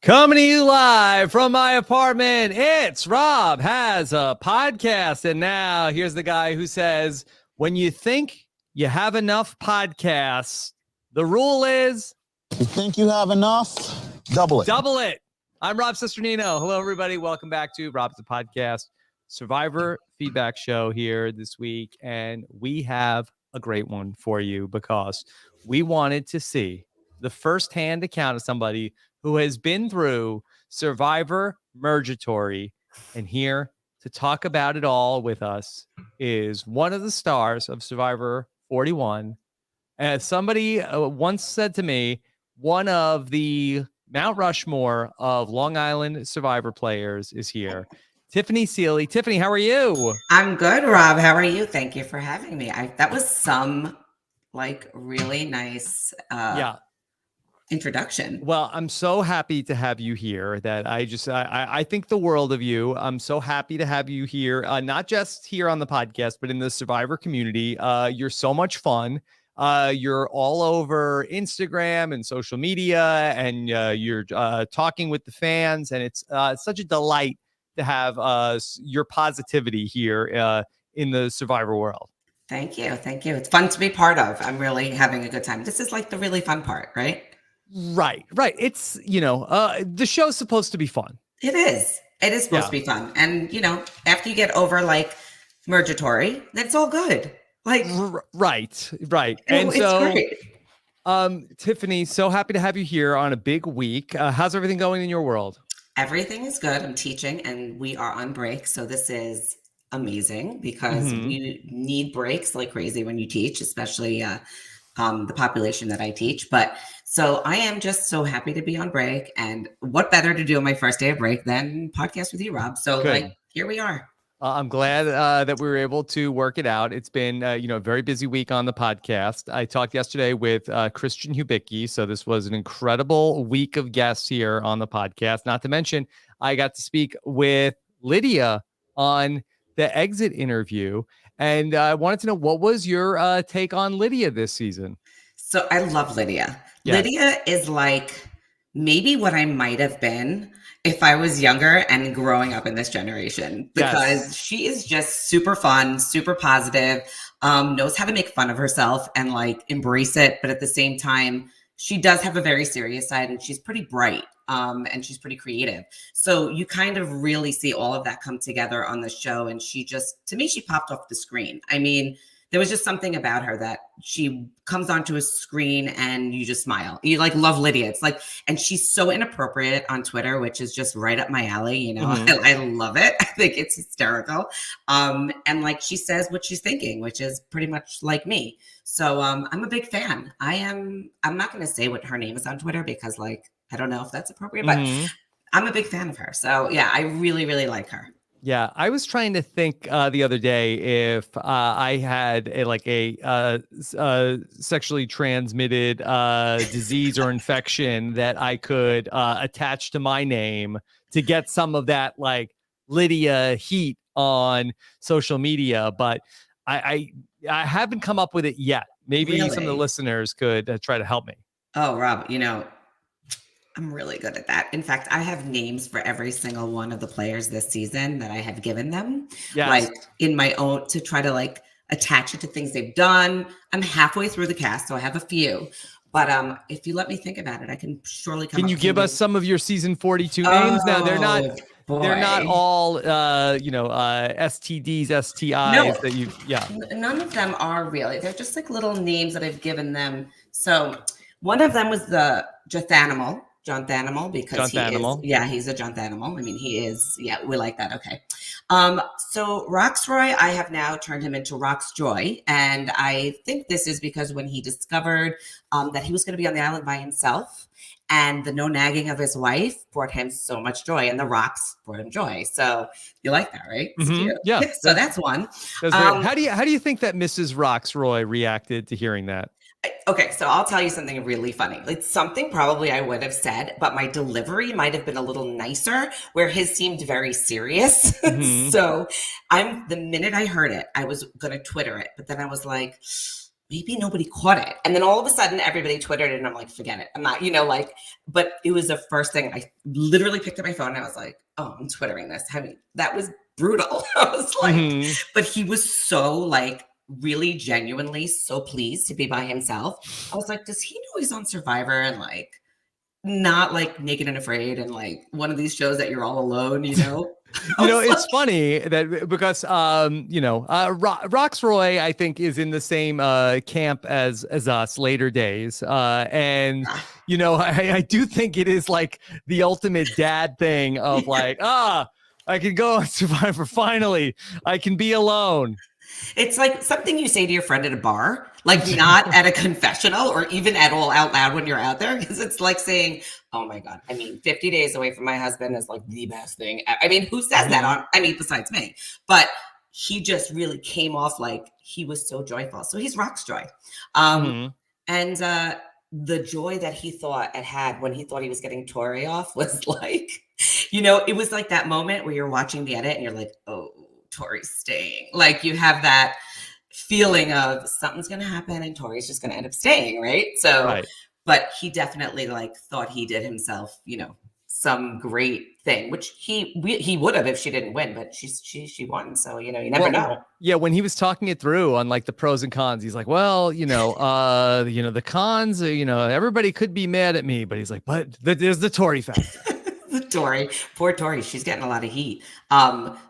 Coming to you live from my apartment, it's Rob Has a Podcast. And now here's the guy who says, when you think you have enough podcasts, the rule is... You think you have enough? Double it. Double it. I'm Rob Cesternino. Hello, everybody. Welcome back to Rob's the Podcast Survivor feedback show here this week. And we have a great one for you because we wanted to see the firsthand account of somebody who has been through Survivor Mergatory. And here to talk about it all with us is one of the stars of Survivor 41. As somebody once said to me, one of the Mount Rushmore of Long Island Survivor players is here. Tiffany Seely. Tiffany, how are you? I'm good, Rob. How are you? Thank you for having me. That was some really nice introduction. Well, I'm so happy to have you here that I think the world of you. I'm so happy to have you here, not just here on the podcast, but in the Survivor community. You're so much fun. You're all over Instagram and social media, and you're talking with the fans, and it's such a delight to have your positivity here in the Survivor world. Thank you. Thank you. It's fun to be part of. I'm really having a good time. This is like the really fun part, right? Right. It's, the show's supposed to be fun. It is. It is supposed to be fun. And, after you get over Mergatory, that's all good. Right. And it's so, great. Tiffany, so happy to have you here on a big week. How's everything going in your world? Everything is good. I'm teaching and we are on break. So this is amazing because we need breaks like crazy when you teach, especially the population that I teach. But so I am just so happy to be on break. And what better to do on my first day of break than podcast with you, Rob? So here we are. I'm glad that we were able to work it out. It's been, a very busy week on the podcast. I talked yesterday with Christian Hubicki. So this was an incredible week of guests here on the podcast. Not to mention, I got to speak with Lydia on the exit interview. And I wanted to know, what was your take on Lydia this season? So I love Lydia. Yes. Lydia is maybe what I might have been if I was younger and growing up in this generation, because she is just super fun, super positive, knows how to make fun of herself and embrace it. But at the same time, she does have a very serious side and she's pretty bright and she's pretty creative. So you kind of really see all of that come together on the show. And to me, she popped off the screen. I mean, there was just something about her that she comes onto a screen and you just smile. You love Lydia. It's and she's so inappropriate on Twitter, which is just right up my alley. I love it. I think it's hysterical. And she says what she's thinking, which is pretty much like me. So I'm a big fan. I'm not going to say what her name is on Twitter because I don't know if that's appropriate, but I'm a big fan of her. So yeah, I really, really like her. Yeah, I was trying to think the other day if I had a sexually transmitted disease or infection that I could attach to my name to get some of that Lydia heat on social media, but I haven't come up with it yet. Maybe some of the listeners could try to help me. Oh, Rob, I'm really good at that. In fact, I have names for every single one of the players this season that I have given them, in my own, to try to attach it to things they've done. I'm halfway through the cast, so I have a few. But if you let me think about it, I can surely come. Can you give us some of your season 42 names? Now they're not. Boy. They're not all, STDs, STIs that you. Yeah. None of them are really. They're just little names that I've given them. So one of them was the John Thanimal, because he's a John Thanimal. I mean, he is, we like that. Okay. So Roxroy, I have now turned him into Rox Joy. And I think this is because when he discovered that he was going to be on the island by himself, and the no nagging of his wife brought him so much joy, and the rocks brought him joy. So you like that, right? It's cute. Yeah. So that's one. How do you think that Mrs. Roxroy reacted to hearing that? Okay, so I'll tell you something really funny. It's something probably I would have said, but my delivery might have been a little nicer, where his seemed very serious. So the minute I heard it, I was going to Twitter it, but then I was like, maybe nobody caught it. And then all of a sudden everybody Twittered it, and I'm like, forget it. I'm not, but it was the first thing. I literally picked up my phone and I was like, oh, I'm Twittering this. That was brutal. I was like, but he was so like really genuinely so pleased to be by himself. I was like, does he know he's on Survivor and like not like Naked and Afraid and like one of these shows that you're all alone, It's funny that because Roxroy, I think, is in the same camp as us later days. And I do think it is like the ultimate dad thing of like, I can go on Survivor finally. I can be alone. It's like something you say to your friend at a bar, like not at a confessional or even at all out loud when you're out there. Because it's like saying, oh my God, 50 days away from my husband is like the best thing. Who says that besides me? But he just really came off like he was so joyful. So he's Rock's joy. And the joy that he had when he thought he was getting Tori off was like, it was like that moment where you're watching the edit and you're like, oh, Tori's staying. Like you have that feeling of something's going to happen and Tori's just going to end up staying. Right. So, but he definitely like thought he did himself, some great thing, which he would have if she didn't win, but she won. So, you never know. Yeah. When he was talking it through on like the pros and cons, he's like, well, the cons, everybody could be mad at me, but he's like, but there's the Tori factor. Tori, poor Tori, she's getting a lot of heat.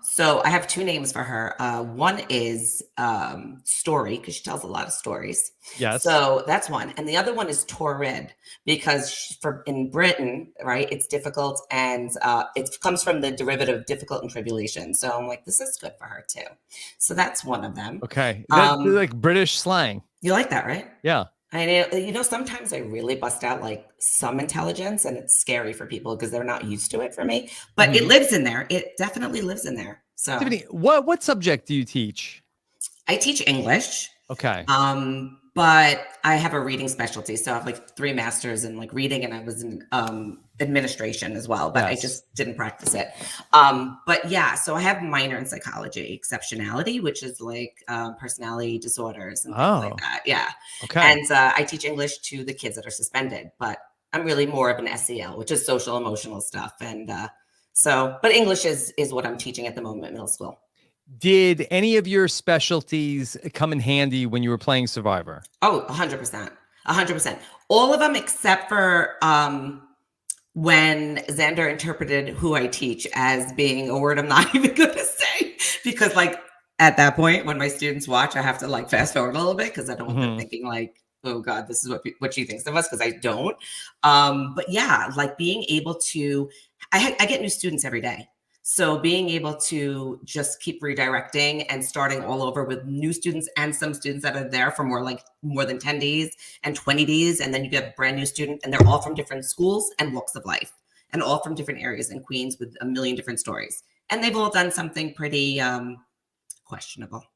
So I have two names for her. One is Story, because she tells a lot of stories. Yes. So that's one. And the other one is Torrid, because in Britain, right, it's difficult, and it comes from the derivative difficult and tribulation. So I'm like, this is good for her too. So that's one of them. Okay. That's like British slang. You like that, right? Yeah. And sometimes I really bust out like some intelligence, and it's scary for people because they're not used to it for me, but it lives in there. It definitely lives in there. So Tiffany, what subject do you teach? I teach English. Okay. But I have a reading specialty. So I have like 3 masters in like reading, and I was in administration as well, but I just didn't practice it. But yeah, so I have minor in psychology, exceptionality, which is like personality disorders and things like that. Yeah. Okay. And I teach English to the kids that are suspended, but I'm really more of an SEL, which is social emotional stuff. And but English is what I'm teaching at the moment in middle school. Did any of your specialties come in handy when you were playing Survivor? Oh, 100%. 100%. All of them except for when Xander interpreted who I teach as being a word I'm not even going to say. Because like at that point, when my students watch, I have to like fast forward a little bit because I don't want them thinking like, oh God, this is what she thinks of us, because I don't. But yeah, like being able to, I get new students every day. So being able to just keep redirecting and starting all over with new students and some students that are there for more than 10 days and 20 days. And then you get a brand new student, and they're all from different schools and walks of life, and all from different areas in Queens with a million different stories. And they've all done something pretty questionable. Okay.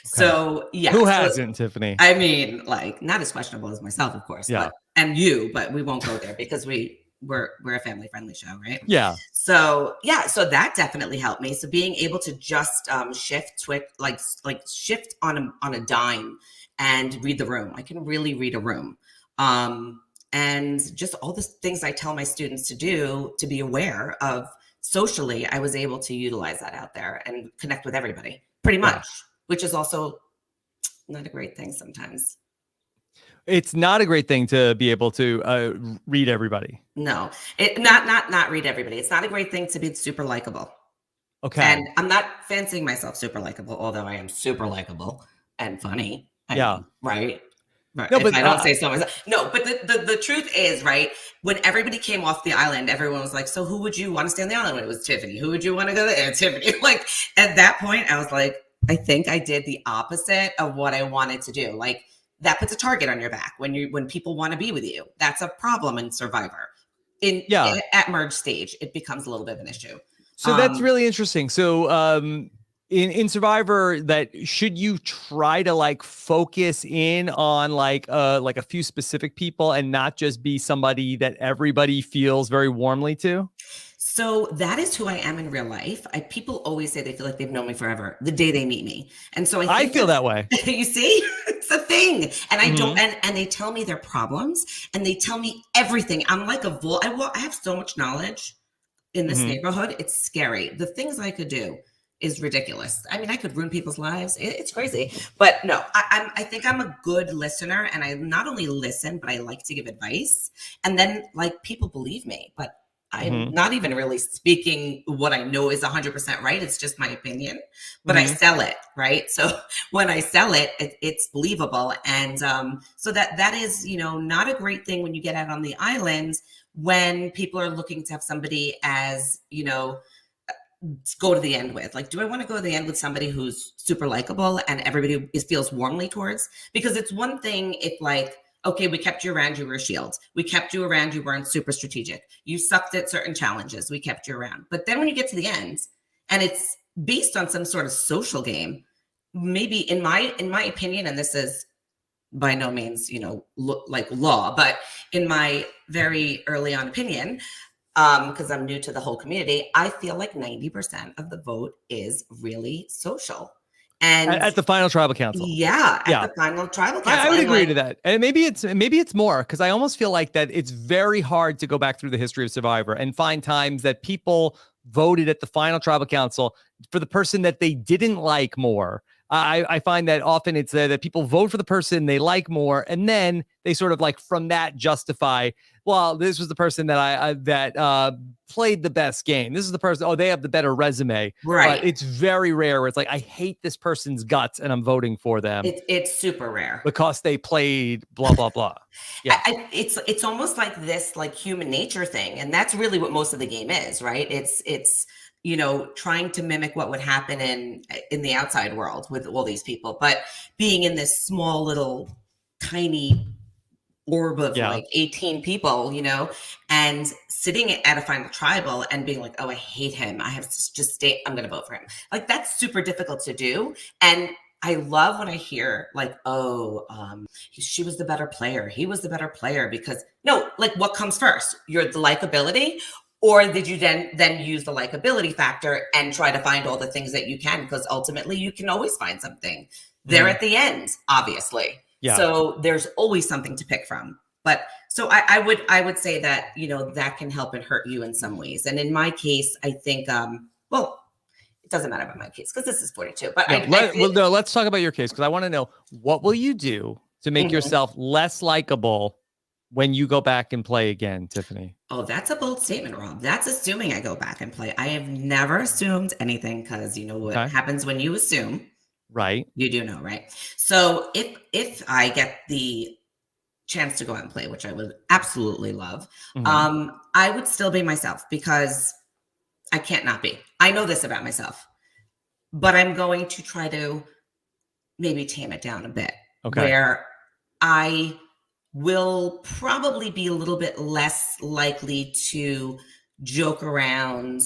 So yeah. Who hasn't, Tiffany? I mean, like not as questionable as myself, of course, but we won't go there because we're a family friendly show, right? Yeah. So that definitely helped me. So being able to just shift on a dime and read the room. I can really read a room. And just all the things I tell my students to do, to be aware of socially, I was able to utilize that out there and connect with everybody pretty much, which is also not a great thing sometimes. It's not a great thing to be able to read everybody. No, not read everybody. It's not a great thing to be super likable. Okay. And I'm not fancying myself super likable, although I am super likable and funny. Right. No, but I don't say so myself. No, but the truth is, right, when everybody came off the island, everyone was like, so who would you want to stay on the island with? It was Tiffany. Who would you want to go there? Tiffany. Like at that point, I was like, I think I did the opposite of what I wanted to do. Like that puts a target on your back when people want to be with you. That's a problem in Survivor. At merge stage, it becomes a little bit of an issue. So that's really interesting. So in Survivor, that should you try to like focus in on like a few specific people and not just be somebody that everybody feels very warmly to? So that is who I am in real life. People always say they feel like they've known me forever the day they meet me. And so I feel that way. You see, it's a thing. And I don't, and they tell me their problems and they tell me everything. I'm like I have so much knowledge in this neighborhood. It's scary. The things I could do is ridiculous. I mean, I could ruin people's lives. It's crazy. But no, I think I'm a good listener, and I not only listen, but I like to give advice. And then like people believe me, but I'm not even really speaking what I know is 100% right. It's just my opinion, but I sell it, right? So when I sell it, it's believable. And so that is, not a great thing when you get out on the island, when people are looking to have somebody as, go to the end with. Like, do I want to go to the end with somebody who's super likable and everybody feels warmly towards? Because it's one thing if like, okay, we kept you around, you were a shield. We kept you around, you weren't super strategic. You sucked at certain challenges, we kept you around. But then when you get to the end and it's based on some sort of social game, maybe in my opinion, and this is by no means, like law, but in my very early on opinion, because I'm new to the whole community, I feel like 90% of the vote is really social. And at the final tribal council. Yeah, at the final tribal council. I would agree to that. And maybe it's more, because I almost feel like that it's very hard to go back through the history of Survivor and find times that people voted at the final tribal council for the person that they didn't like more. I find that often it's that people vote for the person they like more, and then they sort of like from that justify, well, this was the person that played the best game. This is the person, they have the better resume. Right. But it's very rare where it's like, I hate this person's guts and I'm voting for them. It's super rare. Because they played blah, blah, blah. Yeah. It's almost like this like human nature thing. And that's really what most of the game is, right? It's trying to mimic what would happen in the outside world with all these people, but being in this small little tiny orb of like 18 people, and sitting at a final tribal and being like, oh, I hate him. I have to just stay. I'm going to vote for him. Like, that's super difficult to do. And I love when I hear like, she was the better player. He was the better player, because no, like, what comes first? The likability. Or did you then use the likability factor and try to find all the things that you can? Because ultimately you can always find something there at the end, obviously. Yeah. So there's always something to pick from. But so I would say that, that can help and hurt you in some ways. And in my case, I think, it doesn't matter about my case because this is 42. But let's talk about your case, because I want to know, what will you do to make yourself less likable when you go back and play again, Tiffany? Oh, that's a bold statement, Rob. That's assuming I go back and play. I have never assumed anything, because you know what happens when you assume. Right. You do know, right? So if I get the chance to go out and play, which I would absolutely love, I would still be myself, because I can't not be. I know this about myself, but I'm going to try to maybe tame it down a bit. Okay. Where I will probably be a little bit less likely to joke around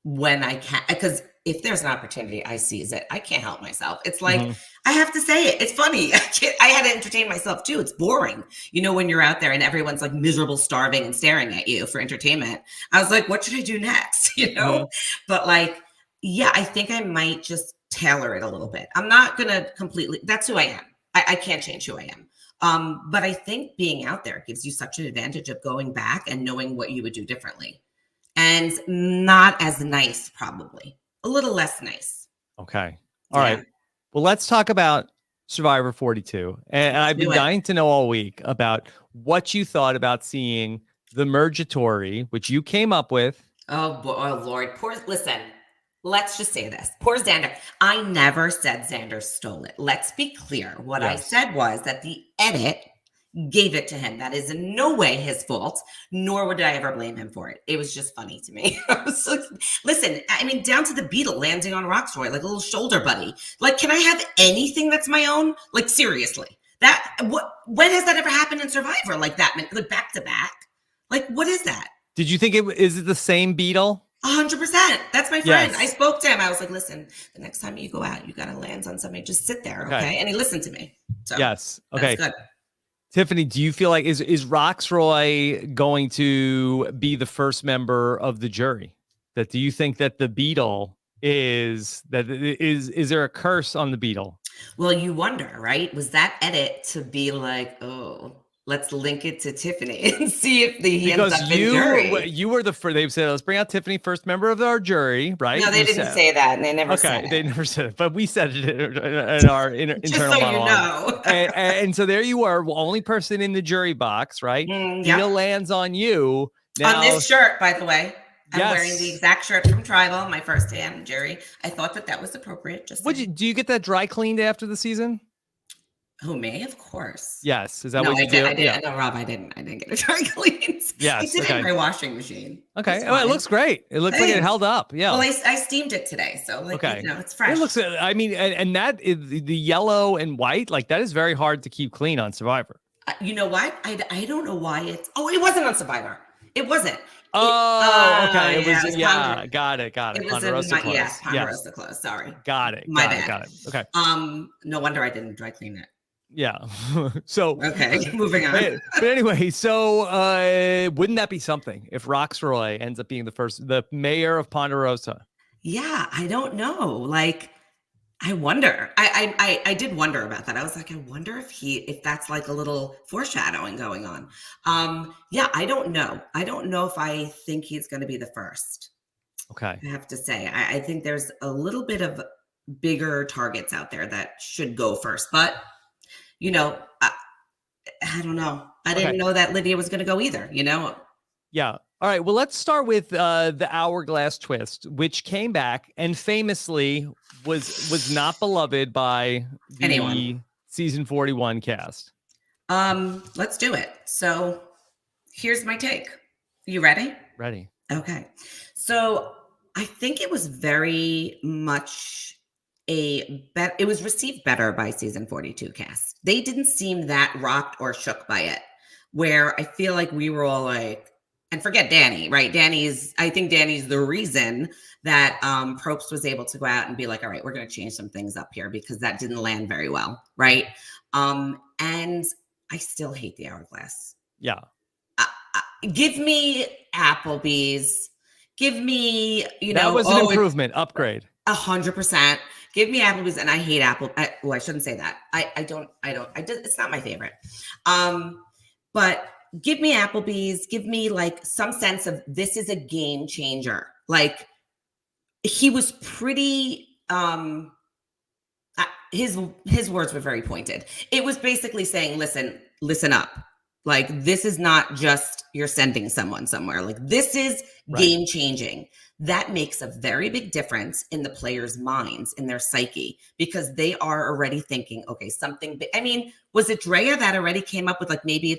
when I can, because if there's an opportunity, I seize it. I can't help myself. It's like, I have to say it. It's funny. I had to entertain myself too. It's boring. When you're out there and everyone's like miserable, starving and staring at you for entertainment. I was like, what should I do next? But like, yeah, I think I might just tailor it a little bit. I'm not going to completely, that's who I am. I can't change who I am. But I think being out there gives you such an advantage of going back and knowing what you would do differently, and not as nice, probably a little less nice. Okay. All right. Well, let's talk about Survivor 42. And I've been dying to know all week about what you thought about seeing the Mergatory, which you came up with. Oh, Lord. Listen. Let's just say this. Poor Xander. I never said Xander stole it. Let's be clear. What I said was that the edit gave it to him. That is in no way his fault, nor would I ever blame him for it. It was just funny to me. I was like, listen, I mean, down to the beetle landing on Roxroy, like a little shoulder buddy. Like, can I have anything that's my own? Like, seriously. When has that ever happened in Survivor? Like that, like back to back? Like, what is that? Did you think is it the same beetle? 100%. That's my friend. Yes. I spoke to him. I was like, listen, the next time you go out, you got to land on somebody. Just sit there. Okay. And he listened to me. So yes. Okay. That's good. Tiffany, do you feel like is Roxroy going to be the first member of the jury? that do you think that the beetle is there a curse on the beetle? Well, you wonder, right? Was that edit to be like, oh, let's link it to Tiffany and see if he ends Because up in jury? you were the first. They've said, let's bring out Tiffany, first member of our jury, right? No, they You didn't said, say that, and they never said okay, it. they never said it, but we said it in our Just internal so monologue. you know. and so there you were, only person in the jury box, right? Beetle lands on you. Now, on this shirt, by the way. I'm yes. wearing the exact shirt from Tribal, my first day on jury. I thought that was appropriate. Just do you get that dry cleaned after the season? Who, me? Of course. Yes. Is that what you do? I didn't. No, Rob, I didn't get a dry clean. Yes. I did it in my washing machine. Okay. Oh, it looks great. It looks like it held up. Yeah. Well, I steamed it today, so it's fresh. It looks. I mean, and that is the yellow and white. Like that is very hard to keep clean on Survivor. You know what? I don't know why it's. Oh, it wasn't on Survivor. It wasn't. Okay. It was. Yeah, got it. It was Ponderosa clothes. Yes, Ponderosa clothes. Sorry. Got it. My bad. Got it. Okay. No wonder I didn't dry clean it. Yeah. So okay, moving on. But anyway, so wouldn't that be something if Roxroy ends up being the mayor of Ponderosa? Yeah, I don't know. Like, I wonder. I did wonder about that. I was like, I wonder if that's like a little foreshadowing going on. Yeah, I don't know. I don't know if I think he's going to be the first. Okay. I have to say, I think there's a little bit of bigger targets out there that should go first, but. You know, I don't know. I didn't know that Lydia was going to go either, you know? Yeah. All right. Well, let's start with the Hourglass Twist, which came back and famously was not beloved by the season 41 cast. Let's do it. So here's my take. You ready? Ready. Okay. So I think it was very much it was received better by season 42 cast. They didn't seem that rocked or shook by it, where I feel like we were all like, and forget Danny, right? I think Danny's the reason that Probst was able to go out and be like, all right, we're going to change some things up here because that didn't land very well, right? And I still hate the Hourglass. Yeah. Give me Applebee's. Give me, that was an improvement, upgrade. 100%. Give me Applebee's, and I hate Apple. I shouldn't say that. It's not my favorite. But give me Applebee's. Give me like some sense of this is a game changer. Like he was pretty. His words were very pointed. It was basically saying, listen up. Like this is not just you're sending someone somewhere. Like this is game changing. That makes a very big difference in the players' minds, in their psyche, because they are already thinking, okay, something. I mean, was it Drea that already came up with like, maybe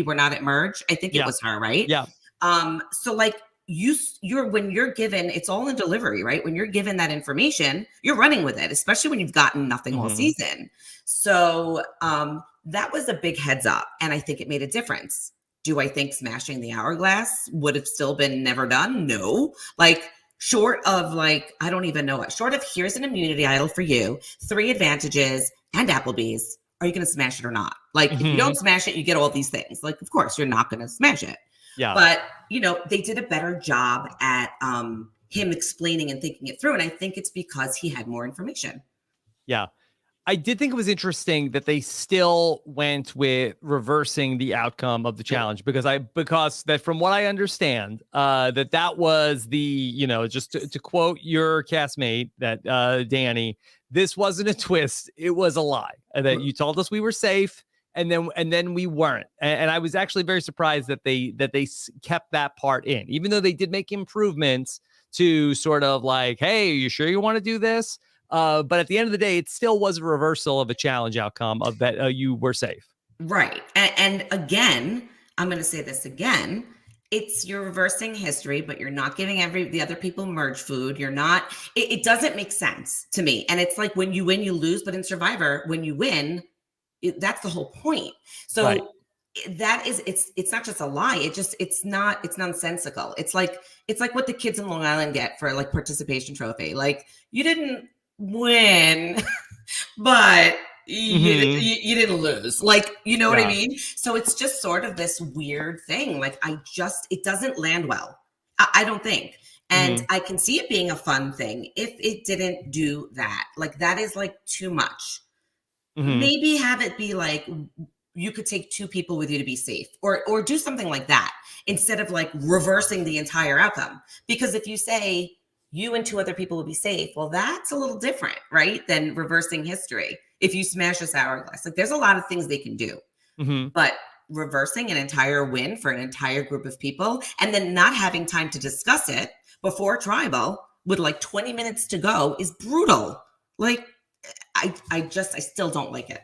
we're not at merge? I think it was her, right? Yeah. So like when you're given, it's all in delivery, right? When you're given that information, you're running with it, especially when you've gotten nothing all season. So that was a big heads up. And I think it made a difference. Do I think smashing the Hourglass would have still been never done? No. Like short of like, I don't even know what, short of here's an immunity idol for you, 3 advantages and Applebee's. Are you going to smash it or not? Like if you don't smash it, you get all these things. Like, of course you're not going to smash it. Yeah. But they did a better job at him explaining and thinking it through. And I think it's because he had more information. Yeah. I did think it was interesting that they still went with reversing the outcome of the challenge because that from what I understand, that was the, just to quote your castmate, that Danny, this wasn't a twist. It was a lie that you told us we were safe. And then we weren't. And I was actually very surprised that they kept that part in, even though they did make improvements to sort of like, hey, are you sure you want to do this? But at the end of the day, it still was a reversal of a challenge outcome of that you were safe. Right. And again, I'm going to say this again. You're reversing history, but you're not giving the other people merge food. You're not, it doesn't make sense to me. And it's like when you win, you lose. But in Survivor, when you win, that's the whole point. So it's not just a lie. It's nonsensical. It's like what the kids in Long Island get for like participation trophy. Like you didn't win, but you didn't lose. Like, you know what I mean? So it's just sort of this weird thing. Like it doesn't land well. I don't think. And I can see it being a fun thing if it didn't do that. Like, that is like too much. Maybe have it be like, you could take 2 people with you to be safe, or do something like that instead of like reversing the entire outcome. Because if you say you and 2 other people will be safe, well, that's a little different, right? Than reversing history. If you smash this hourglass, like there's a lot of things they can do, but reversing an entire win for an entire group of people and then not having time to discuss it before tribal with like 20 minutes to go is brutal. Like, I still don't like it.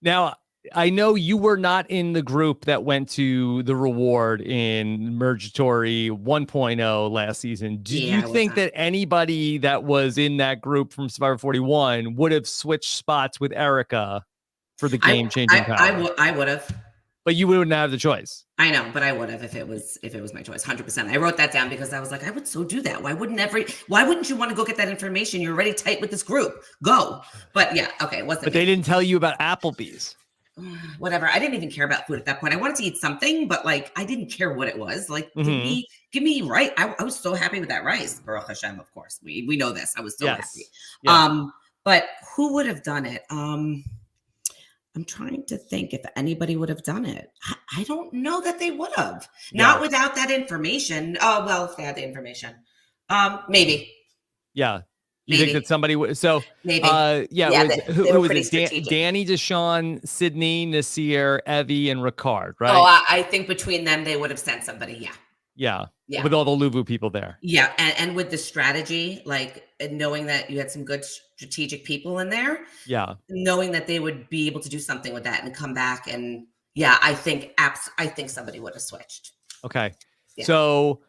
Now, I know you were not in the group that went to the reward in Mergatory 1.0 last season. Do you think that anybody that was in that group from Survivor 41 would have switched spots with Erica for the game-changing power? I would have. But you wouldn't have the choice. I know, but I would have if it was my choice, 100%. I wrote that down because I was like, I would so do that. Why wouldn't you want to go get that information? You're already tight with this group. Go. But yeah, okay, it wasn't. But they didn't tell you about Applebee's. Whatever. I didn't even care about food at that point. I wanted to eat something, but like I didn't care what it was. Like give me rice. I was so happy with that rice. Baruch Hashem, of course. We know this. I was so happy. Yeah. But who would have done it? I'm trying to think if anybody would have done it. I don't know that they would have. Not without that information. Oh, well, if they had the information. Maybe. Yeah. You think that somebody would? So, maybe. Who was it? Danny, Deshaun, Sydney, Nasir, Evie, and Ricard, right? Oh, I think between them, they would have sent somebody. Yeah. With all the Luvu people there. Yeah. And with the strategy, like knowing that you had some good strategic people in there. Yeah. Knowing that they would be able to do something with that and come back. And I think somebody would have switched. Okay. Yeah. So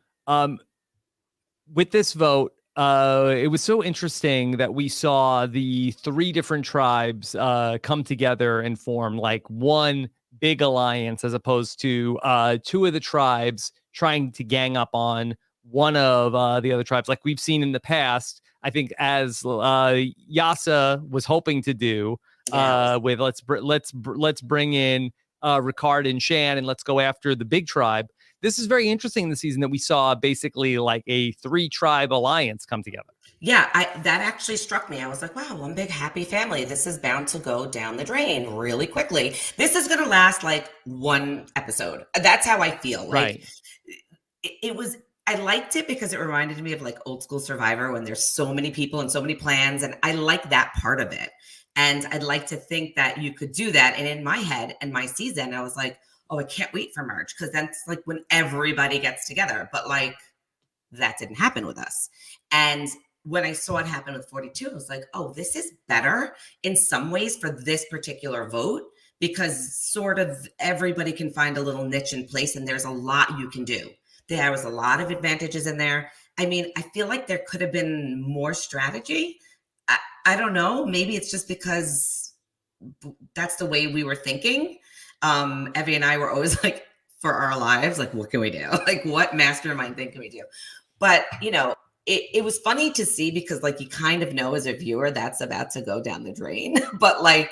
with this vote, it was so interesting that we saw the 3 different tribes come together and form like one big alliance as opposed to 2 of the tribes trying to gang up on one of the other tribes, like we've seen in the past. I think as Yasa was hoping to do with let's bring in Ricard and Shan and let's go after the big tribe. This is very interesting in the season that we saw basically like a 3-tribe alliance come together. Yeah, that actually struck me. I was like, wow, one big happy family. This is bound to go down the drain really quickly. This is going to last like 1 episode. That's how I feel. Like, right. It was, I liked it because it reminded me of like old school Survivor when there's so many people and so many plans. And I like that part of it. And I'd like to think that you could do that. And in my head and my season, I was like, oh, I can't wait for merge because that's like when everybody gets together. But like that didn't happen with us. And when I saw it happen with 42, I was like, oh, this is better in some ways for this particular vote because sort of everybody can find a little niche in place and there's a lot you can do. There was a lot of advantages in there. I mean, I feel like there could have been more strategy. I don't know. Maybe it's just because that's the way we were thinking. Evie and I were always like, for our lives, like, what can we do? Like, what mastermind thing can we do? But, it was funny to see because, like, you kind of know as a viewer that's about to go down the drain. But, like,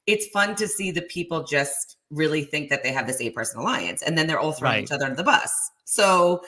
it's fun to see the people just really think that they have this 8-person alliance. And then they're all throwing each other under the bus. So,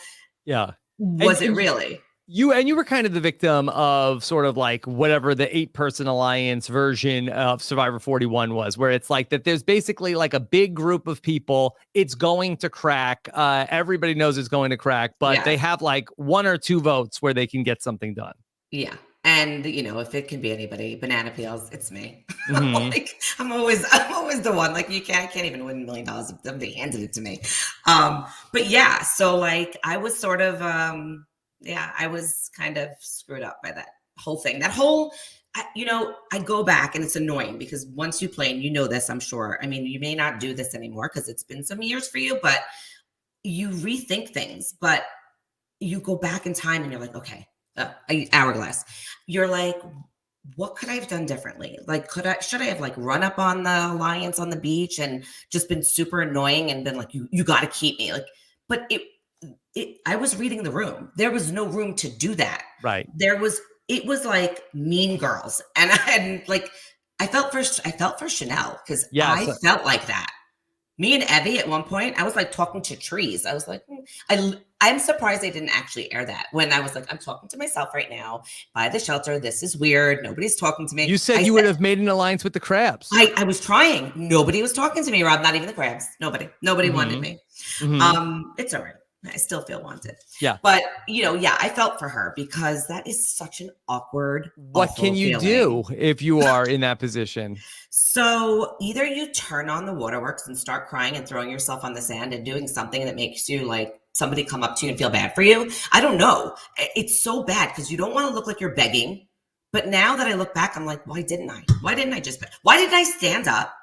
yeah. Was it really? You were kind of the victim of sort of like whatever the 8-person alliance version of Survivor 41 was, where it's like that there's basically like a big group of people. It's going to crack. Everybody knows it's going to crack, but they have like 1 or 2 votes where they can get something done. Yeah. And if it can be anybody, banana peels, it's me. Like I'm always the one. Like I can't even win $1 million if somebody handed it to me. But yeah, so like I was sort of I was kind of screwed up by that whole thing. That whole, I go back and it's annoying because once you play, and you know this, I'm sure. I mean, you may not do this anymore because it's been some years for you, but you rethink things. But you go back in time and you're like, okay, Hourglass. You're like, what could I have done differently? Like, should I have like run up on the alliance on the beach and just been super annoying and been like, you got to keep me? Like, but I was reading the room. There was no room to do that. Right. It was like Mean Girls. And I felt for Chanel because I felt like that. Me and Evie at one point, I was like talking to trees. I was like, I'm surprised they didn't actually air that when I was like, I'm talking to myself right now by the shelter. This is weird. Nobody's talking to me. You said you would have made an alliance with the crabs. I was trying. Nobody was talking to me, Rob. Not even the crabs. Nobody wanted me. It's all right. I still feel wanted. Yeah. But, I felt for her because that is such an awkward, what can you do if you are in that position? So either you turn on the waterworks and start crying and throwing yourself on the sand and doing something that makes you like somebody come up to you and feel bad for you. I don't know. It's so bad because you don't want to look like you're begging. But now that I look back, I'm like, why didn't I? Why didn't I stand up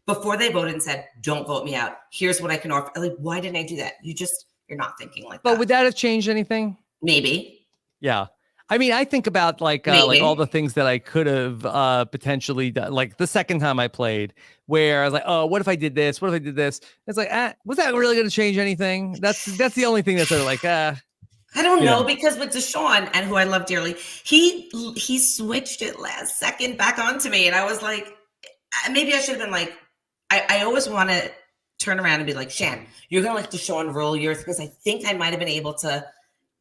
before they voted and said, don't vote me out? Here's what I can offer. Like, why didn't I do that? You're not thinking like that. But would that have changed anything? Maybe. Yeah. I mean, I think about like all the things that I could have potentially done. Like the second time I played, where I was like, "Oh, what if I did this? What if I did this?" It's like, was that really going to change anything? That's the only thing that's sort of like, I don't know, because with Deshaun, and who I love dearly, he switched it last second back onto me, and I was like, maybe I should have been like, I always want to turn around and be like, Shan, you're gonna let Deshaun rule yours, because I think I might have been able to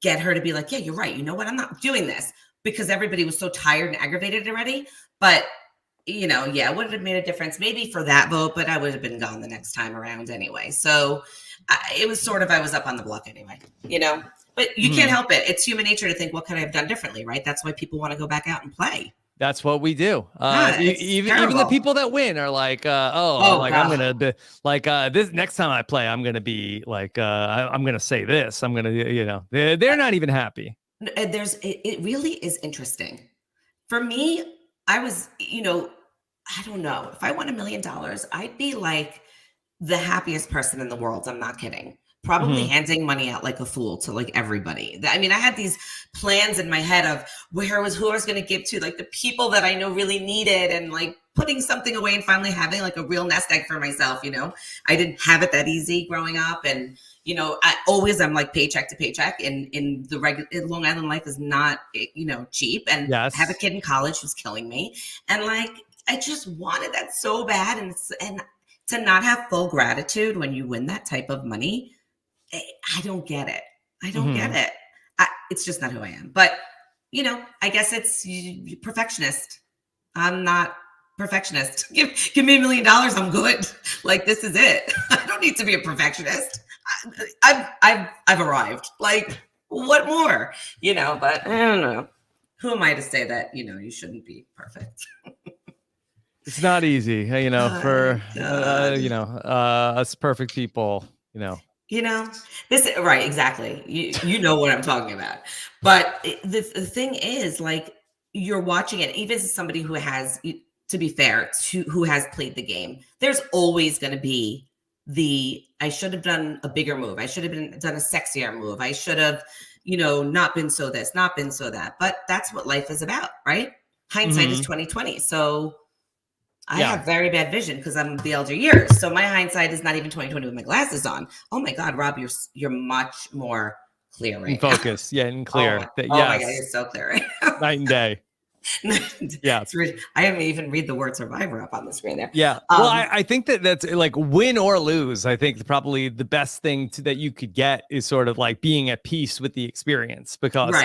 get her to be like, yeah, you're right. You know what? I'm not doing this, because everybody was so tired and aggravated already. But, it would have made a difference maybe for that vote, but I would have been gone the next time around anyway. So it was sort of, I was up on the block anyway, but you can't help it. It's human nature to think, what could I have done differently? Right. That's why people want to go back out and play. That's what we do. Even the people that win are like, I'm gonna be like this next time I play, I'm gonna be like, I'm gonna say this. I'm gonna, they're not even happy. It really is interesting. For me, I was, I don't know, if I won $1 million, I'd be like the happiest person in the world. I'm not kidding. Probably handing money out like a fool to like everybody. I mean, I had these plans in my head of who I was going to give to, like the people that I know really needed, and like putting something away and finally having like a real nest egg for myself. I didn't have it that easy growing up. And, I'm like paycheck to paycheck, and in Long Island life is not, cheap. And I have a kid in college who's killing me. And like, I just wanted that so bad. And to not have full gratitude when you win that type of money, I don't get it. I don't get it. It's just not who I am. But, I guess it's perfectionist. I'm not perfectionist. Give me $1 million. I'm good. Like, this is it. I don't need to be a perfectionist. I've arrived. Like, what more? But I don't know. Who am I to say that, you shouldn't be perfect? It's not easy, for, us perfect people, this, right. Exactly. You know what I'm talking about. But the thing is, like, you're watching it, even as somebody who has, to be fair, who has played the game, there's always going to be I should have done a bigger move. I should have done a sexier move. I should have, not been so this, not been so that. But that's what life is about, right? Hindsight is 20/20. So I have very bad vision because I'm the elder years. So my hindsight is not even 20/20 with my glasses on. Oh my God, Rob, you're much more clear right now. Focus, and clear. Oh my God, you're so clear right now. Night and day. Yeah, I haven't even read the word Survivor up on the screen there. Yeah, well, I think that's like win or lose. I think probably the best thing that you could get is sort of like being at peace with the experience, because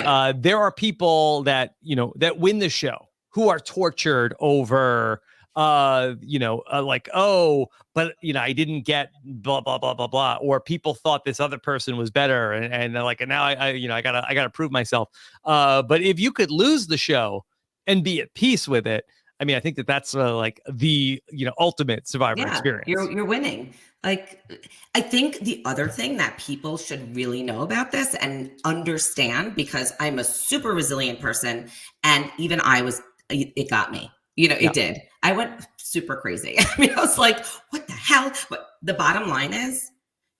there are people that that win the show who are tortured over like, oh, but I didn't get blah blah blah blah blah, or people thought this other person was better, and like, and now I gotta prove myself. But if you could lose the show and be at peace with it, I mean, I think that's like the ultimate Survivor experience. You're winning. Like, I think the other thing that people should really know about this and understand, because I'm a super resilient person, and even it got me. It did. I went super crazy. I mean, I was like, what the hell? But the bottom line is,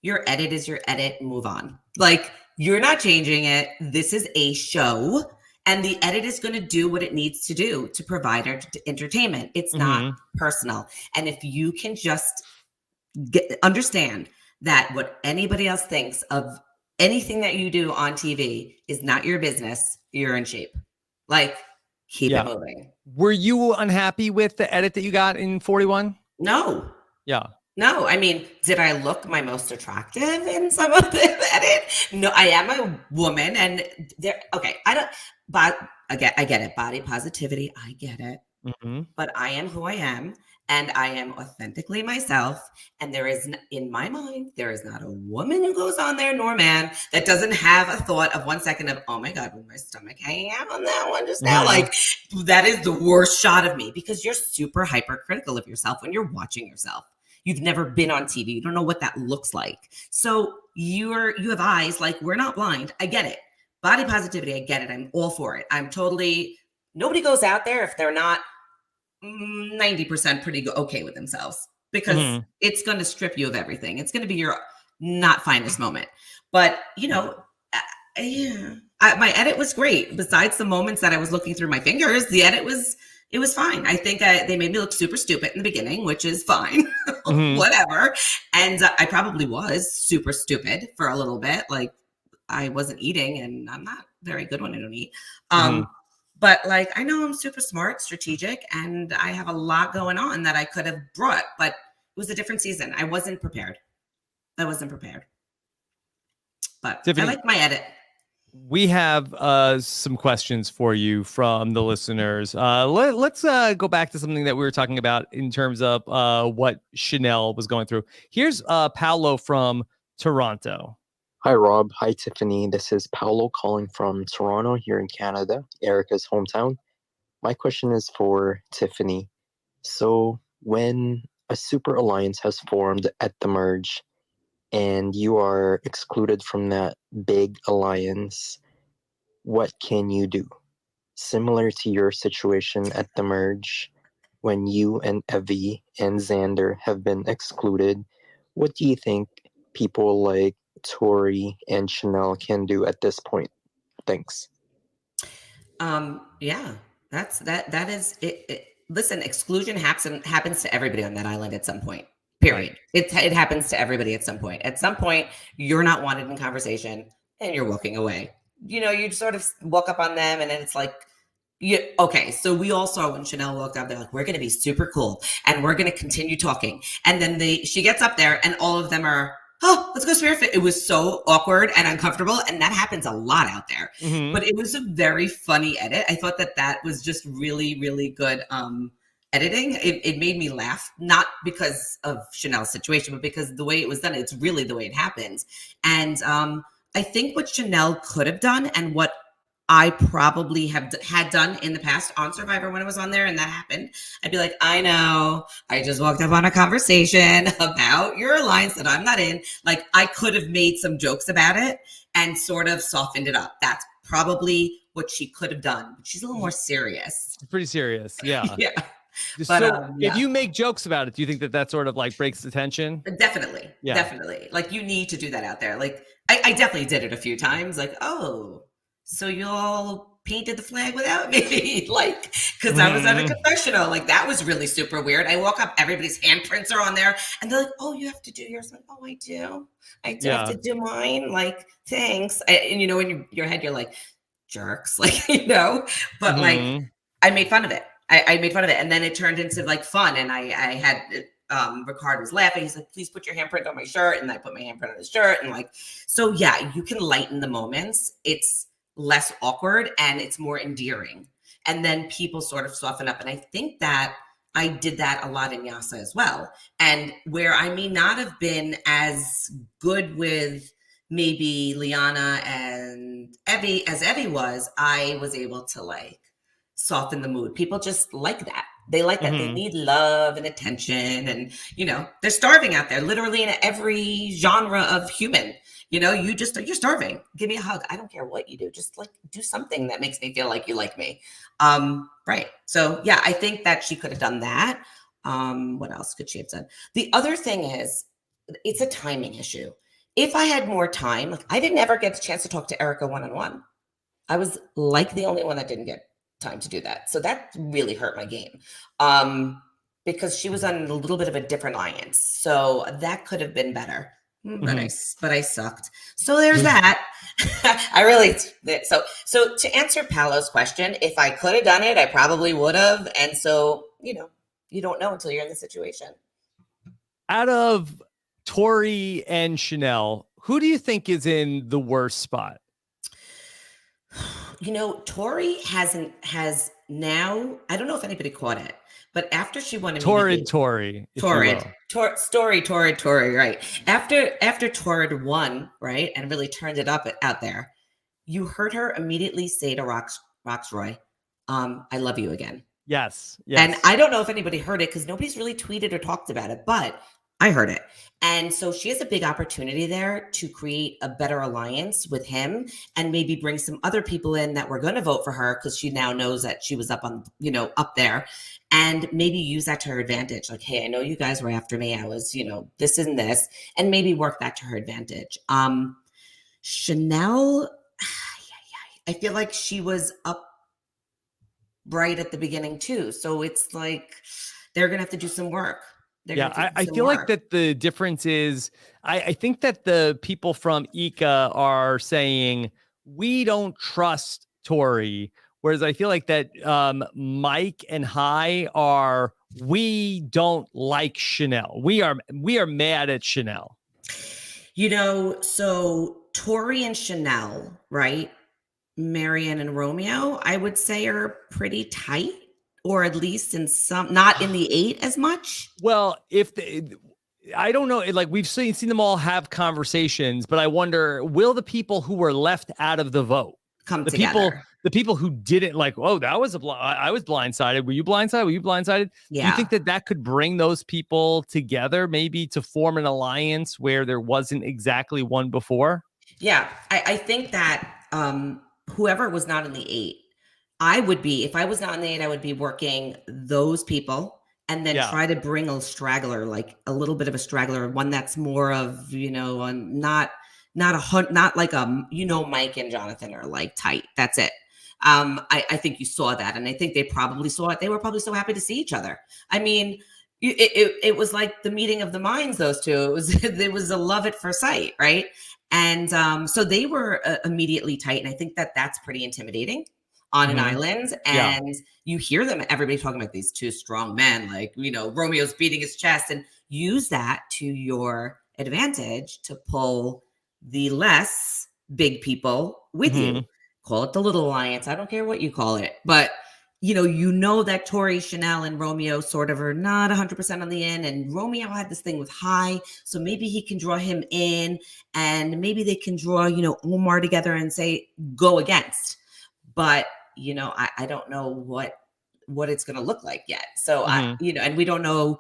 your edit is your edit. Move on. Like, you're not changing it. This is a show, and the edit is going to do what it needs to do to provide entertainment. It's not personal. And if you can just understand that what anybody else thinks of anything that you do on TV is not your business, you're in shape. Like, keep it moving. Were you unhappy with the edit that you got in 41? No. Yeah. No, I mean, did I look my most attractive in some of the edit? No, I am a woman, and there. Okay, I don't. But I get it. Body positivity, I get it. Mm-hmm. But I am who I am, and I am authentically myself. And there is, in my mind, there is not a woman who goes on there, nor man, that doesn't have a thought of 1 second of, oh my God, with my stomach hanging out on that one just now. Like, that is the worst shot of me, because you're super hypercritical of yourself when you're watching yourself. You've never been on TV. You don't know what that looks like. So you have eyes, like, we're not blind. I get it. Body positivity, I get it. I'm all for it. I'm totally, nobody goes out there if they're not 90% pretty okay with themselves, because it's going to strip you of everything. It's going to be your not finest moment. But, my edit was great. Besides the moments that I was looking through my fingers, the edit was fine. I think they made me look super stupid in the beginning, which is fine. Whatever. And I probably was super stupid for a little bit. Like, I wasn't eating, and I'm not very good when I don't eat. But like, I know I'm super smart, strategic, and I have a lot going on that I could have brought, but it was a different season. I wasn't prepared. But Tiffany, I like my edit. We have some questions for you from the listeners. Let's go back to something that we were talking about in terms of what Chanel was going through. Here's Paolo from Toronto. Hi, Rob. Hi, Tiffany. This is Paolo calling from Toronto here in Canada, Erica's hometown. My question is for Tiffany. So when a super alliance has formed at the merge and you are excluded from that big alliance, what can you do? Similar to your situation at the merge, when you and Evie and Xander have been excluded, what do you think people like Tori and Chanel can do at this point? Thanks. Yeah, that is it. Listen, exclusion happens to everybody on that island at some point. Period. Right. It happens to everybody at some point. At some point, you're not wanted in conversation and you're walking away. You sort of walk up on them, and then it's like, okay. So we all saw when Chanel walked up, they're like, we're going to be super cool and we're going to continue talking. And then she gets up there and all of them are, oh, let's go Spirit Fit. It was so awkward and uncomfortable. And that happens a lot out there. But it was a very funny edit. I thought that was just really, really good editing. It made me laugh, not because of Chanel's situation, but because the way it was done, it's really the way it happens. And I think what Chanel could have done, and what I probably had done in the past on Survivor when I was on there and that happened, I'd be like, I know, I just walked up on a conversation about your alliance that I'm not in. Like, I could have made some jokes about it and sort of softened it up. That's probably what she could have done. She's a little more serious. Pretty serious. Yeah. Yeah. So if you make jokes about it, do you think that sort of like breaks the tension? Definitely. Yeah. Definitely. Like, you need to do that out there. Like, I definitely did it a few times. Like, oh, so you all painted the flag without me, like, because I was at a confessional. Like, that was really super weird. I walk up, everybody's handprints are on there, and they're like, "Oh, you have to do yours." I'm like, "Oh, I do have to do mine." Like, thanks. And in your head, you're like, jerks, like, But like, I made fun of it. I made fun of it, and then it turned into like fun. And I had Ricard was laughing. He's like, "Please put your handprint on my shirt," and I put my handprint on his shirt, and like, so yeah, you can lighten the moments. It's less awkward and it's more endearing, and then people sort of soften up. And I think that I did that a lot in Yasa as well, and where I may not have been as good with maybe Liana and Evie as Evie was, I was able to like soften the mood. People just like that. They like that. They need love and attention, and they're starving out there, literally in every genre of human. You're starving. Give me a hug. I don't care what you do. Just like do something that makes me feel like you like me. Right. So yeah, I think that she could have done that. What else could she have done? The other thing is, it's a timing issue. If I had more time, like, I didn't ever get a chance to talk to Erica one-on-one. I was like the only one that didn't get time to do that. So that really hurt my game. Because she was on a little bit of a different alliance. So that could have been better. But I sucked. So there's that. I really, so to answer Paolo's question, if I could have done it, I probably would have. And so, you don't know until you're in the situation. Out of Tori and Chanel, who do you think is in the worst spot? Tori has now, I don't know if anybody caught it, but after she won Torrid Tori, if you will. Torrid, right? After Torrid won, right, and really turned it up out there, you heard her immediately say to Roxroy, I love you again. Yes. And I don't know if anybody heard it because nobody's really tweeted or talked about it, but I heard it. And so she has a big opportunity there to create a better alliance with him and maybe bring some other people in that were going to vote for her because she now knows that she was up there, and maybe use that to her advantage. Like, hey, I know you guys were after me. I was, this and this, and maybe work that to her advantage. Chanel, I feel like she was up right at the beginning too. So it's like they're going to have to do some work. I feel like that the difference is I think that the people from Ika are saying we don't trust Tori, whereas I feel like that Mike and Hai are we don't like Chanel. We are mad at Chanel. So Tori and Chanel, right? Marianne and Romeo, I would say are pretty tight. Or at least in some, not in the 8 as much. Well, I don't know. Like we've seen them all have conversations, but I wonder, will the people who were left out of the vote come together? The people who didn't like, oh, that was I was blindsided. Were you blindsided? Yeah. Do you think that could bring those people together, maybe to form an alliance where there wasn't exactly one before? Yeah, I think that whoever was not in the 8. If I was not in the 8, I would be working those people and then try to bring a straggler, like a little bit of a straggler, one that's more of, not like Mike and Jonathan are like tight. That's it. I think you saw that. And I think they probably saw it. They were probably so happy to see each other. I mean, it was like the meeting of the minds, those two. It was a love at first sight. Right. And so they were immediately tight. And I think that that's pretty intimidating on an island, and you hear them, everybody talking about these two strong men, like, Romeo's beating his chest, and use that to your advantage to pull the less big people with you. Call it the little alliance. I don't care what you call it, but that Tori, Chanel, and Romeo sort of are not 100% on the in, and Romeo had this thing with Hai, so maybe he can draw him in, and maybe they can draw, Omar together and say, go against. But I don't know what it's going to look like yet. So and we don't know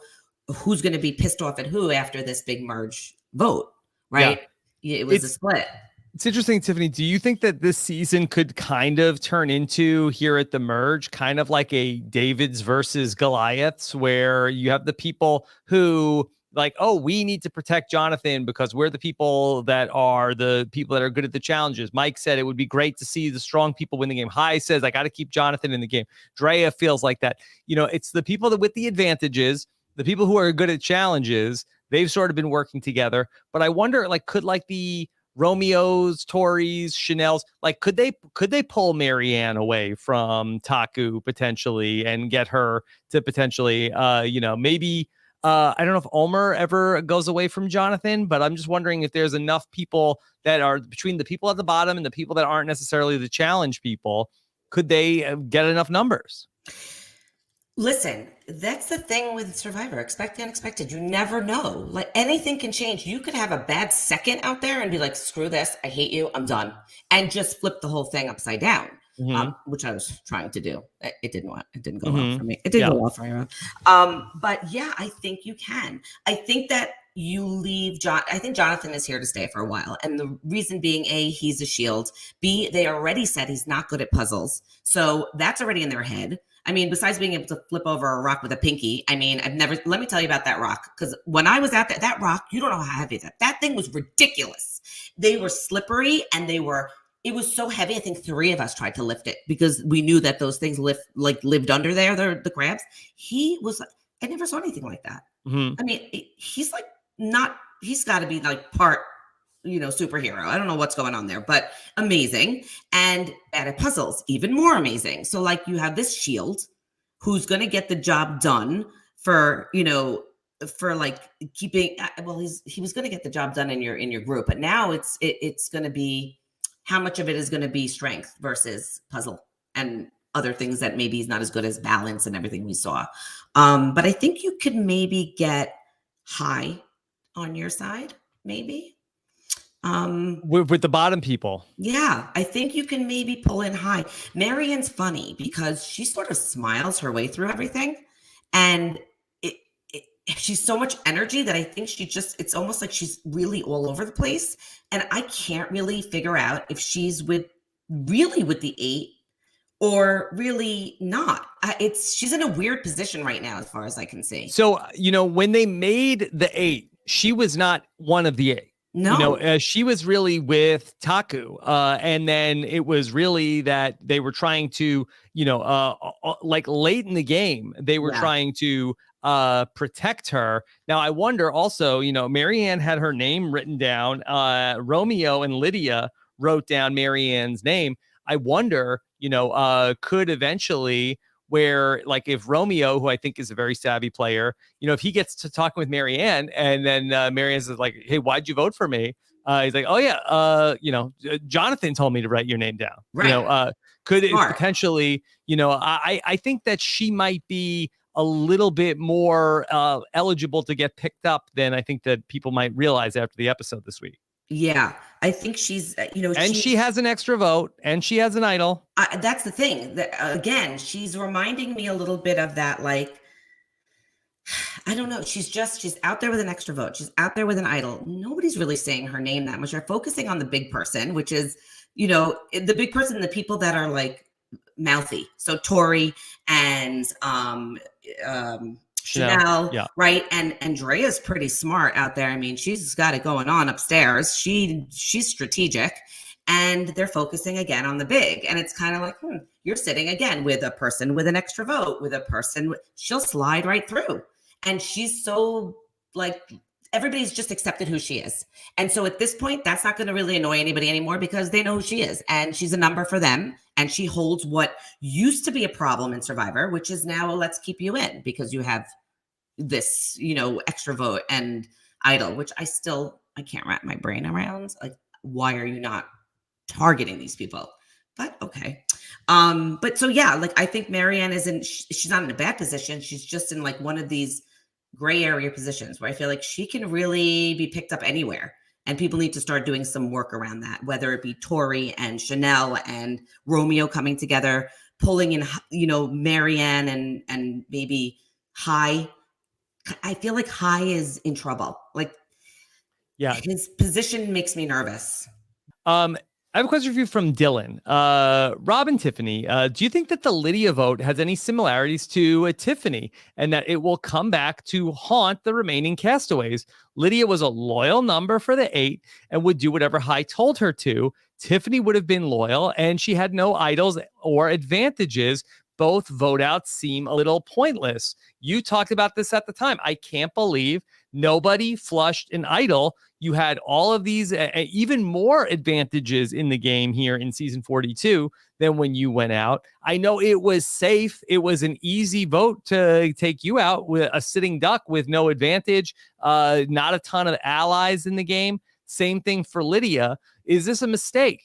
who's going to be pissed off at who after this big merge vote, right? Yeah. It was a split. It's interesting, Tiffany. Do you think that this season could kind of turn into, here at the merge, kind of like a Davids versus Goliaths, where you have the people who like, oh, we need to protect Jonathan because we're the people that are good at the challenges. Mike said it would be great to see the strong people win the game. Hai says, I got to keep Jonathan in the game. Drea feels like that. It's the people that with the advantages, the people who are good at challenges, they've sort of been working together. But I wonder, like, could like the Romeos, Tories, Chanel's, like, could they pull Marianne away from Taku potentially and get her to potentially, maybe, I don't know if Omer ever goes away from Jonathan, but I'm just wondering if there's enough people that are between the people at the bottom and the people that aren't necessarily the challenge people. Could they get enough numbers? Listen, that's the thing with Survivor. Expect the unexpected. You never know. Like, anything can change. You could have a bad second out there and be like, screw this. I hate you. I'm done. And just flip the whole thing upside down. Which I was trying to do. It didn't go well for me. It didn't go well for anyone. But yeah, I think you can. I think that you leave I think Jonathan is here to stay for a while. And the reason being, A, he's a shield. B, they already said he's not good at puzzles. So that's already in their head. I mean, besides being able to flip over a rock with a pinky, I mean, let me tell you about that rock. Because when I was at that rock, you don't know how heavy that thing was. Ridiculous. They were slippery and it was so heavy. I think 3 of us tried to lift it because we knew that those things lived under there, the crabs. I never saw anything like that. I mean, he's got to be like part, superhero. I don't know what's going on there, but amazing. And bad at puzzles, even more amazing. So like you have this shield who's going to get the job done for, for like keeping, well, he was going to get the job done in your group, but now it's going to be how much of it is going to be strength versus puzzle and other things that maybe he's not as good as balance and everything we saw. But I think you could maybe get high on your side, maybe. With the bottom people. Yeah, I think you can maybe pull in high. Marianne's funny because she sort of smiles her way through everything. And she's so much energy that I think it's almost like she's really all over the place. And I can't really figure out if she's really with the 8 or really not. She's in a weird position right now, as far as I can see. So, when they made the 8, she was not one of the 8. No, she was really with Taku. And then it was really that they were trying to, like late in the game, they were trying to protect her. Now, I wonder also, Marianne had her name written down. Romeo and Lydia wrote down Marianne's name. I wonder, could eventually where like if Romeo, who I think is a very savvy player, if he gets to talking with Marianne and then Marianne's like, hey, why'd you vote for me? He's like, oh yeah, Jonathan told me to write your name down. Right. Could it potentially, I think that she might be a little bit more eligible to get picked up than I think that people might realize after the episode this week. Yeah, I think she's, and she has an extra vote and she has an idol. That's the thing that, again, she's reminding me a little bit of that. Like, I don't know. She's out there with an extra vote. She's out there with an idol. Nobody's really saying her name that much. They're focusing on the big person, which is, the big person, the people that are like mouthy. So Tori and, Chanel, right? And Andrea's pretty smart out there. I mean, she's got it going on upstairs. She's strategic, and they're focusing again on the big. And it's kind of like, you're sitting again with a person with an extra vote, with a person, she'll slide right through. And she's so like, everybody's just accepted who she is. And so at this point, that's not going to really annoy anybody anymore because they know who she is. And she's a number for them. And she holds what used to be a problem in Survivor, which is now let's keep you in because you have this, extra vote and idol, which I can't wrap my brain around. Like, why are you not targeting these people? But okay. But so, yeah, like I think Marianne she's not in a bad position. She's just in like one of these gray area positions where I feel like she can really be picked up anywhere. And people need to start doing some work around that, whether it be Tori and Chanel and Romeo coming together, pulling in, Marianne and maybe Hai. I feel like Hai is in trouble. Like, his position makes me nervous. I have a question for you from Dylan. Rob and Tiffany, do you think that the Lydia vote has any similarities to Tiffany and that it will come back to haunt the remaining castaways? Lydia was a loyal number for the 8 and would do whatever Hai told her to. Tiffany would have been loyal and she had no idols or advantages. Both vote outs seem a little pointless. You talked about this at the time. I can't believe nobody flushed an idol. You had all of these even more advantages in the game here in season 42 than when you went out. I know it was safe. It was an easy vote to take you out with a sitting duck with no advantage, not a ton of allies in the game. Same thing for Lydia. Is this a mistake?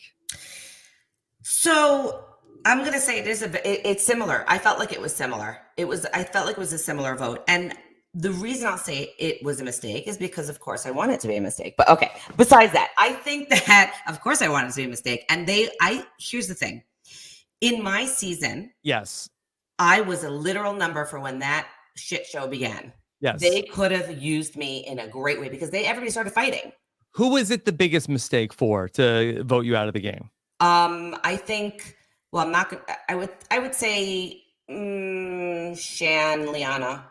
So I'm going to say it's similar. I felt like it was similar. I felt like it was a similar vote. And the reason I'll say it was a mistake is because, of course, I want it to be a mistake. But okay, besides that, I think that, of course, I want it to be a mistake. And here's the thing. In my season, yes, I was a literal number for when that shit show began. Yes. They could have used me in a great way because everybody started fighting. Who was it the biggest mistake for to vote you out of the game? I think, well, I'm not going to, I would say Shan, Liana.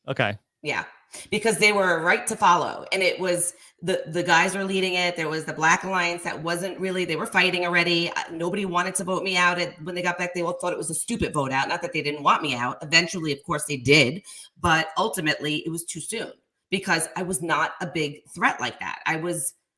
Okay. Yeah, because they were right to follow. And it was the guys were leading it. There was the Black Alliance that wasn't really, they were fighting already. Nobody wanted to vote me out. When they got back, they all thought it was a stupid vote out. Not that they didn't want me out. Eventually, of course, they did. But ultimately, it was too soon because I was not a big threat like that. I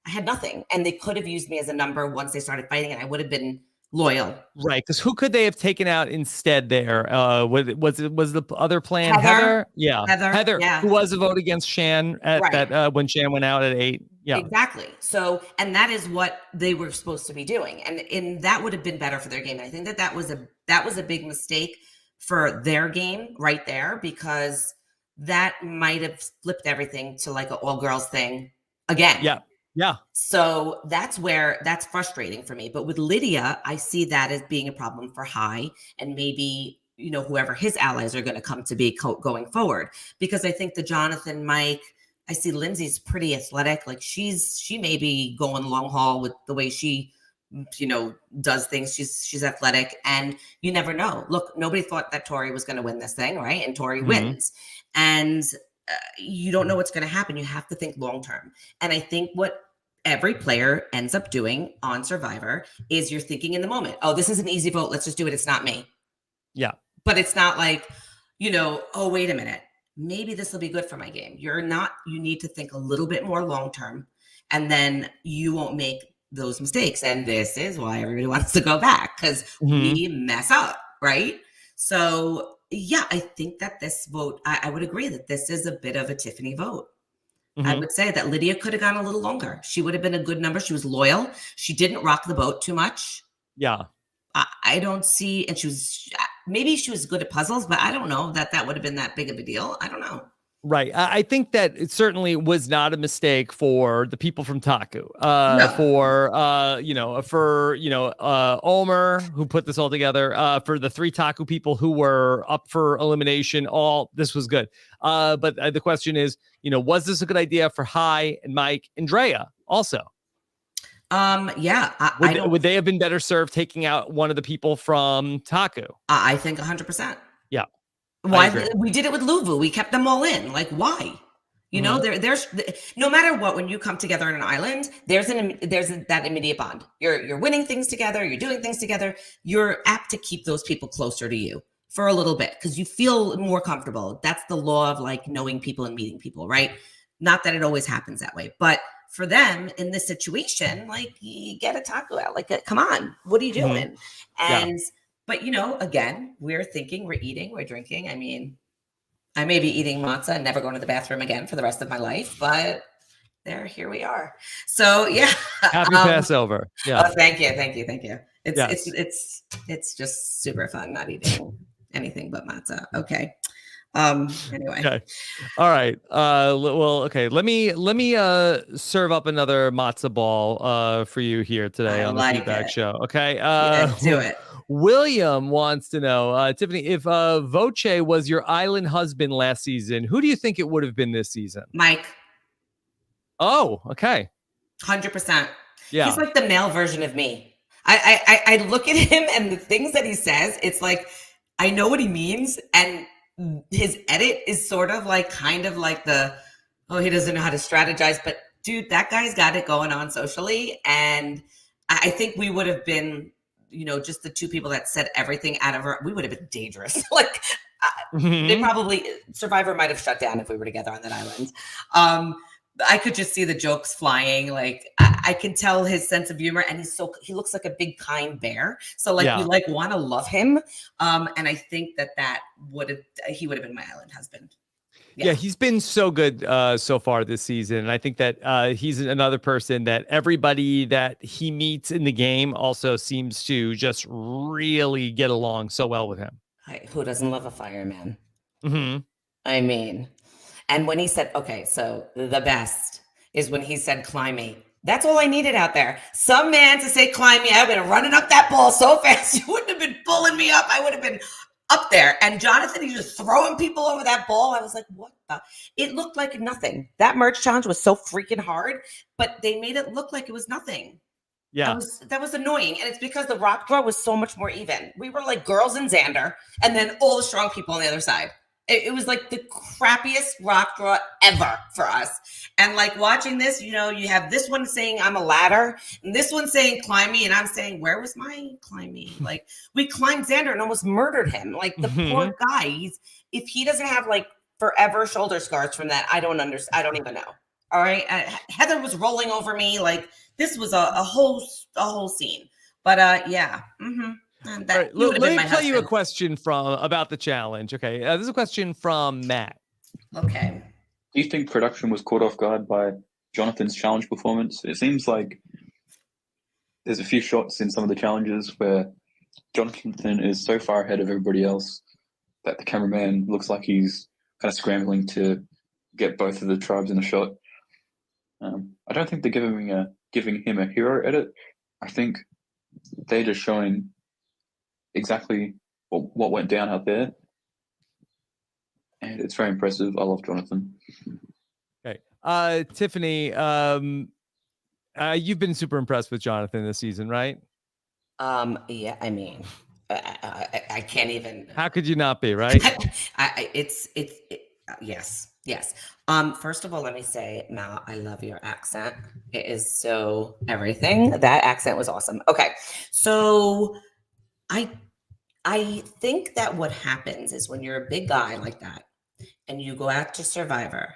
had nothing. And they could have used me as a number once they started fighting. And I would have been loyal. Right, because who could they have taken out instead there? Was the other plan Heather? Yeah, Heather, yeah. who was a vote against Shan at Right. that when Shan went out at 8. Yeah, Exactly. So, and that is what they were supposed to be doing, and that would have been better for their game. And I think that was a big mistake for their game right there, because that might have flipped everything to like an all girls thing again. Yeah. So that's frustrating for me. But with Lydia, I see that as being a problem for High, and maybe, whoever his allies are going to come to be going forward. Because I think the Jonathan, Mike, I see Lindsay's pretty athletic. Like she may be going long haul with the way she, does things. She's athletic, and you never know. Look, nobody thought that Tori was going to win this thing, right? And Tori wins. And you don't know what's going to happen. You have to think long term. And I think what every player ends up doing on Survivor is you're thinking in the moment, oh, this is an easy vote. Let's just do it. It's not me. Yeah. But it's not like, oh, wait a minute. Maybe this will be good for my game. You need to think a little bit more long term, and then you won't make those mistakes. And this is why everybody wants to go back, because we mess up, right? So yeah, I think that this vote, I would agree that this is a bit of a Tiffany vote. I would say that Lydia could have gone a little longer. She would have been a good number. She was loyal. She didn't rock the boat too much. Yeah. I don't see, and maybe she was good at puzzles, but I don't know that would have been that big of a deal. I don't know. Right. I think that it certainly was not a mistake for the people from Taku, for Omer, who put this all together, for the 3 Taku people who were up for elimination. This was good. But the question is, was this a good idea for High and Mike and Drea also? Yeah. Would they have been better served taking out one of the people from Taku? I think 100%. Yeah. Why? We did it with Luvu. We kept them all in. Like, why? There's no matter what, when you come together on an island, there's that immediate bond. You're winning things together. You're doing things together. You're apt to keep those people closer to you for a little bit because you feel more comfortable. That's the law of like knowing people and meeting people, right? Not that it always happens that way, but for them in this situation, like, you get a taco out. Like, come on, what are you doing? And but again, we're thinking, we're eating, we're drinking. I mean, I may be eating matzah and never going to the bathroom again for the rest of my life, but here we are. So yeah. Happy Passover. Yeah. Oh, thank you. It's just super fun not eating anything but matzah. Okay. Anyway. Okay. All right. Well, okay. Let me serve up another matzo ball for you here today on the Feedback Show. Okay. Do it. William wants to know, Tiffany, if Voce was your island husband last season, who do you think it would have been this season? Mike. Oh, okay. 100%. Yeah. He's like the male version of me. I look at him and the things that he says, it's like, I know what he means. And his edit is kind of like he doesn't know how to strategize, but dude, that guy's got it going on socially. And I think we would have been, just the 2 people that said everything out of her, we would have been dangerous. They probably, Survivor might have shut down if we were together on that island. I could just see the jokes flying. Like, I can tell his sense of humor, and he looks like a big kind bear. So you want to love him. And I think that he would have been my island husband. Yeah, he's been so good so far this season. And I think that he's another person that everybody that he meets in the game also seems to just really get along so well with him. Who doesn't love a fireman? Mm-hmm. I mean, and when he said, okay, so the best is when he said, climb me. That's all I needed out there. Some man to say, climb me. I would have been running up that ball so fast. You wouldn't have been pulling me up. I would have been up there. And Jonathan, he's just throwing people over that ball. I was like, what the? It looked like nothing. That merge challenge was so freaking hard, but they made it look like it was nothing. Yeah. That was annoying. And it's because the rock draw was so much more even. We were like girls in Xander, and then all the strong people on the other side. It was like the crappiest rock draw ever for us. And like watching this, you have this one saying I'm a ladder, and this one saying climb me, and I'm saying, where was my climb me? Like, we climbed Xander and almost murdered him. Like, the poor guy. If he doesn't have like forever shoulder scars from that, I don't understand. I don't even know. All right. Heather was rolling over me. Like, this was a whole scene. But yeah. Mm-hmm. All right, let me play you a question about the challenge. Okay, this is a question from Matt. Okay. Do you think production was caught off guard by Jonathan's challenge performance? It seems like there's a few shots in some of the challenges where Jonathan is so far ahead of everybody else that the cameraman looks like he's kind of scrambling to get both of the tribes in a shot. I don't think they're giving him a hero edit. I think they're just showing exactly what went down out there. And it's very impressive. I love Jonathan. Okay. Tiffany, you've been super impressed with Jonathan this season, right? Yeah, I mean, I can't even. How could you not be, right? Yes. First of all, let me say, Mal, I love your accent. It is so everything. That accent was awesome. Okay. So I think that what happens is when you're a big guy like that and you go out to Survivor,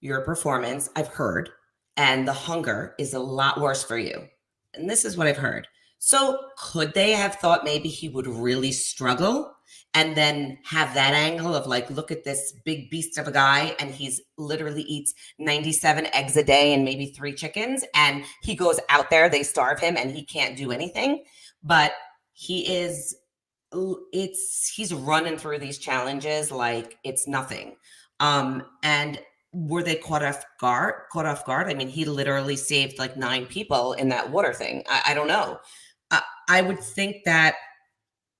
your performance, I've heard, and the hunger is a lot worse for you. And this is what I've heard. So could they have thought maybe he would really struggle and then have that angle of like, look at this big beast of a guy and he's literally eats 97 eggs a day and maybe 3 chickens, and he goes out there, they starve him and he can't do anything. But he's running through these challenges like it's nothing. And were they caught off guard? I mean, he literally saved like 9 people in that water thing. I don't know. I would think that,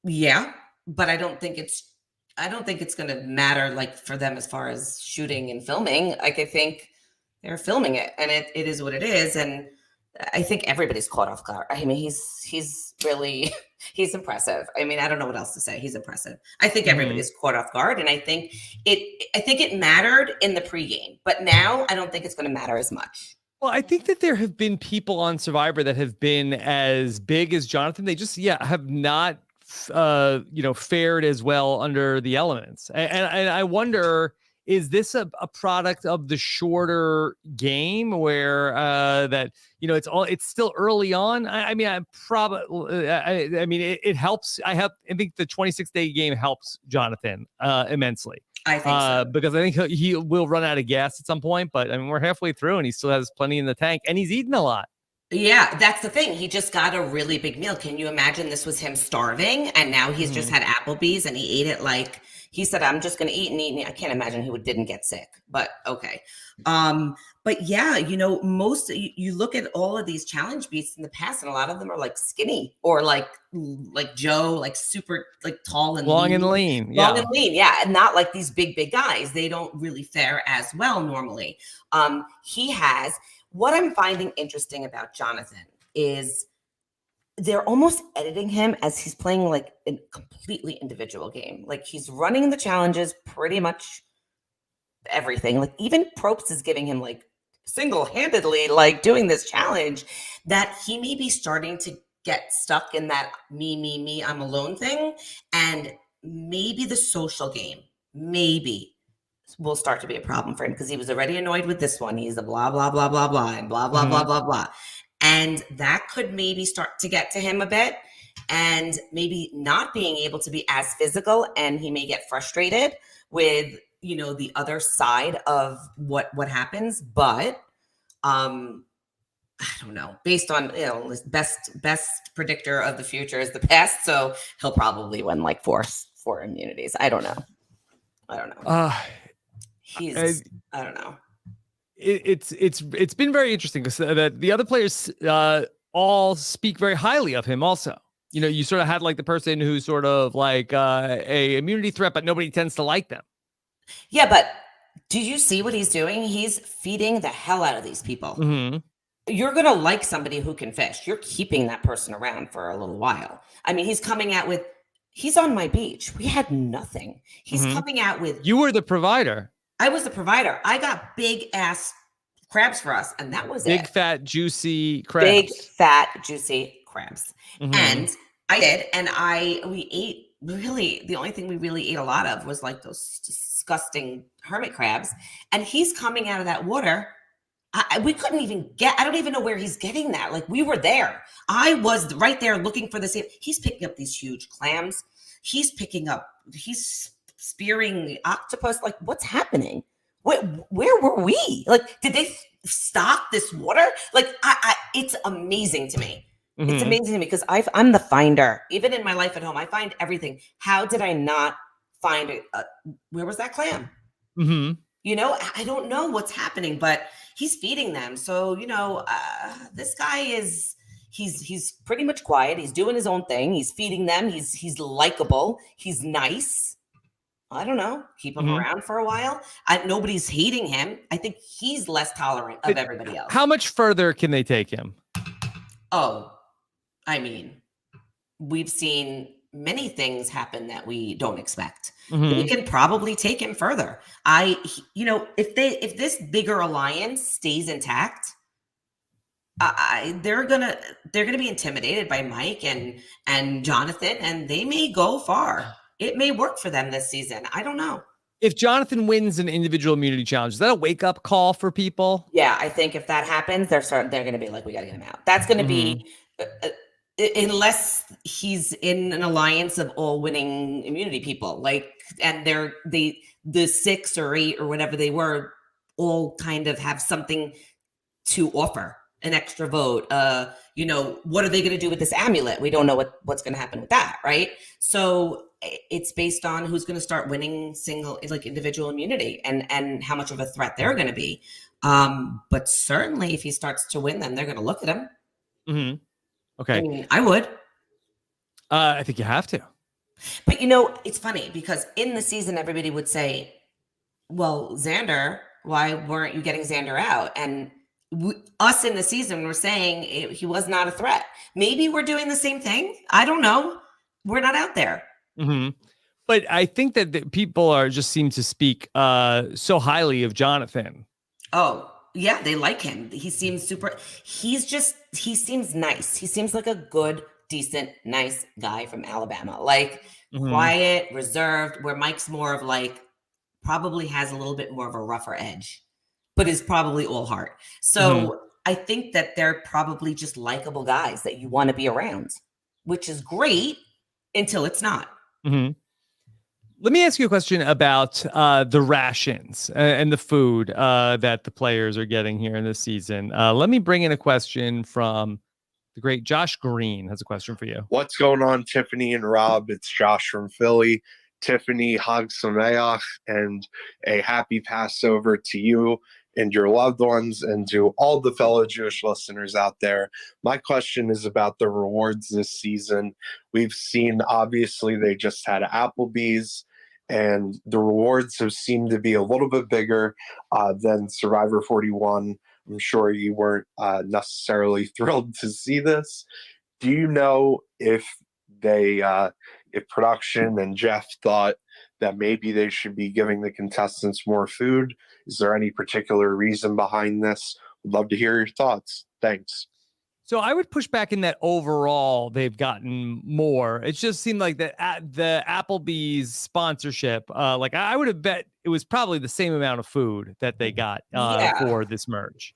yeah, but I don't think it's going to matter like for them as far as shooting and filming. Like I think they're filming it and it is what it is. And I think everybody's caught off guard. I mean, he's really, he's impressive. I mean, I don't know what else to say. He's impressive. I think everybody's caught off guard. And I think it mattered in the pregame, but now I don't think it's going to matter as much. Well, I think that there have been people on Survivor that have been as big as Jonathan. They just, have not, fared as well under the elements. And I wonder, is this a product of the shorter game where it's still early on? I mean, it helps. I think the 26-day game helps Jonathan immensely. I think so. Because I think he will run out of gas at some point, but I mean, we're halfway through and he still has plenty in the tank and he's eating a lot. Yeah, that's the thing. He just got a really big meal. Can you imagine this was him starving and now he's just had Applebee's and he ate it like he said, I'm just going to eat and eat. I can't imagine he didn't get sick, but okay. But yeah, you look at all of these challenge beasts in the past and a lot of them are like skinny or like Joe, like super like tall and long lean. and lean. Long and lean. Yeah. And not like these big guys. They don't really fare as well normally. What I'm finding interesting about Jonathan is they're almost editing him as he's playing like a completely individual game. Like he's running the challenges pretty much everything. Like even Probst is giving him like single-handedly like doing this challenge that he may be starting to get stuck in that me, I'm alone thing. And maybe the social game, will start to be a problem for him because he was already annoyed with this one. He's a blah, blah, blah, blah, blah, and blah, blah, blah, blah, blah. And that could maybe start to get to him a bit and maybe not being able to be as physical. And he may get frustrated with, the other side of what happens. But I don't know, based on, best predictor of the future is the past. So he'll probably win like four immunities. I don't know. I don't know. It's been very interesting because the other players all speak very highly of him also. You sort of had like the person who's sort of like a immunity threat, but nobody tends to like them. Yeah, but do you see what he's doing? He's feeding the hell out of these people. Mm-hmm. You're going to like somebody who can fish. You're keeping that person around for a little while. I mean, he's coming out with, he's on my beach. We had nothing. He's coming out with. You were the provider. I was the provider. I got big ass crabs for us, and that was big, fat, juicy crabs. Big, fat, juicy crabs. Mm-hmm. And I did, and we ate, really, the only thing we really ate a lot of was like those disgusting hermit crabs. And he's coming out of that water. we couldn't even I don't even know where he's getting that. Like, we were there. I was right there looking for the same. He's picking up these huge clams. He's spearing the octopus. Like, what's happening? Where were we? Like, did they stock this water? Like, it's amazing to me. Mm-hmm. It's amazing to me because I'm the finder. Even in my life at home, I find everything. How did I not find it? Where was that clam? Mm-hmm. You know, I don't know what's happening, but he's feeding them. So, you know, this guy he's pretty much quiet. He's doing his own thing. He's feeding them. He's likable. He's nice. I don't know. Keep him around for a while. Nobody's hating him. I think he's less tolerant of everybody else. How much further can they take him? Oh, I mean, we've seen many things happen that we don't expect. They can probably take him further. If this bigger alliance stays intact, they're gonna be intimidated by Mike and Jonathan, and they may go far. It may work for them this season. I don't know. If Jonathan wins an individual immunity challenge, is that a wake-up call for people? Yeah, I think if that happens, they're going to be like, we got to get him out. That's going to be, unless he's in an alliance of all winning immunity people, like, and the 6 or 8 or whatever they were, all kind of have something to offer, an extra vote. What are they going to do with this amulet? We don't know what's going to happen with that, right? So it's based on who's going to start winning individual immunity and how much of a threat they're going to be. But certainly if he starts to win them, they're going to look at him. Mm-hmm. Okay. I mean, I would. I think you have to. But it's funny because in the season, everybody would say, well, Xander, why weren't you getting Xander out? And us in the season were saying he was not a threat. Maybe we're doing the same thing. I don't know. We're not out there. Mm-hmm. But I think that people seem to speak so highly of Jonathan. Oh, yeah, they like him. He seems he seems nice. He seems like a good, decent, nice guy from Alabama. Like quiet, reserved, where Mike's more of like, probably has a little bit more of a rougher edge, but is probably all heart. So I think that they're probably just likable guys that you want to be around, which is great until it's not. Mm-hmm. Let me ask you a question about the rations and the food that the players are getting here in this season. Let me bring in a question from the great Josh Green. Has a question for you. What's going on, Tiffany and Rob? It's Josh from Philly. Tiffany, Hag Sameach, and a happy Passover to you and your loved ones and to all the fellow Jewish listeners out there. My question is about the rewards this season. We've seen, obviously, they just had Applebee's, and the rewards have seemed to be a little bit bigger than Survivor 41. I'm sure you weren't necessarily thrilled to see this. Do you know if production and Jeff thought that maybe they should be giving the contestants more food? Is there any particular reason behind this? Would love to hear your thoughts. Thanks. So I would push back in that overall they've gotten more. It just seemed like the Applebee's sponsorship, I would have bet it was probably the same amount of food that they got for this merge.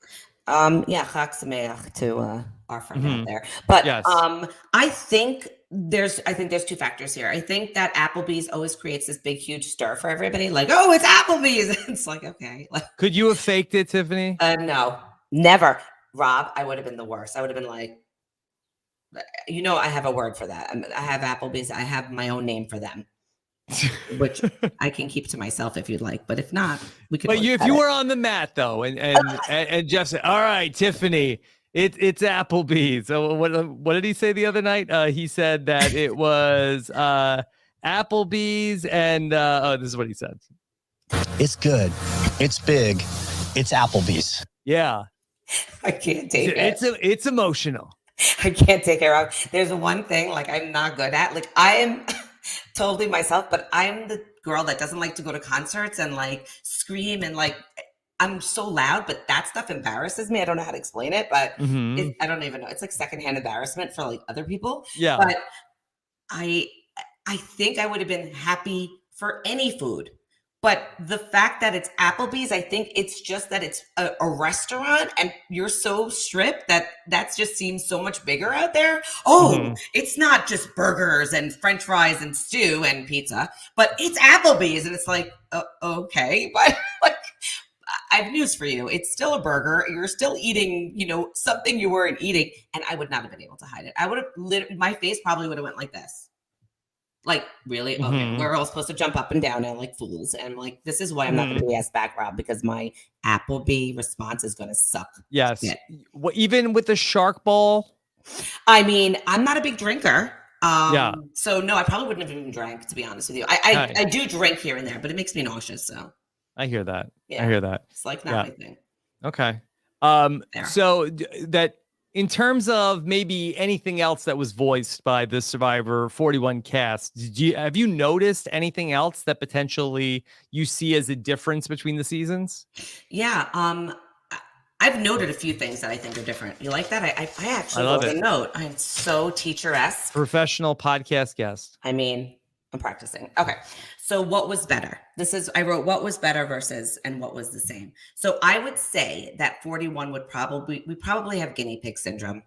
Chag Sameach to our friend out there. But yes. I think there's 2 factors here. I think that Applebee's always creates this big, huge stir for everybody. Like, oh, it's Applebee's. It's like, okay. Could you have faked it, Tiffany? No, never. Rob, I would have been the worst. I would have been like, I have a word for that. I have Applebee's. I have my own name for them, which I can keep to myself if you'd like. But if not, we could. But if you were on the mat though, and Jeff said, "All right, Tiffany, it's Applebee's." So what did he say the other night? He said that it was Applebee's, and this is what he said. It's good. It's big. It's Applebee's. Yeah. I can't take it. It's emotional. I can't take it, Rob. There's one thing I'm not good at. I am totally myself, but I'm the girl that doesn't like to go to concerts and scream and I'm so loud, but that stuff embarrasses me. I don't know how to explain it, but I don't even know. It's like secondhand embarrassment for other people. Yeah. But I think I would have been happy for any food. But the fact that it's Applebee's, I think it's just that it's a restaurant and you're so stripped that just seems so much bigger out there. Oh, it's not just burgers and French fries and stew and pizza, but it's Applebee's. And it's like, okay, but like, I have news for you. It's still a burger. You're still eating, something you weren't eating. And I would not have been able to hide it. I would have, my face probably would have went like this. Like, really? Okay, we're all supposed to jump up and down now like fools. And like, this is why I'm not going to be asked back, Rob, because my Applebee response is going to suck. Yes. Even with the shark ball? I mean, I'm not a big drinker. Yeah. So no, I probably wouldn't have even drank, to be honest with you. I do drink here and there, but it makes me nauseous. So I hear that. Yeah. I hear that. It's like not my thing. Okay. So that in terms of maybe anything else that was voiced by the Survivor 41 cast, have you noticed anything else that potentially you see as a difference between the seasons? Yeah. I've noted a few things that I think are different. You like that? I actually love wrote it. a note. I'm so teacher-esque. Professional podcast guest. I mean, I'm practicing. Okay. So what was better? I wrote what was better versus and what was the same. So I would say that 41 we probably have guinea pig syndrome.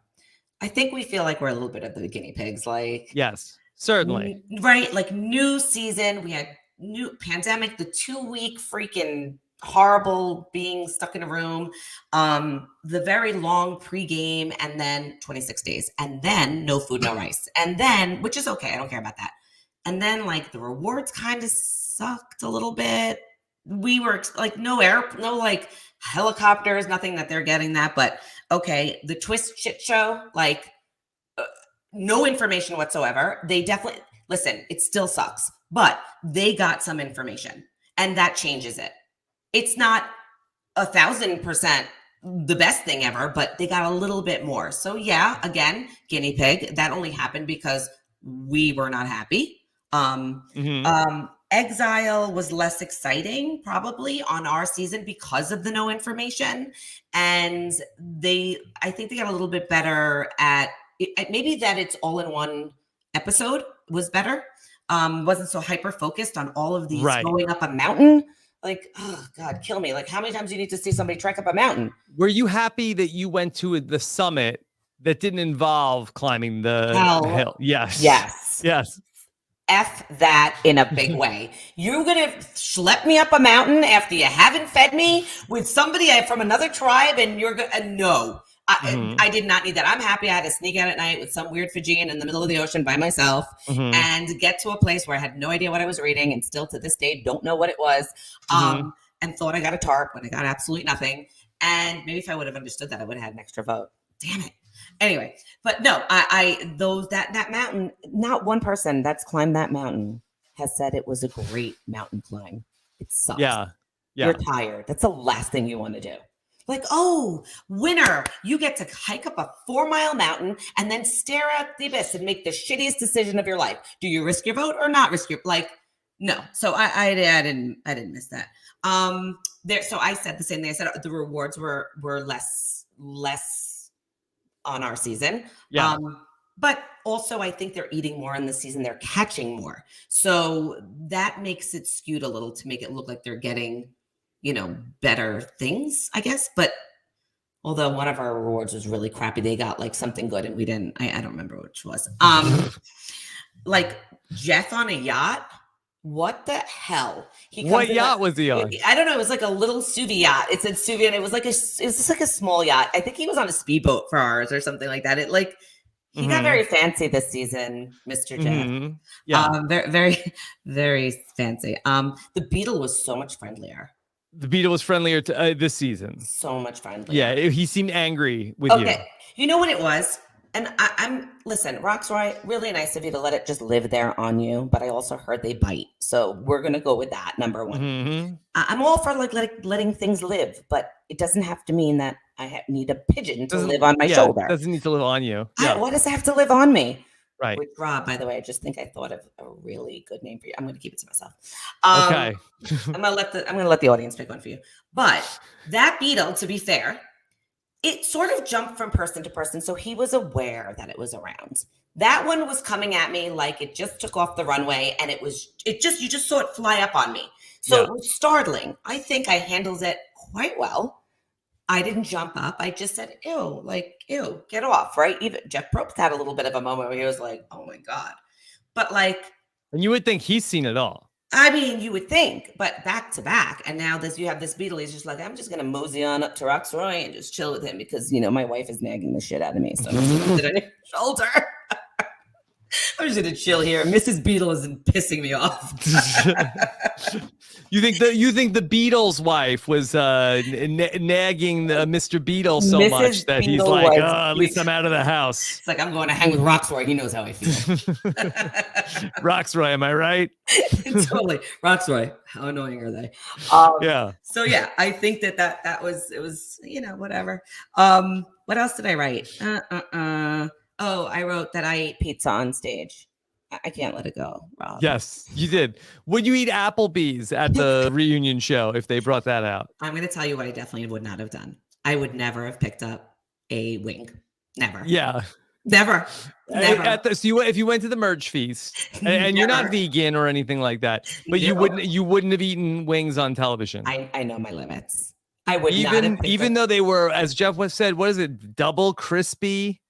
I think we feel like we're a little bit of the guinea pigs. Like, yes, certainly. Right. Like new season, we had new pandemic, the 2-week freaking horrible being stuck in a room, the very long pregame, and then 26 days, and then no food, no rice. And then, which is okay. I don't care about that. And then like the rewards kind of sucked a little bit. We were like no like helicopters, nothing that they're getting that, but okay. The twist shit show, like no information whatsoever. They definitely, listen, it still sucks, but they got some information and that changes it. It's not 1,000% the best thing ever, but they got a little bit more. So yeah, again, guinea pig, that only happened because we were not happy. Exile was less exciting probably on our season because of the no information. And I think they got a little bit better at it. Maybe that it's all in one episode was better. Wasn't so hyper focused on all of these going up a mountain. Like, oh God, kill me. Like how many times do you need to see somebody trek up a mountain? Were you happy that you went to the summit that didn't involve climbing the hill? Yes. Yes. Yes. F that in a big way. You're going to schlep me up a mountain after you haven't fed me with somebody from another tribe and you're going to, no. I did not need that. I'm happy I had to sneak out at night with some weird Fijian in the middle of the ocean by myself and get to a place where I had no idea what I was reading and still to this day don't know what it was and thought I got a tarp when I got absolutely nothing. And maybe if I would have understood that, I would have had an extra vote. Damn it. Anyway, but no, that mountain, not one person that's climbed that mountain has said it was a great mountain climb. It sucks. Yeah. You're tired. That's the last thing you want to do. Like, oh, winner, you get to hike up a 4-mile mountain and then stare at the abyss and make the shittiest decision of your life. Do you risk your vote or not risk your, like, no. So I didn't miss that. So I said the same thing. I said the rewards were less on our season. Yeah. But also I think they're eating more in the season. They're catching more. So that makes it skewed a little to make it look like they're getting, better things, I guess. But although one of our rewards was really crappy, they got like something good and we didn't, I don't remember which was. Like Jeff on a yacht. What the hell? What yacht was he on? I don't know. It was like a little Suvi yacht. It said Suvi, and it was just like a small yacht. I think he was on a speedboat for ours or something like that. He got very fancy this season, Mr. Jeff. Yeah, very, very, very fancy. The Beetle was so much friendlier. The Beetle was friendlier this season. So much friendlier. Yeah, he seemed angry with you. Okay, you know what it was? And listen, Roxroy, really nice of you to let it just live there on you. But I also heard they bite. So we're going to go with that, number one. I'm all for like letting things live, but it doesn't have to mean that I need a pigeon to live on my shoulder. It doesn't need to live on you. Yeah. Why does it have to live on me? Right. With Rob, by the way, I just think I thought of a really good name for you. I'm going to keep it to myself. Okay. I'm going to let the audience pick one for you. But that Beetle, to be fair, it sort of jumped from person to person. So he was aware that it was around. That one was coming at me like it just took off the runway and you just saw it fly up on me. So Yeah. it was startling. I think I handled it quite well. I didn't jump up. I just said, ew, like, ew, get off, right? Even Jeff Probst had a little bit of a moment where he was like, oh my God. But like, And you would think he's seen it all. I mean, you would think, but back to back. And now you have this Beatle. He's just like, I'm just going to mosey on up to Roxroy and just chill with him because, my wife is nagging the shit out of me. So I'm just going to sit on your shoulder. I'm just going to chill here. Mrs. Beatle isn't pissing me off. You think the Beatles' wife was nagging Mr. Beatle so Mrs. much that he's Beatle like, was- oh, at least I'm out of the house. It's like, I'm going to hang with Roxroy. He knows how I feel. Roxroy, am I right? Totally. Roxroy. How annoying are they? Yeah. So yeah, I think that was, it was, whatever. What else did I write? Oh, I wrote that I ate pizza on stage. I can't let it go, Rob. Yes, you did. Would you eat Applebee's at the reunion show if they brought that out? I'm going to tell you what I definitely would not have done. I would never have picked up a wing. Never. Yeah. Never. Never. So if you went to the merge feast and you're not Never. vegan or anything like that, but you wouldn't have eaten wings on television. I know my limits. I would not have picked even up- though they were, as Jeff said, what is it? Double crispy,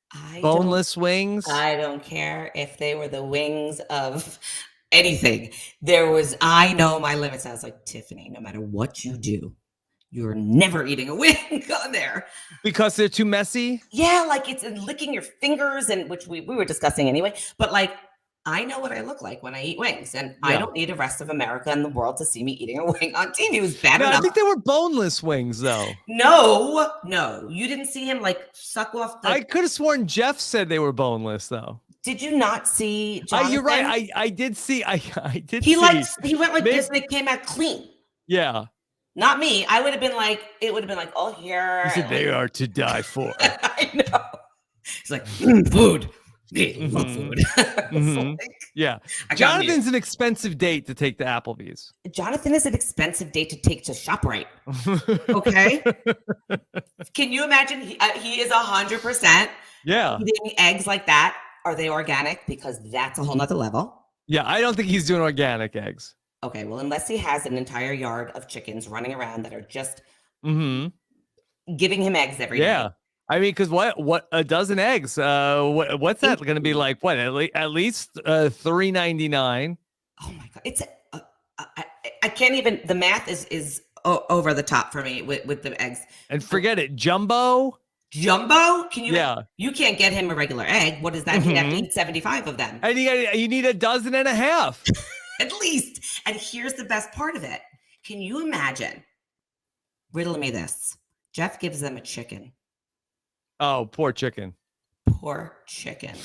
boneless wings. I don't care if they were the wings of anything. I know my limits. I was like, Tiffany, no matter what you do, you're never eating a wing on there. Because they're too messy? Yeah, like it's licking your fingers, and which we were discussing anyway. But like, I know what I look like when I eat wings, and I don't need the rest of America and the world to see me eating a wing on TV. It was bad enough. I think they were boneless wings, though. No, you didn't see him like suck off the. I could have sworn Jeff said they were boneless, though. Did you not see Jonathan? You're right. I did see. I did. He see. he went like this, and it came out clean. Yeah. Not me. I would have been like, it would have been like, oh, here. He said they are to die for. I know. He's like, food. Love food. Yeah. Jonathan's an expensive date to take to Applebee's. Jonathan is an expensive date to take to ShopRite. Okay. Can you imagine? He is 100%. Yeah. Eating eggs like that. Are they organic? Because that's a whole nother level. Yeah. I don't think he's doing organic eggs. Okay. Well, unless he has an entire yard of chickens running around that are just giving him eggs every day. Yeah. I mean, because what a dozen eggs? What's that going to be like? What at least $3.99? Oh my god! It's I can't even. The math is over the top for me with the eggs. And forget it, jumbo. Jumbo? Can you? Yeah. You can't get him a regular egg. What does that mean? I need 75 of them. And you need a dozen and a half. At least. And here's the best part of it. Can you imagine? Riddle me this. Jeff gives them a chicken. Oh, poor chicken. Poor chicken.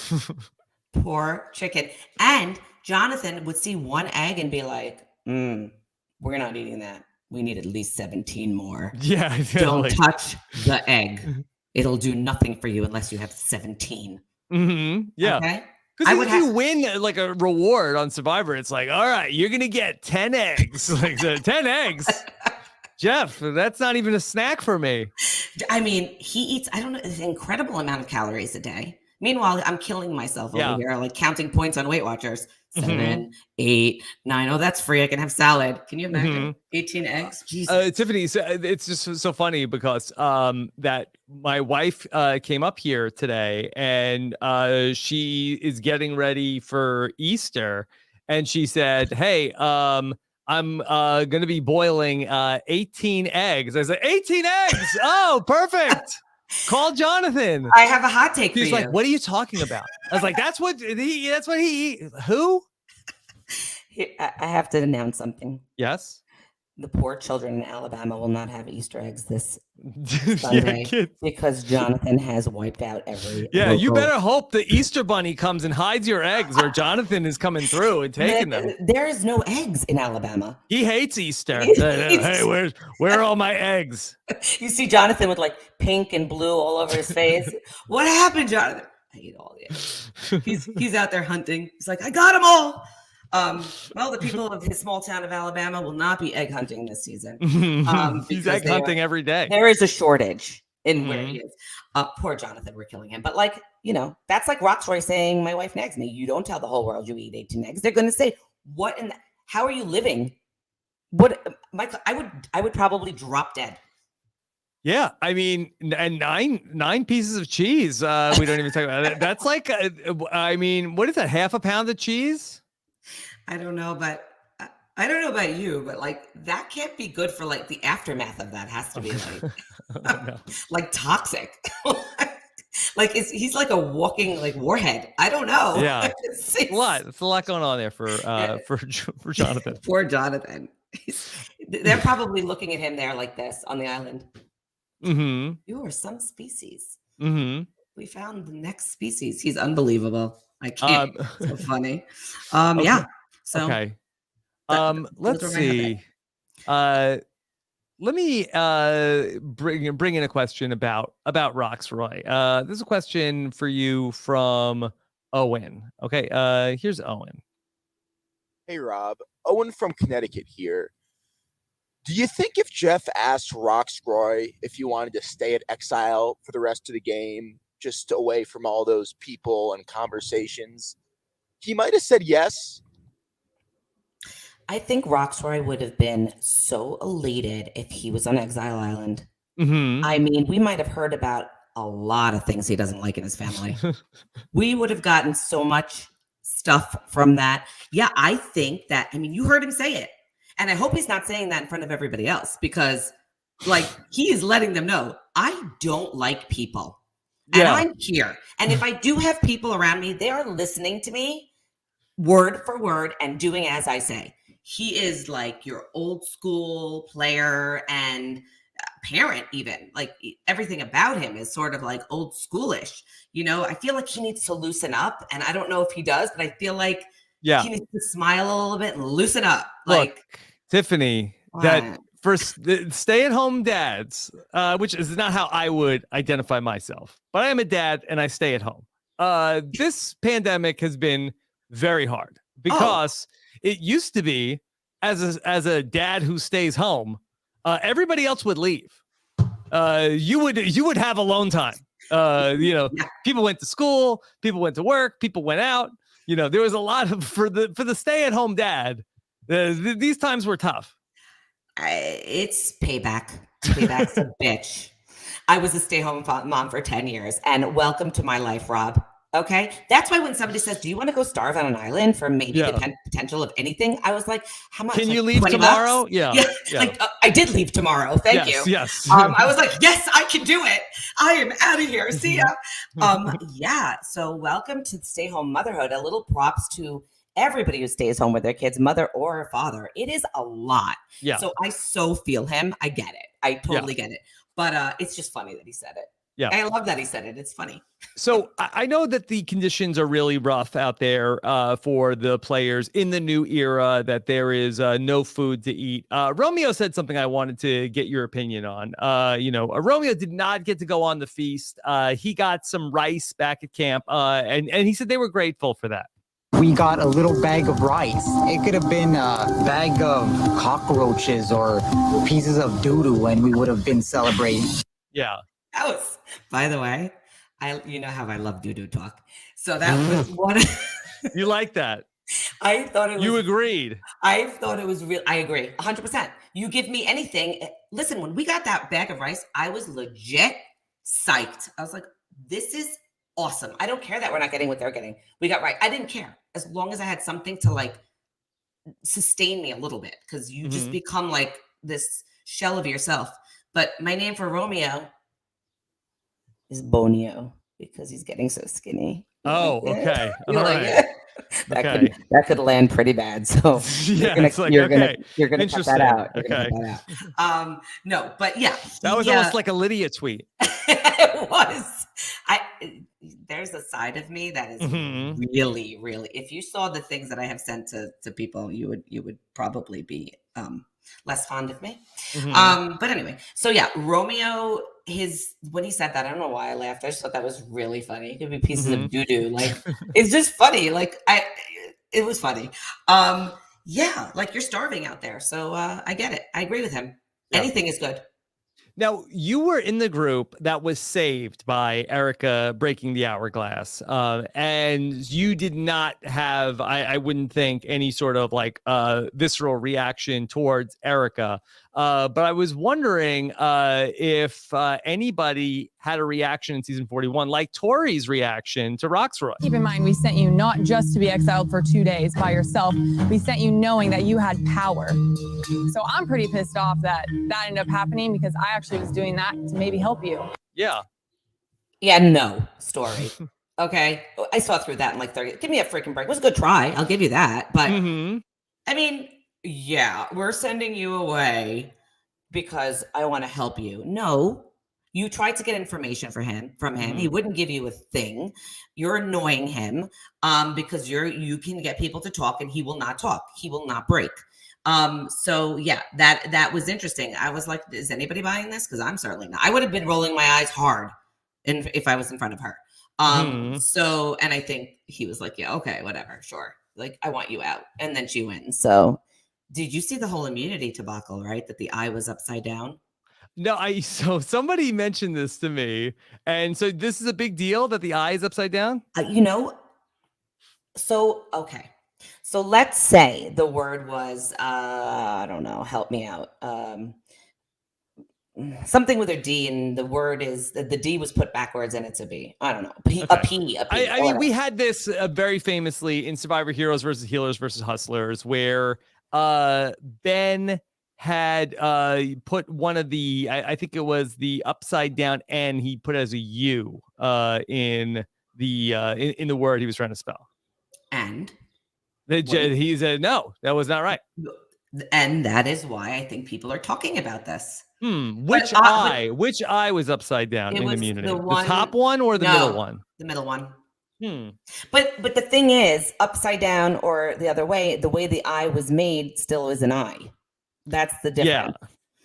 Poor chicken. And Jonathan would see one egg and be like, we're not eating that. We need at least 17 more. Yeah. Don't touch the egg. It'll do nothing for you unless you have 17. Yeah. Okay? Because if you win like a reward on Survivor, it's like, all right, you're going to get 10 eggs. Like 10 eggs. Jeff, that's not even a snack for me. I mean, he eats, I don't know, an incredible amount of calories a day. Meanwhile, I'm killing myself over here, like counting points on Weight Watchers. 7, 8, 9. Oh, that's free. I can have salad. Can you imagine? 18 eggs? Jesus. Tiffany, it's just so funny because that my wife came up here today and she is getting ready for Easter. And she said, hey, I'm going to be boiling 18 eggs. I said, 18 eggs. Oh, perfect. Call Jonathan. I have a hot take for you. He's like, what are you talking about? I was like, that's what he who? I have to announce something. Yes. The poor children in Alabama will not have Easter eggs this Sunday because Jonathan has wiped out every. Yeah, you better hope the Easter Bunny comes and hides your eggs, or Jonathan is coming through and taking them. There is no eggs in Alabama. He hates Easter. Hey, where are all my eggs? You see Jonathan with like pink and blue all over his face. What happened, Jonathan? I ate all the eggs. He's out there hunting. He's like, I got them all. Well, the people of his small town of Alabama will not be egg hunting this season. He's egg hunting every day. There is a shortage in where he is. Poor Jonathan, we're killing him. But like, that's like Roxroy saying, my wife nags me. You don't tell the whole world you eat 18 eggs. They're going to say, how are you living What, Michael? I would probably drop dead. Yeah, I mean, and nine pieces of cheese. We don't even talk about it. That's like, I mean, what is that? Half a pound of cheese? I don't know, but I don't know about you, but like that can't be good for like the aftermath of that. Has to be like like toxic. Like he's like a walking like warhead. I don't know. Yeah, it's a lot. It's a lot going on there for Jonathan. Poor Jonathan. They're probably looking at him there like this on the island. Mm-hmm. You are some species. Mm-hmm. We found the next species. He's unbelievable. I can't. So funny. Okay. Yeah. So okay. Let's see. Let me bring in a question about Roxroy. There's a question for you from Owen. Okay. Here's Owen. Hey Rob, Owen from Connecticut here. Do you think if Jeff asked Roxroy if he wanted to stay at Exile for the rest of the game, just away from all those people and conversations, he might have said yes? I think Roxroy would have been so elated if he was on Exile Island. Mm-hmm. I mean, we might have heard about a lot of things he doesn't like in his family. We would have gotten so much stuff from that. Yeah, I think that, I mean, you heard him say it. And I hope he's not saying that in front of everybody else because, like, he is letting them know, I don't like people. And I'm here. And if I do have people around me, they are listening to me word for word and doing as I say. He is like your old school player and parent even. Like everything about him is sort of like old schoolish. You know, I feel like he needs to loosen up. And I don't know if he does, but I feel like he needs to smile a little bit and loosen up. Like, look, Tiffany, that first stay-at-home dads, which is not how I would identify myself, but I am a dad and I stay at home. This pandemic has been very hard because it used to be as a dad who stays home, everybody else would leave. You would have alone time. People went to school, people went to work, people went out. You know, there was a lot of for the stay-at-home dad. These times were tough. It's payback. Payback's a bitch. I was a stay-home mom for 10 years, and welcome to my life, Rob. Okay? That's why when somebody says, do you want to go starve on an island for maybe the potential of anything? I was like, how much? Can you leave tomorrow? Yeah. Like, I did leave tomorrow. Thank you. Yes. I was like, yes, I can do it. I am out of here. See ya. Yeah. So welcome to stay-home motherhood. A little props to everybody who stays home with their kids, mother or father. It is a lot. Yeah. So I so feel him. I get it. I totally get it. But it's just funny that he said it. Yeah. I love that he said it. It's funny. So I know that the conditions are really rough out there for the players in the new era, that there is no food to eat. Romeo said something I wanted to get your opinion on. Romeo did not get to go on the feast. He got some rice back at camp, and he said they were grateful for that. We got a little bag of rice. It could have been a bag of cockroaches or pieces of doo-doo, and we would have been celebrating. Yeah. That was, by the way, you know how I love doo-doo talk. So that was one. You like that? I thought it was. You agreed. I thought it was real. I agree. 100%. You give me anything. Listen, when we got that bag of rice, I was legit psyched. I was like, this is awesome. I don't care that we're not getting what they're getting. We got right. I didn't care as long as I had something to like sustain me a little bit, because you just become like this shell of yourself. But my name for Romeo is Bonio because he's getting so skinny. Oh, okay. All right. That could land pretty bad. So you're gonna cut that out. Okay. No, but yeah, that was almost like a Lydia tweet. It was. There's a side of me that is really, really. If you saw the things that I have sent to people, you would probably be less fond of me. But anyway, so yeah, Romeo, when he said that, I don't know why I laughed. I just thought that was really funny. It could be pieces of doo-doo. Like, it's just funny. Like, it was funny. Yeah, like you're starving out there. So I get it. I agree with him. Yeah. Anything is good. Now, you were in the group that was saved by Erica breaking the hourglass, and you did not have, I wouldn't think, any sort of like visceral reaction towards Erica. But I was wondering if anybody had a reaction in season 41, like Tori's reaction to Roxroy. Keep in mind, we sent you not just to be exiled for 2 days by yourself. We sent you knowing that you had power. So I'm pretty pissed off that ended up happening because I actually was doing that to maybe help you. Yeah. Yeah, no story. Okay. I saw through that in like 30. Give me a freaking break. It was a good try. I'll give you that. But I mean, yeah, we're sending you away because I want to help you. No, you tried to get information from him. He wouldn't give you a thing. You're annoying him because you can get people to talk and he will not talk. He will not break. So yeah, that was interesting. I was like, is anybody buying this? Because I'm certainly not. I would have been rolling my eyes hard if I was in front of her. So, and I think he was like, yeah, okay, whatever, sure. Like, I want you out. And then she wins. So did you see the whole immunity debacle, right? That the eye was upside down? No, so somebody mentioned this to me. And so this is a big deal that the eye is upside down? So, okay. So let's say the word was, I don't know, help me out. Something with a D, and the word is the D was put backwards and it's a B. I don't know. A P. I mean, we had this very famously in Survivor Heroes versus Healers versus Hustlers, where Ben had put one of the, I think it was the upside down N, he put as a U in the word he was trying to spell. And he said, no, that was not right. And that is why I think people are talking about this. Which eye was upside down in immunity? The top one or the middle one? The middle one. But the thing is, upside down or the other way, the way the eye was made still is an eye. That's the difference.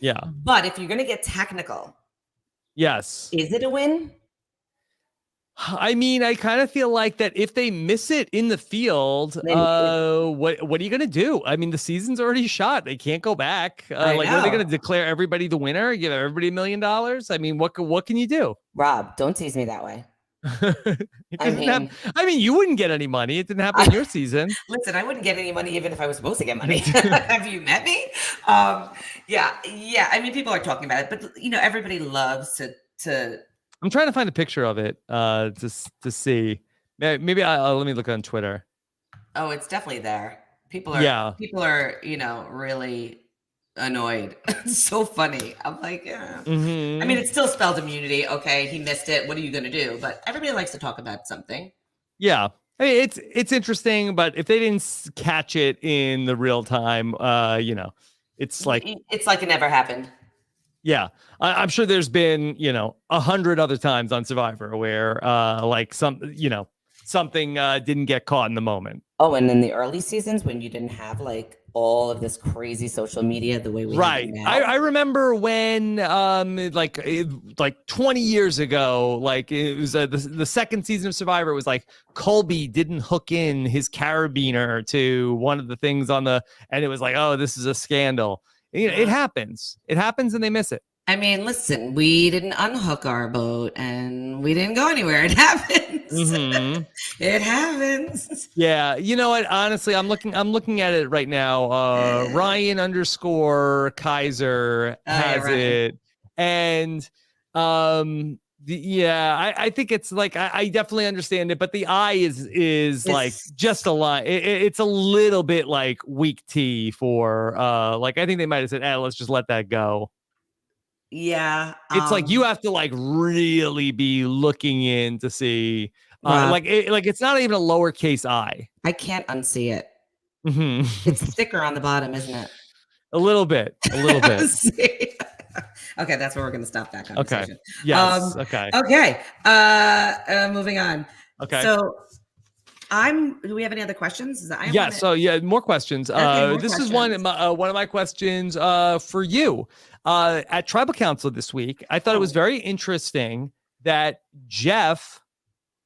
Yeah. But if you're going to get technical, yes, is it a win? I mean, I kind of feel like that if they miss it in the field, what are you going to do? I mean, the season's already shot. They can't go back. Are they going to declare everybody the winner? Give everybody $1 million? I mean, what can you do? Rob, don't tease me that way. I mean, you wouldn't get any money. It didn't happen in your season. Listen, I wouldn't get any money even if I was supposed to get money. Have you met me? Yeah. I mean, people are talking about it, but everybody loves to. I'm trying to find a picture of it to see. Maybe let me look on Twitter. Oh, it's definitely there. People are really annoyed. It's so funny. I'm like, yeah. I mean, it's still spelled immunity. Okay, he missed it. What are you going to do? But everybody likes to talk about something. Yeah. I mean, it's interesting, but if they didn't catch it in the real time, it's like it never happened. Yeah, I'm sure there's been 100 other times on Survivor where something didn't get caught in the moment. Oh, and in the early seasons when you didn't have like all of this crazy social media the way we have it now. I remember when like 20 years ago, like it was the second season of Survivor, it was like Colby didn't hook in his carabiner to one of the things and it was like, oh, this is a scandal. It happens and they miss it. I mean, listen, we didn't unhook our boat and we didn't go anywhere. It happens. It happens. Yeah. You know what? Honestly, I'm looking at it right now. Ryan _Kaiser has it. And I think it's like, I definitely understand it, but the eye is like just a line. It's a little bit like weak tea for I think they might have said, let's just let that go. Yeah. It's like you have to like really be looking in to see it's not even a lowercase I. I can't unsee it. It's thicker on the bottom, isn't it? A little bit. Okay, that's where we're going to stop that conversation. Okay. Yes. Okay. Moving on. Okay. So do we have any other questions? More questions. This is one of my questions for you. At Tribal Council this week, I thought it was very interesting that Jeff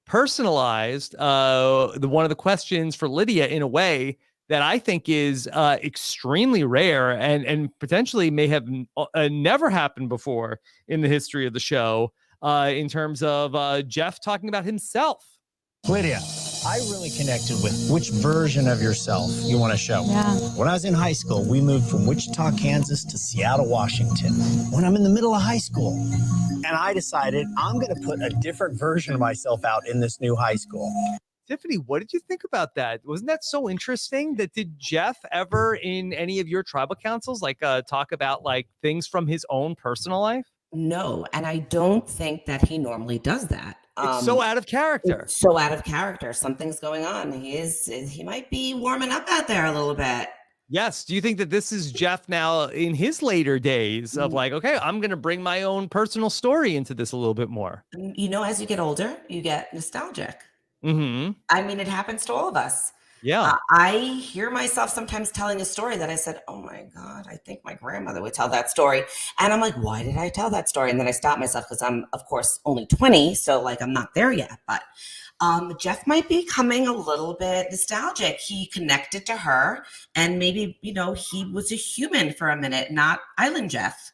personalized one of the questions for Lydia in a way that I think is extremely rare and potentially may have never happened before in the history of the show, in terms of Jeff talking about himself. Lydia, I really connected with which version of yourself you want to show. Yeah. When I was in high school, we moved from Wichita, Kansas to Seattle, Washington. When I'm in the middle of high school, and I decided I'm going to put a different version of myself out in this new high school. Tiffany, what did you think about that? Wasn't that so interesting? Did Jeff ever in any of your tribal councils talk about like things from his own personal life? No, and I don't think that he normally does that. It's so out of character. So out of character. Something's going on. He might be warming up out there a little bit. Yes. Do you think that this is Jeff now in his later days of like, okay, I'm going to bring my own personal story into this a little bit more? You know, as you get older, you get nostalgic. Mm-hmm. I mean, it happens to all of us. Yeah. I hear myself sometimes telling a story that I said, oh my God, I think my grandmother would tell that story. And I'm like, why did I tell that story? And then I stop myself because I'm, of course, only 20. So like, I'm not there yet. But Jeff might be becoming a little bit nostalgic. He connected to her and maybe, you know, he was a human for a minute, not Island Jeff.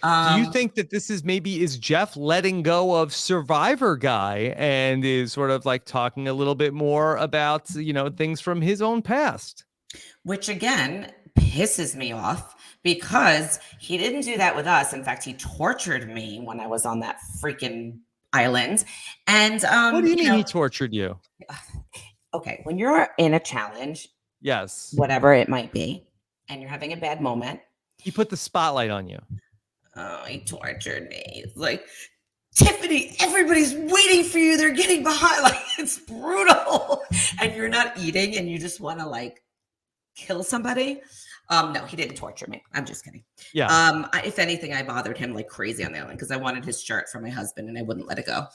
Do you think that this is Jeff letting go of Survivor guy and is sort of like talking a little bit more about, you know, things from his own past? Which again pisses me off because he didn't do that with us. In fact, he tortured me when I was on that freaking island. And what do you mean he tortured you? Okay, when you're in a challenge, yes, whatever it might be, and you're having a bad moment, he put the spotlight on you. Oh, he tortured me. It's like, Tiffany, everybody's waiting for you. They're getting behind. Like, it's brutal. And you're not eating and you just want to like kill somebody. No, he didn't torture me. I'm just kidding. Yeah. If anything, I bothered him like crazy on the island because I wanted his shirt for my husband and I wouldn't let it go.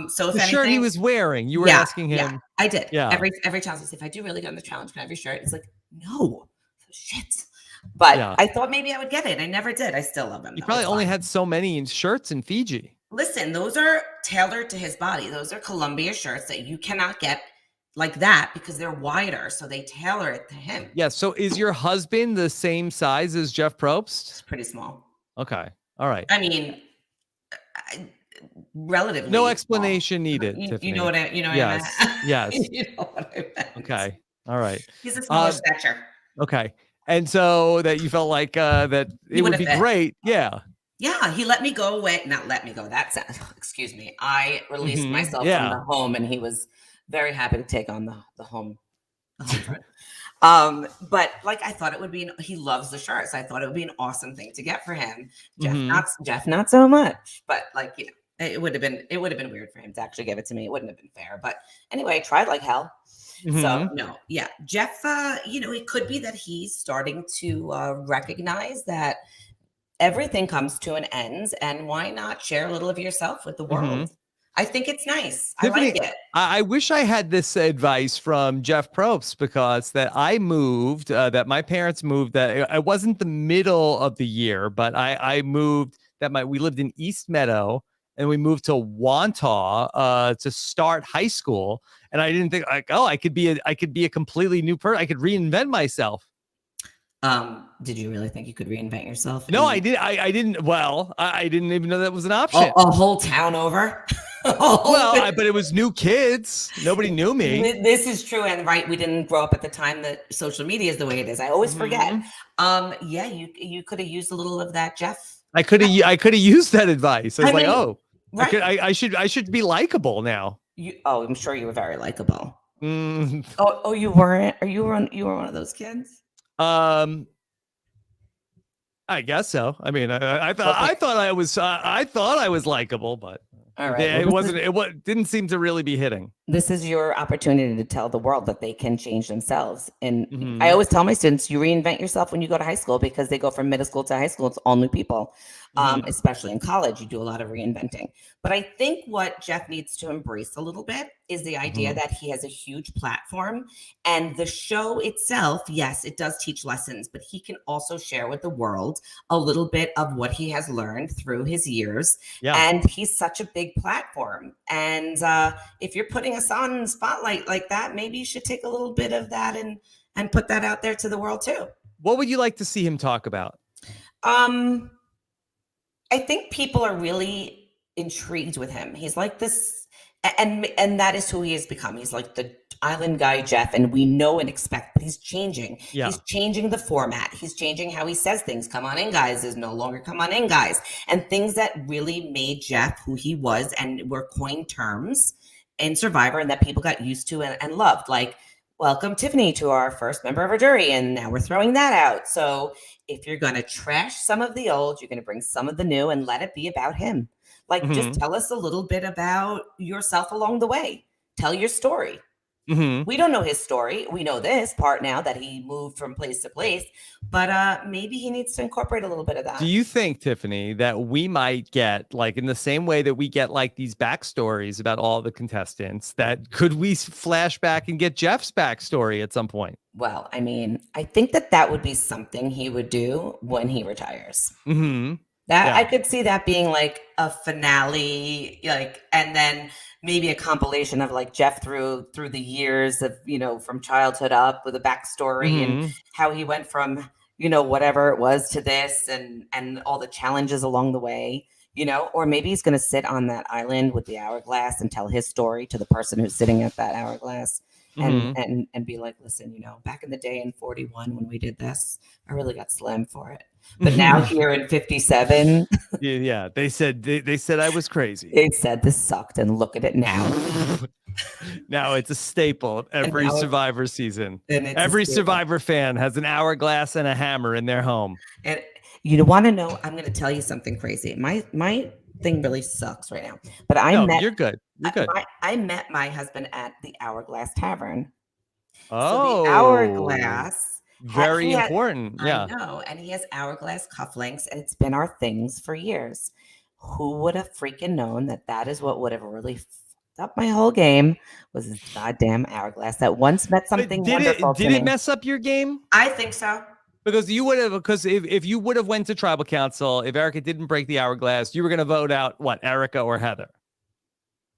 So if the anything, shirt he was wearing, you were asking him. Yeah, I did. Yeah. Every challenge, I say, if I do really good on the challenge, can I have your shirt? It's like, no. Shit. But yeah. I thought maybe I would get it. I never did. I still love him. You probably only had so many shirts in Fiji. Listen, those are tailored to his body. Those are Columbia shirts that you cannot get like that because they're wider. So they tailor it to him. Yeah. So is your husband the same size as Jeff Probst? It's pretty small. Okay. All right. I mean, relatively. No explanation needed. You know what I mean? Yes. Yes. You know what I meant. Okay. All right. He's a smaller stature. Okay. And so that you felt like that it would be great. Yeah. Yeah. He let me go away. Not let me go. That's excuse me. I released myself from the home and he was very happy to take on the home. But like I thought it would be, he loves the shirts. I thought it would be an awesome thing to get for him. Jeff, not so much. But like, you know, it would have been weird for him to actually give it to me. It wouldn't have been fair. But anyway, I tried like hell. So no, yeah, Jeff, you know, it could be that he's starting to recognize that everything comes to an end and why not share a little of yourself with the world? I think it's nice. Tiffany, I like it. I wish I had this advice from Jeff Probst because that I moved, that my parents moved, that it wasn't the middle of the year, but I moved we lived in East Meadow and we moved to Wantagh to start high school. And I didn't think like, oh, I could be a completely new person. I could reinvent myself. Did you really think you could reinvent yourself? No, I did. I didn't. Well, I didn't even know that was an option. A whole town over. But it was new kids. Nobody knew me. This is true. And right. We didn't grow up at the time that social media is the way it is. I always forget. Yeah, you could have used a little of that, Jeff. I could have used that advice. I was like, oh, right. I should be likable now. I'm sure you were very likable. Oh, you weren't? You were one of those kids? I guess so. I mean, I thought I was likable, but all right. It didn't seem to really be hitting. This is your opportunity to tell the world that they can change themselves. And I always tell my students, you reinvent yourself when you go to high school because they go from middle school to high school. It's all new people. Especially in college, you do a lot of reinventing. But I think what Jeff needs to embrace a little bit is the idea that he has a huge platform and the show itself. Yes, it does teach lessons, but he can also share with the world a little bit of what he has learned through his years. Yeah. And he's such a big platform. And if you're putting us on spotlight like that, maybe you should take a little bit of that and and put that out there to the world too. What would you like to see him talk about? I think people are really intrigued with him. He's like this, and that is who he has become. He's like the island guy, Jeff, and we know and expect, but he's changing. Yeah. He's changing the format. He's changing how he says things. Come on in, guys is no longer come on in, guys. And things that really made Jeff who he was and were coined terms in Survivor and that people got used to and loved. Like, welcome Tiffany to our first member of our jury, and now we're throwing that out. So if you're going to trash some of the old, you're going to bring some of the new and let it be about him. Like, just tell us a little bit about yourself along the way. Tell your story. We don't know his story. We know this part now that he moved from place to place, but maybe he needs to incorporate a little bit of that. Do you think, Tiffany, that we might get, like, in the same way that we get like these backstories about all the contestants, that could we flash back and get Jeff's backstory at some point? Well, I mean, I think that would be something he would do when he retires. I could see that being like a finale, like, and then maybe a compilation of like Jeff through the years of, from childhood up with a backstory and how he went from, whatever it was to this and all the challenges along the way, or maybe he's going to sit on that island with the hourglass and tell his story to the person who's sitting at that hourglass and be like, listen, back in the day in 41 when we did this, I really got slammed for it. But now here in 57, yeah, they said I was crazy. They said this sucked, and look at it now. Now it's a staple of every Survivor season. Every Survivor fan has an hourglass and a hammer in their home. And you want to know? I'm going to tell you something crazy. My thing really sucks right now. But you're good. You're good. I met my husband at the Hourglass Tavern. Oh, so the Hourglass. Very important. Yeah. I know. And he has hourglass cufflinks, and it's been our things for years. Who would have freaking known that is what would have really fucked up my whole game, was this goddamn hourglass that once meant something wonderful to me. Did it mess up your game? I think so. Because if you would have went to tribal council, if Erica didn't break the hourglass, you were going to vote out what, Erica or Heather?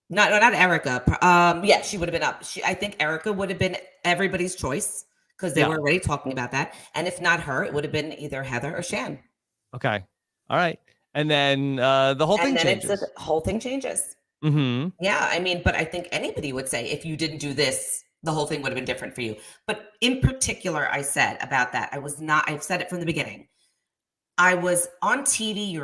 No, not Erica. Yeah, she would have been up. I think Erica would have been everybody's choice, because they were already talking about that. And if not her, it would have been either Heather or Shan. Okay. All right. And then the whole thing changes. The whole thing changes. Yeah, I mean, but I think anybody would say if you didn't do this, the whole thing would have been different for you. But in particular, I said about that, I've said it from the beginning. I was on TV,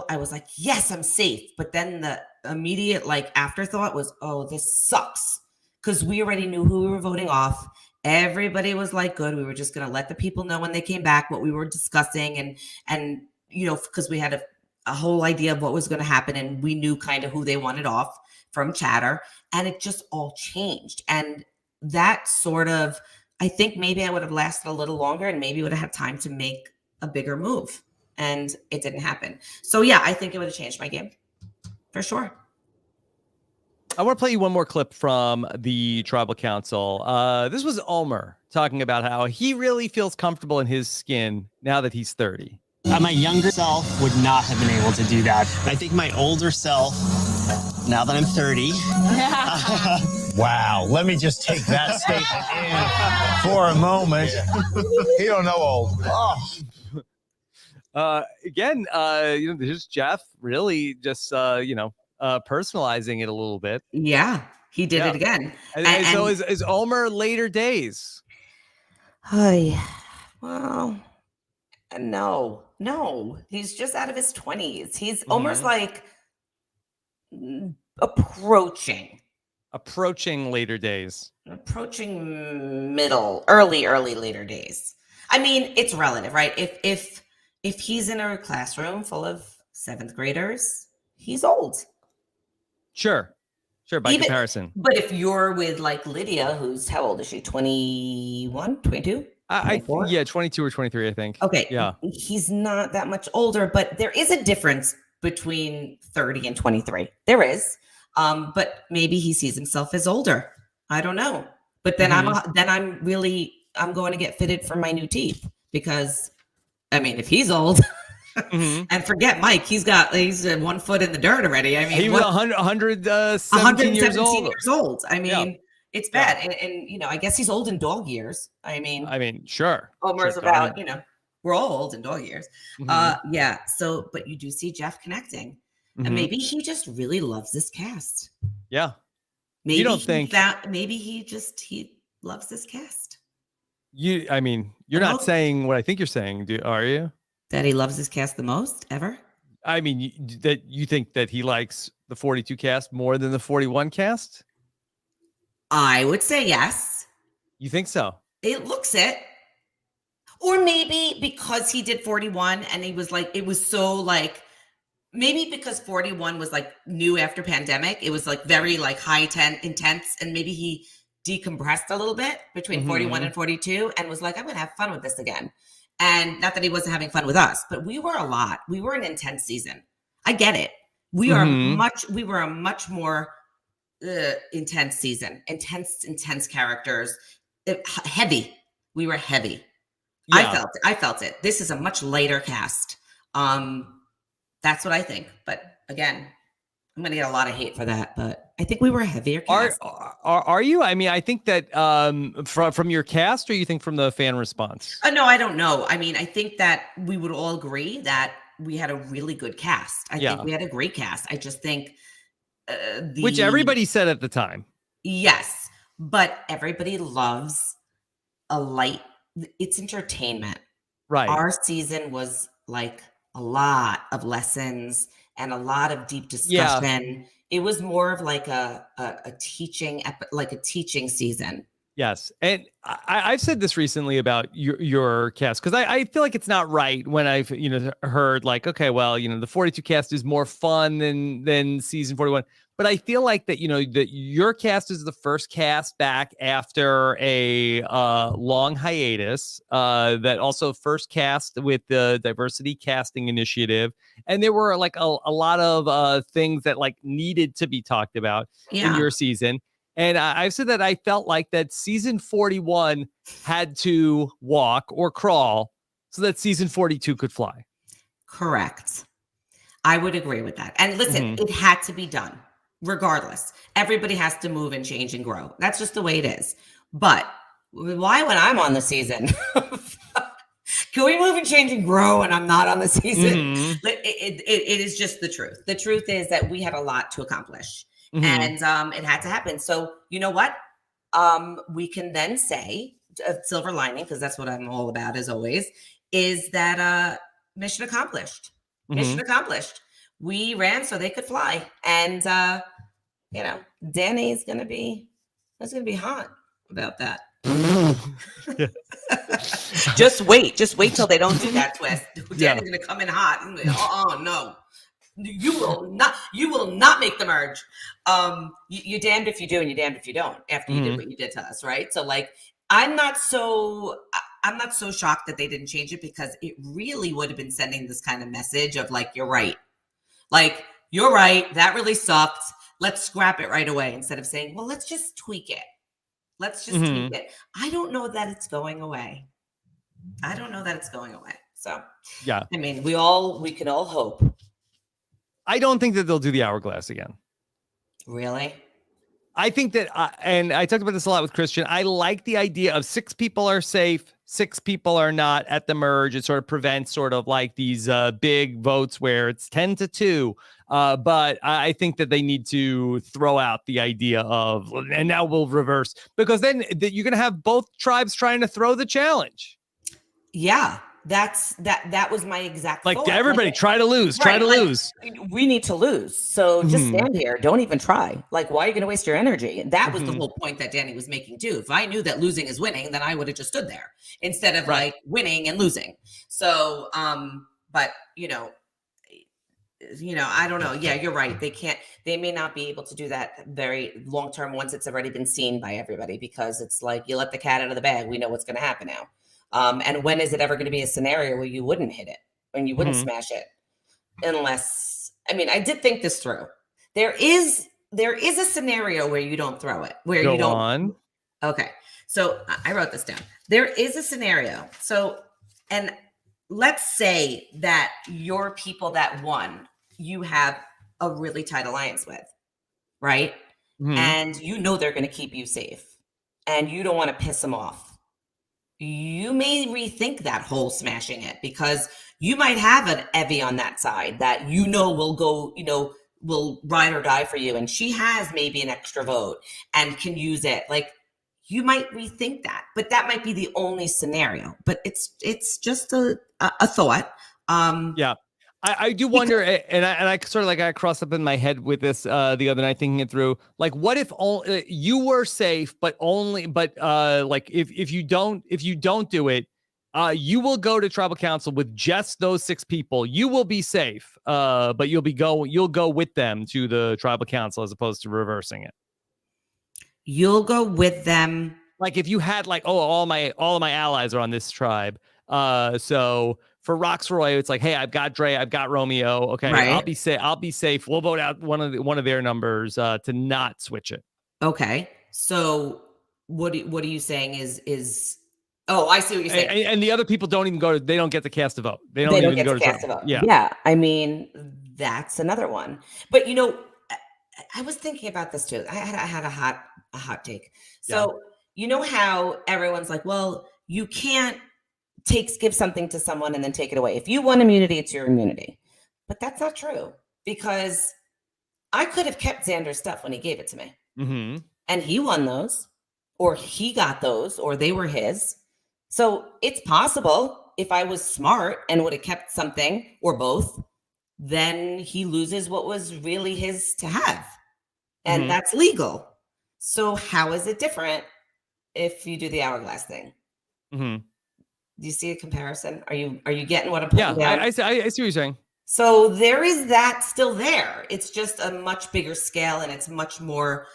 I was like, yes, I'm safe. But then the immediate afterthought was, oh, this sucks. Because we already knew who we were voting off. Everybody was like, good. We were just going to let the people know when they came back what we were discussing. And because we had a whole idea of what was going to happen. And we knew kind of who they wanted off from chatter. And it just all changed. And that sort of, I think maybe I would have lasted a little longer and maybe would have had time to make a bigger move. And it didn't happen. So yeah, I think it would have changed my game for sure. I want to play you one more clip from the tribal council. This was Ulmer talking about how he really feels comfortable in his skin now that he's 30. My younger self would not have been able to do that. I think my older self, now that I'm 30. Wow. Let me just take that statement in for a moment. He don't know old. Oh. Again, here's Jeff really just, personalizing it a little bit. Yeah, he did it again. And so is Ulmer later days? Well, no, he's just out of his 20s. He's Ulmer's like approaching later days, approaching early later days. I mean, it's relative, right? If he's in a classroom full of 7th graders, he's old. Sure. By comparison. But if you're with Lydia, who's how old is she? 21, 22? I 22 or 23, I think. Okay. Yeah. He's not that much older, but there is a difference between 30 and 23. There is. But maybe he sees himself as older. I don't know. But then I'm going to get fitted for my new teeth, because I mean, if he's old, and forget Mike, he's 1 foot in the dirt already. I mean, he was 117 years old. I mean, It's bad. And you know, I guess he's old in dog years. I mean, sure. Homer's Sure, about, you know, we're all old in dog years. Mhm. Yeah. So, but you do see Jeff connecting. And Mhm. maybe he just really loves this cast. Yeah. Maybe You don't think maybe he loves this cast. you're The not most saying what I think you're saying, are you? that he loves this cast the most ever. I mean, that you think that he likes the 42 cast more than the 41 cast? I would say yes. You think so? It looks it. Or maybe because he did 41 and he was like, it was so like, maybe because 41 was like new after pandemic, it was like very like intense, and maybe he decompressed a little bit between 41 and 42 and was like, I'm gonna have fun with this again. And not that he wasn't having fun with us, but we were an intense season. I get it. We were a much more intense season, intense characters, heavy. We were heavy. Yeah. I felt it. This is a much lighter cast. That's what I think. But again, I'm going to get a lot of hate for that, but I think we were a heavier cast. Are you? I mean, I think that from your cast, or you think from the fan response? No, I don't know. I mean, I think that we would all agree that we had a really good cast. I think we had a great cast. I just think which everybody said at the time. Yes, but everybody loves a light. It's entertainment. Right. Our season was like a lot of lessons and a lot of deep discussion. Yeah. It was more of like a teaching season. Yes. And I've said this recently about your cast, because I feel like it's not right when I've, heard like, okay, well, the 42 cast is more fun than season 41. But I feel like that, that your cast is the first cast back after a long hiatus, that also first cast with the diversity casting initiative. And there were like a lot of things that like needed to be talked about in your season. And I've said that I felt like that season 41 had to walk or crawl so that season 42 could fly. Correct. I would agree with that. And listen, it had to be done. Regardless, everybody has to move and change and grow. That's just the way it is. But why, when I'm on the season, can we move and change and grow and I'm not on the season? It is just the truth. The truth is that we had a lot to accomplish, and it had to happen. So you know what? We can then say a silver lining, because that's what I'm all about, as always, is that mission accomplished. Mission accomplished. We ran so they could fly. And, Danny's going to be hot about that. Just wait till they don't do that twist. Danny's going to come in hot. Oh, no. You will not make the merge. You're damned if you do and you're damned if you don't, after you did what you did to us, right? So like, I'm not so shocked that they didn't change it, because it really would have been sending this kind of message of like, you're right. Like, you're right. That really sucked. Let's scrap it right away, instead of saying, well, let's just tweak it. Let's just tweak it. I don't know that it's going away. So, yeah. I mean, we can all hope. I don't think that they'll do the hourglass again. Really? I think that, and I talked about this a lot with Christian, I like the idea of 6 people are safe, 6 people are not at the merge. It sort of prevents sort of like these big votes where it's 10-2. But I think that they need to throw out the idea of, and now we'll reverse, because then you're going to have both tribes trying to throw the challenge. Yeah. That was my exact like thought. Everybody like, try to lose, try to lose. We need to lose. So just stand here. Don't even try. Like, why are you going to waste your energy? And that was the whole point that Danny was making too. If I knew that losing is winning, then I would have just stood there instead of like winning and losing. So, but I don't know. Yeah, you're right. They may not be able to do that very long term once it's already been seen by everybody, because it's like, you let the cat out of the bag. We know what's going to happen now. And when is it ever going to be a scenario where you wouldn't hit it, when you wouldn't smash it? Unless, I did think this through. There is a scenario where you don't throw it, where you don't. On. Okay. So I wrote this down. There is a scenario. So, and let's say that your people that won, you have a really tight alliance with, right? and you know they're going to keep you safe and you don't want to piss them off, you may rethink that whole smashing it, because you might have an Evie on that side that will go, will ride or die for you, and she has maybe an extra vote and can use it. Like, you might rethink that, but that might be the only scenario. But it's just a thought. Yeah. I do wonder, and I sort of like I crossed up in my head with this the other night, thinking it through. Like, what if you were safe, but like if you don't do it, you will go to tribal council with just those 6 people. You will be safe, but you'll go with them to the tribal council as opposed to reversing it. You'll go with them. Like if you had like, all of my allies are on this tribe, so. For Roxroy, it's like, hey, I've got Dre, I've got Romeo. Okay, right. I'll be safe. We'll vote out one of their numbers to not switch it. Okay. So what are you saying is oh, I see what you're saying. And the other people don't even go. They don't get to cast a vote. They don't even go to cast a vote. Yeah. Yeah. I mean, that's another one. But I was thinking about this too. I had a hot take. So you know how everyone's like, well, you can't give something to someone and then take it away. If you want immunity, it's your immunity. But that's not true, because I could have kept Xander's stuff when he gave it to me. And he won those, or he got those, or they were his. So it's possible if I was smart and would have kept something or both, then he loses what was really his to have. And that's legal. So how is it different if you do the hourglass thing? Do you see a comparison? Are you getting what I'm putting down? I see what you're saying. So there is that still there. It's just a much bigger scale, and it's much more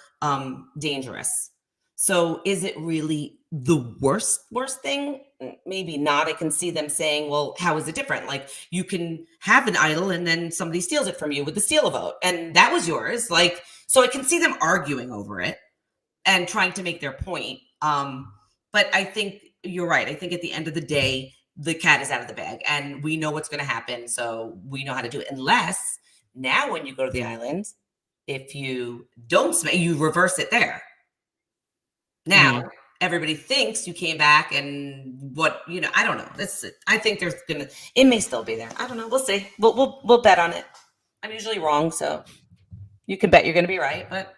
dangerous. So is it really the worst thing? Maybe not. I can see them saying, well, how is it different? Like, you can have an idol and then somebody steals it from you with the steal a vote, and that was yours. Like, so I can see them arguing over it and trying to make their point. But I think you're right. I think at the end of the day, the cat is out of the bag and we know what's going to happen. So we know how to do it. Unless now when you go to the island, if you don't, you reverse it there. Now everybody thinks you came back and I don't know. I think it may still be there. I don't know. We'll see. We'll bet on it. I'm usually wrong. So you can bet you're going to be right, but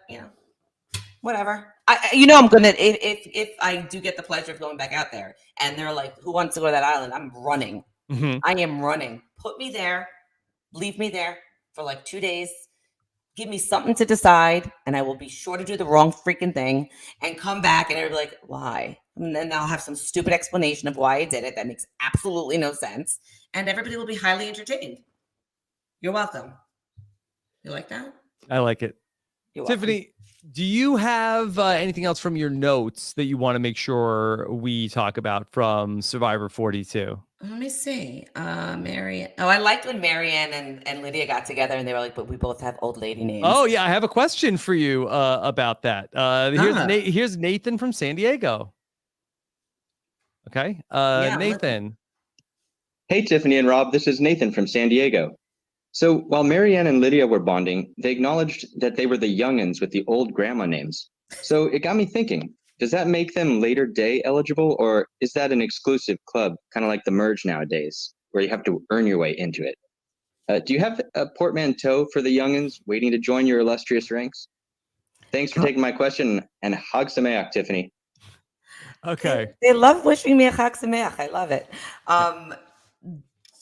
whatever. I'm gonna if I do get the pleasure of going back out there and they're like, who wants to go to that island? I'm running. I am running. Put me there, leave me there for like 2 days, give me something to decide, and I will be sure to do the wrong freaking thing and come back and everybody like, why? And then I'll have some stupid explanation of why I did it that makes absolutely no sense, and everybody will be highly entertained. You're welcome. You like that? I like it. Tiffany, do you have anything else from your notes that you want to make sure we talk about from Survivor 42? Let me see. Marianne. Oh, I liked when Marianne and Lydia got together and they were like, but we both have old lady names. Oh, yeah. I have a question for you about that. Here's Nathan from San Diego. Okay. Nathan. Hey, Tiffany and Rob. This is Nathan from San Diego. So while Marianne and Lydia were bonding, they acknowledged that they were the youngins with the old grandma names. So it got me thinking, does that make them later day eligible, or is that an exclusive club, kind of like the merge nowadays, where you have to earn your way into it? Do you have a portmanteau for the youngins waiting to join your illustrious ranks? Thanks for taking my question, and Chag Sameach, Tiffany. Okay. They love wishing me a Chag Sameach. I love it.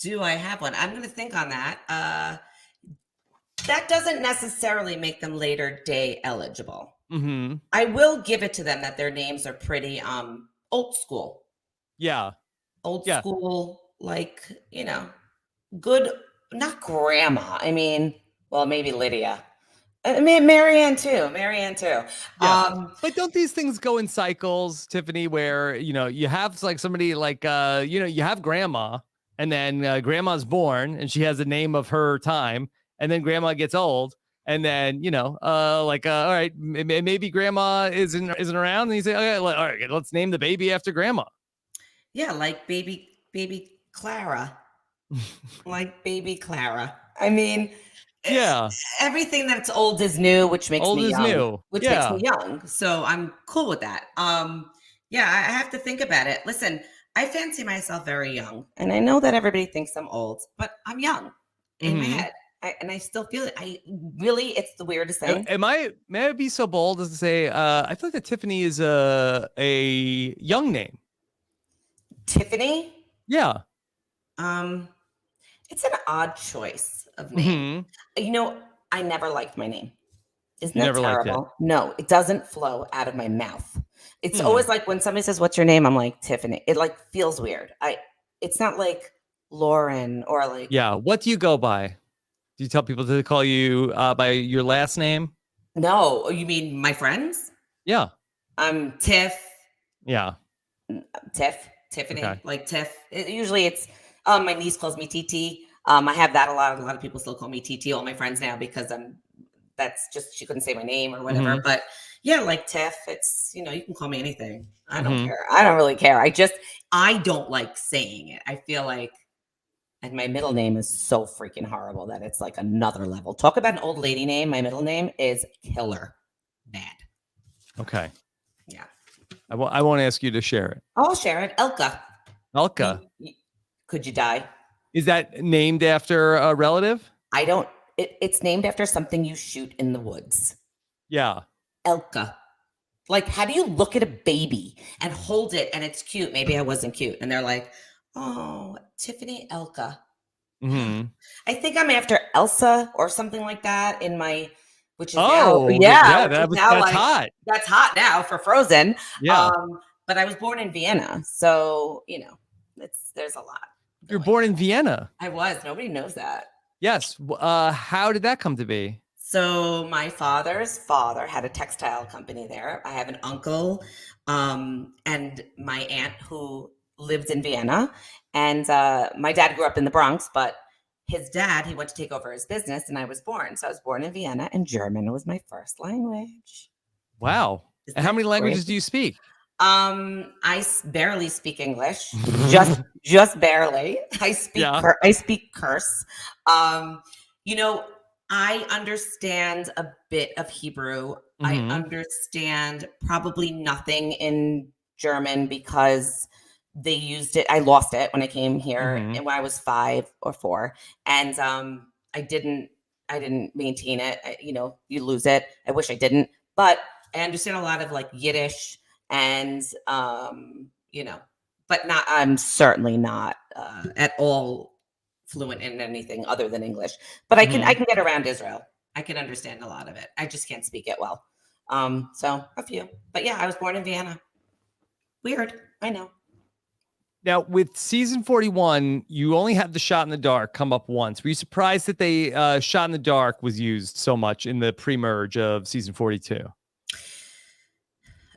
Do I have one? I'm going to think on that. That doesn't necessarily make them later day eligible. I will give it to them that their names are pretty old school. Yeah. Old school, like, good, not grandma. I mean, well, maybe Lydia. I mean, Marianne too. Yeah. But don't these things go in cycles, Tiffany, where, you have like somebody like, you have grandma, and then grandma's born and she has the name of her time, and then grandma gets old, and then, all right, maybe grandma isn't around, and you say, okay, all right, let's name the baby after grandma. Yeah, like baby Clara. Like baby Clara. I mean, Yeah. Everything that's old is new, which makes Old me is young. new. Which Yeah. makes me young. So I'm cool with that. Yeah, I have to think about it. Listen, I fancy myself very young, and I know that everybody thinks I'm old, but I'm young in my head. And I still feel it. It's the weirdest thing. May I be so bold as to say, I feel like that Tiffany is a young name. Tiffany? Yeah. It's an odd choice of name. You know, I never liked my name. Isn't that terrible? No, it doesn't flow out of my mouth. It's always like when somebody says, "What's your name?" I'm like, Tiffany. It like feels weird. It's not like Lauren or like. Yeah. What do you go by? Do you tell people to call you by your last name? No, you mean my friends? Yeah. I'm Tiff. Yeah. Tiffany, Okay. like Tiff. Usually it's my niece calls me TT. I have that a lot. A lot of people still call me TT. All my friends now because that's just she couldn't say my name or whatever. But yeah, like Tiff. It's you can call me anything. I don't care. I don't really care. I don't like saying it. I feel like. And my middle name is so freaking horrible that it's like another level. Talk about an old lady name. My middle name is killer bad. Okay. Yeah. I won't ask you to share it. I'll share it. Elka. Elka. Could you die? Is that named after a relative? It's named after something you shoot in the woods. Yeah. Elka. Like, how do you look at a baby and hold it and it's cute? Maybe I wasn't cute. And they're like, oh, Tiffany Elka. I think I'm after Elsa or something like that which is that's hot. That's hot now for Frozen. Yeah. But I was born in Vienna, so there's a lot. You're born in Vienna. I was. Nobody knows that. Yes. How did that come to be? So my father's father had a textile company there. I have an uncle and my aunt who lived in Vienna. And my dad grew up in the Bronx, but his dad, he went to take over his business and I was born. So I was born in Vienna and German was my first language. Wow. And how many languages do you speak? I barely speak English, just barely. I speak curse. I understand a bit of Hebrew. I understand probably nothing in German because they used it. I lost it when I came here and when I was 5 or 4. And I didn't maintain it. You lose it. I wish I didn't. But I understand a lot of like Yiddish and, but I'm certainly not at all fluent in anything other than English. But I can get around Israel. I can understand a lot of it. I just can't speak it well. So a few. But yeah, I was born in Vienna. Weird. I know. Now, with season 41, you only had the shot in the dark come up once. Were you surprised that they shot in the dark was used so much in the pre-merge of season 42?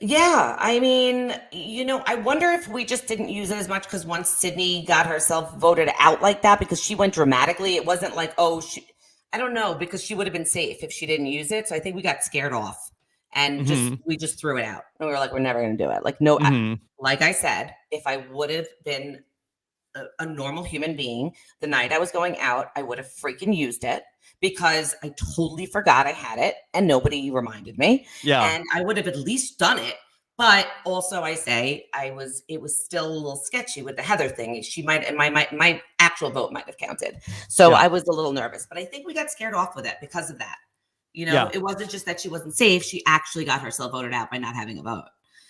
Yeah, I mean, I wonder if we just didn't use it as much because once Sydney got herself voted out like that because she went dramatically, it wasn't like, I don't know, because she would have been safe if she didn't use it. So I think we got scared off and we just threw it out. And we were like, we're never going to do it. Like, no, like I said, if I would have been a normal human being the night I was going out, I would have freaking used it because I totally forgot I had it and nobody reminded me. Yeah. And I would have at least done it. But also I say it was still a little sketchy with the Heather thing. She might, and my actual vote might have counted. So I was a little nervous, but I think we got scared off with it because of that. It wasn't just that she wasn't safe. She actually got herself voted out by not having a vote.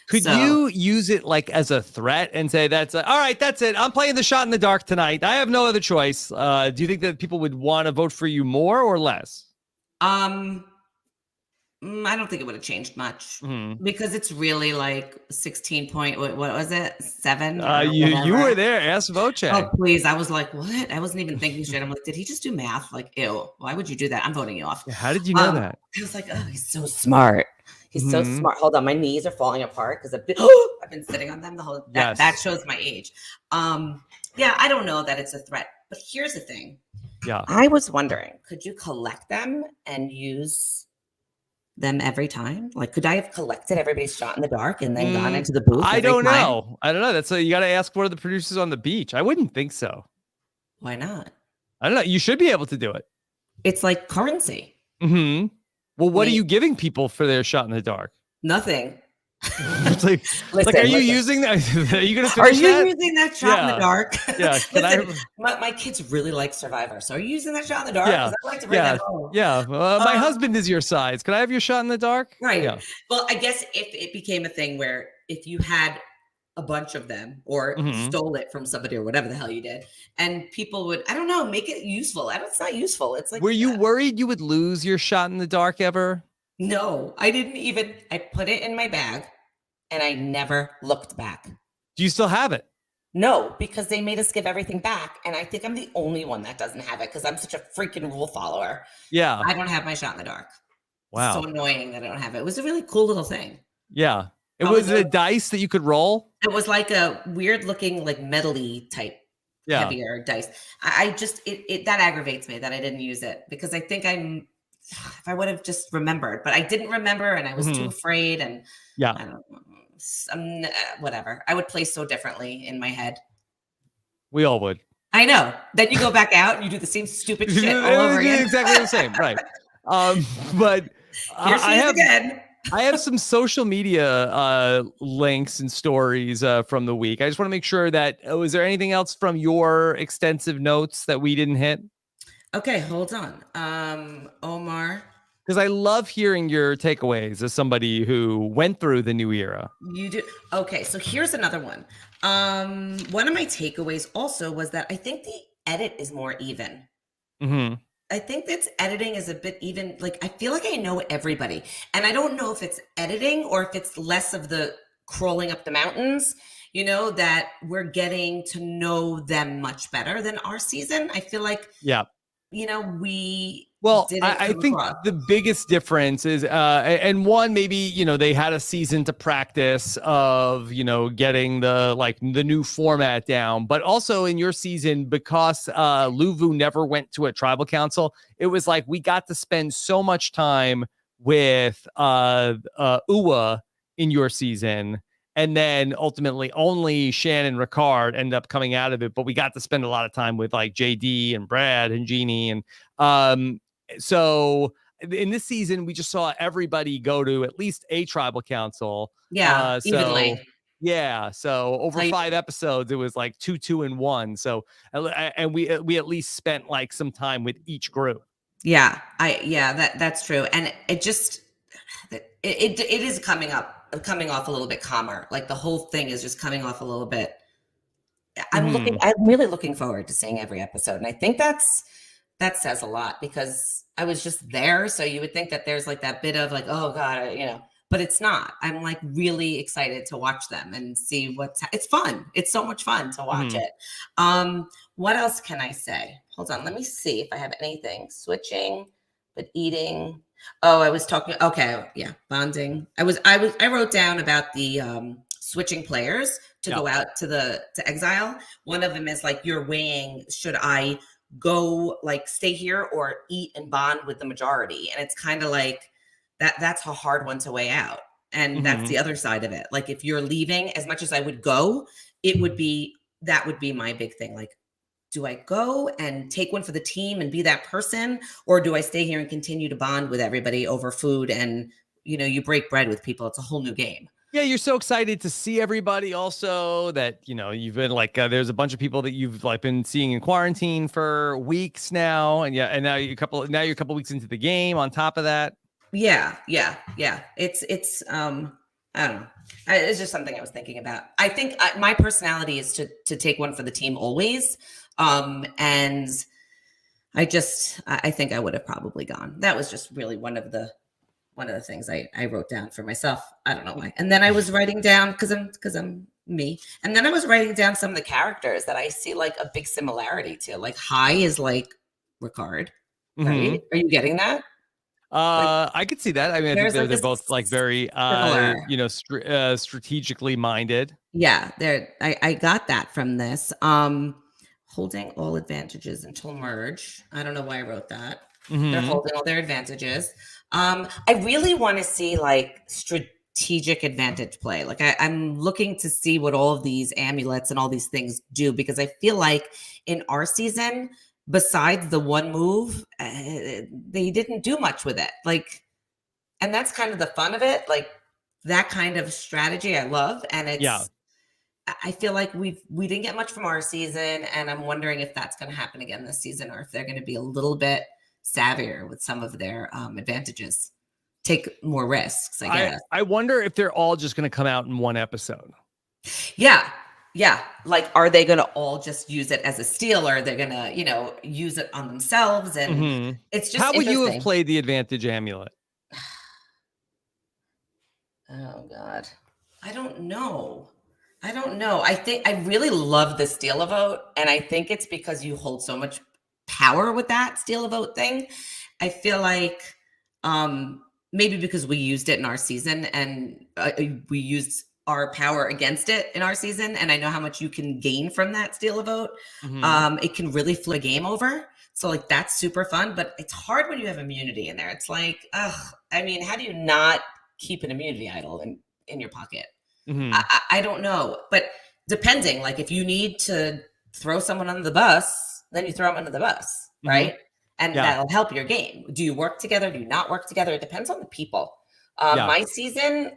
Could you use it like as a threat and say, all right, that's it. I'm playing the shot in the dark tonight. I have no other choice. Do you think that people would want to vote for you more or less? I don't think it would have changed much because it's really like 16 point. What was it? 7? You were there. Ask Voce. Oh, please. I was like, what? I wasn't even thinking straight. I'm like, did he just do math? Like, ew, why would you do that? I'm voting you off. Yeah, how did you know that? I was like, oh, he's so smart. He's so smart. Hold on. My knees are falling apart because I've been sitting on them the whole that shows my age. Yeah, I don't know that it's a threat. But here's the thing. Yeah. I was wondering, could you collect them and use them every time? Like, could I have collected everybody's shot in the dark and then gone into the booth? I don't know. That's you got to ask one of the producers on the beach. I wouldn't think so. Why not? I don't know. You should be able to do it. It's like currency. Mm-hmm. Well, what are you giving people for their shot in the dark? Nothing. It's like, are you using that? Are you going to finish that? Are you using that shot in the dark? Yeah. My kids really like Survivor. So are you using that shot in the dark? Yeah. I like to bring that home. Yeah. My husband is your size. Can I have your shot in the dark? Right. Yeah. Well, I guess if it became a thing where if you had a bunch of them or stole it from somebody or whatever the hell you did, and people would, I don't know, make it useful. It's not useful. It's like, were you worried you would lose your shot in the dark ever? No, I didn't even. I put it in my bag and I never looked back. Do you still have it? No, because they made us give everything back. And I think I'm the only one that doesn't have it because I'm such a freaking rule follower. Yeah. I don't have my shot in the dark. Wow. It's so annoying that I don't have it. It was a really cool little thing. Yeah. It was a dice that you could roll? It was like a weird looking, like metal-y type heavier dice. I just, that aggravates me that I didn't use it because I think if I would have just remembered, but I didn't remember and I was too afraid and I don't know, whatever. I would play so differently in my head. We all would. I know. Then you go back out and you do the same stupid shit all over again. Exactly the same, right? But I have some social media links and stories from the week. I just want to make sure that, is there anything else from your extensive notes that we didn't hit? Okay, hold on. Omar. Because I love hearing your takeaways as somebody who went through the new era. You do. Okay, so here's another one. One of my takeaways also was that I think the edit is more even. Mm-hmm. I think that editing is a bit even. Like, I feel like I know everybody. And I don't know if it's editing or if it's less of the crawling up the mountains, that we're getting to know them much better than our season. I feel like, I think the biggest difference is, and one, maybe, they had a season to practice of, getting the new format down, but also in your season, because Luvu never went to a tribal council, it was like, we got to spend so much time with Uwa in your season. And then ultimately only Shannon and Ricard end up coming out of it. But we got to spend a lot of time with like JD and Brad and Jeannie. And so in this season, we just saw everybody go to at least a tribal council. Yeah, evenly. Yeah. So over 5 episodes, it was like 2, 2, and 1. So, and we at least spent like some time with each group. Yeah, that's true. And it just, it is coming off a little bit calmer. Like the whole thing is just coming off a little bit. I'm really looking forward to seeing every episode. And I think that says a lot because I was just there. So you would think that there's like that bit of like, oh God, but it's not. I'm like really excited to watch them and see it's fun. It's so much fun to watch it. What else can I say? Hold on. Let me see if I have anything. Switching, but eating. Oh, I was talking. Okay. Yeah. Bonding. I wrote down about the switching players to go out to exile. One of them is like, you're weighing, should I go like stay here or eat and bond with the majority? And it's kind of like that's a hard one to weigh out. And that's the other side of it. Like if you're leaving, as much as I would go, that would be my big thing. Like, do I go and take one for the team and be that person? Or do I stay here and continue to bond with everybody over food? And, you break bread with people. It's a whole new game. Yeah, you're so excited to see everybody also that, you've been like, there's a bunch of people that you've like been seeing in quarantine for weeks now. And now you're a couple weeks into the game on top of that. Yeah. It's, I don't know. It's just something I was thinking about. I think my personality is to take one for the team always. And I think I would have probably gone. That was just really one of the things I wrote down for myself. I don't know why. And then I was writing down because I'm me. And then I was writing down some of the characters that I see like a big similarity to. Like High is like Ricard, right? Are you getting that? I could see that. I mean, I think they're both like very, strategically minded. Yeah, I got that from this. Holding all advantages until merge. I don't know why I wrote that. They're holding all their advantages. I really want to see like strategic advantage play. Like I'm looking to see what all of these amulets and all these things do, because I feel like in our season, besides the one move, they didn't do much with it. Like, and that's kind of the fun of it. Like that kind of strategy I love. And it's, I feel like we didn't get much from our season, and I'm wondering if that's going to happen again this season, or if they're going to be a little bit savvier with some of their advantages, take more risks. I guess. I wonder if they're all just going to come out in one episode. Yeah. Like, are they going to all just use it as a steal, or are they going to, use it on themselves? And it's just how would you have played the advantage amulet? Oh God, I don't know. I think I really love the steal a vote. And I think it's because you hold so much power with that steal a vote thing. I feel like maybe because we used it in our season, and we used our power against it in our season. And I know how much you can gain from that steal a vote. It can really flip a game over. So like, that's super fun, but it's hard when you have immunity in there. It's like, I mean, how do you not keep an immunity idol in your pocket? I don't know, but depending, like if you need to throw someone under the bus, then you throw them under the bus, right? And that'll help your game. Do you work together? Do you not work together? It depends on the people. My season,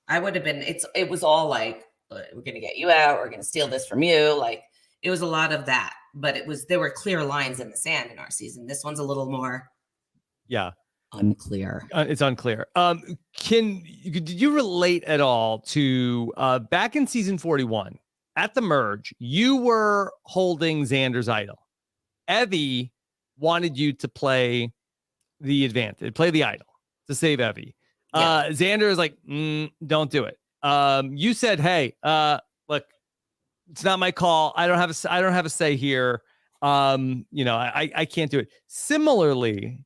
I would have been, it was all like, we're going to get you out. We're going to steal this from you. Like it was a lot of that, but there were clear lines in the sand in our season. This one's a little more. Unclear. It's unclear. Did you relate at all to back in season 41 at the merge? You were holding Xander's idol. Evie wanted you to play the advantage, play the idol to save Evie. Xander is like, don't do it. You said, hey, look, it's not my call. I don't have a say here. I can't do it. Similarly,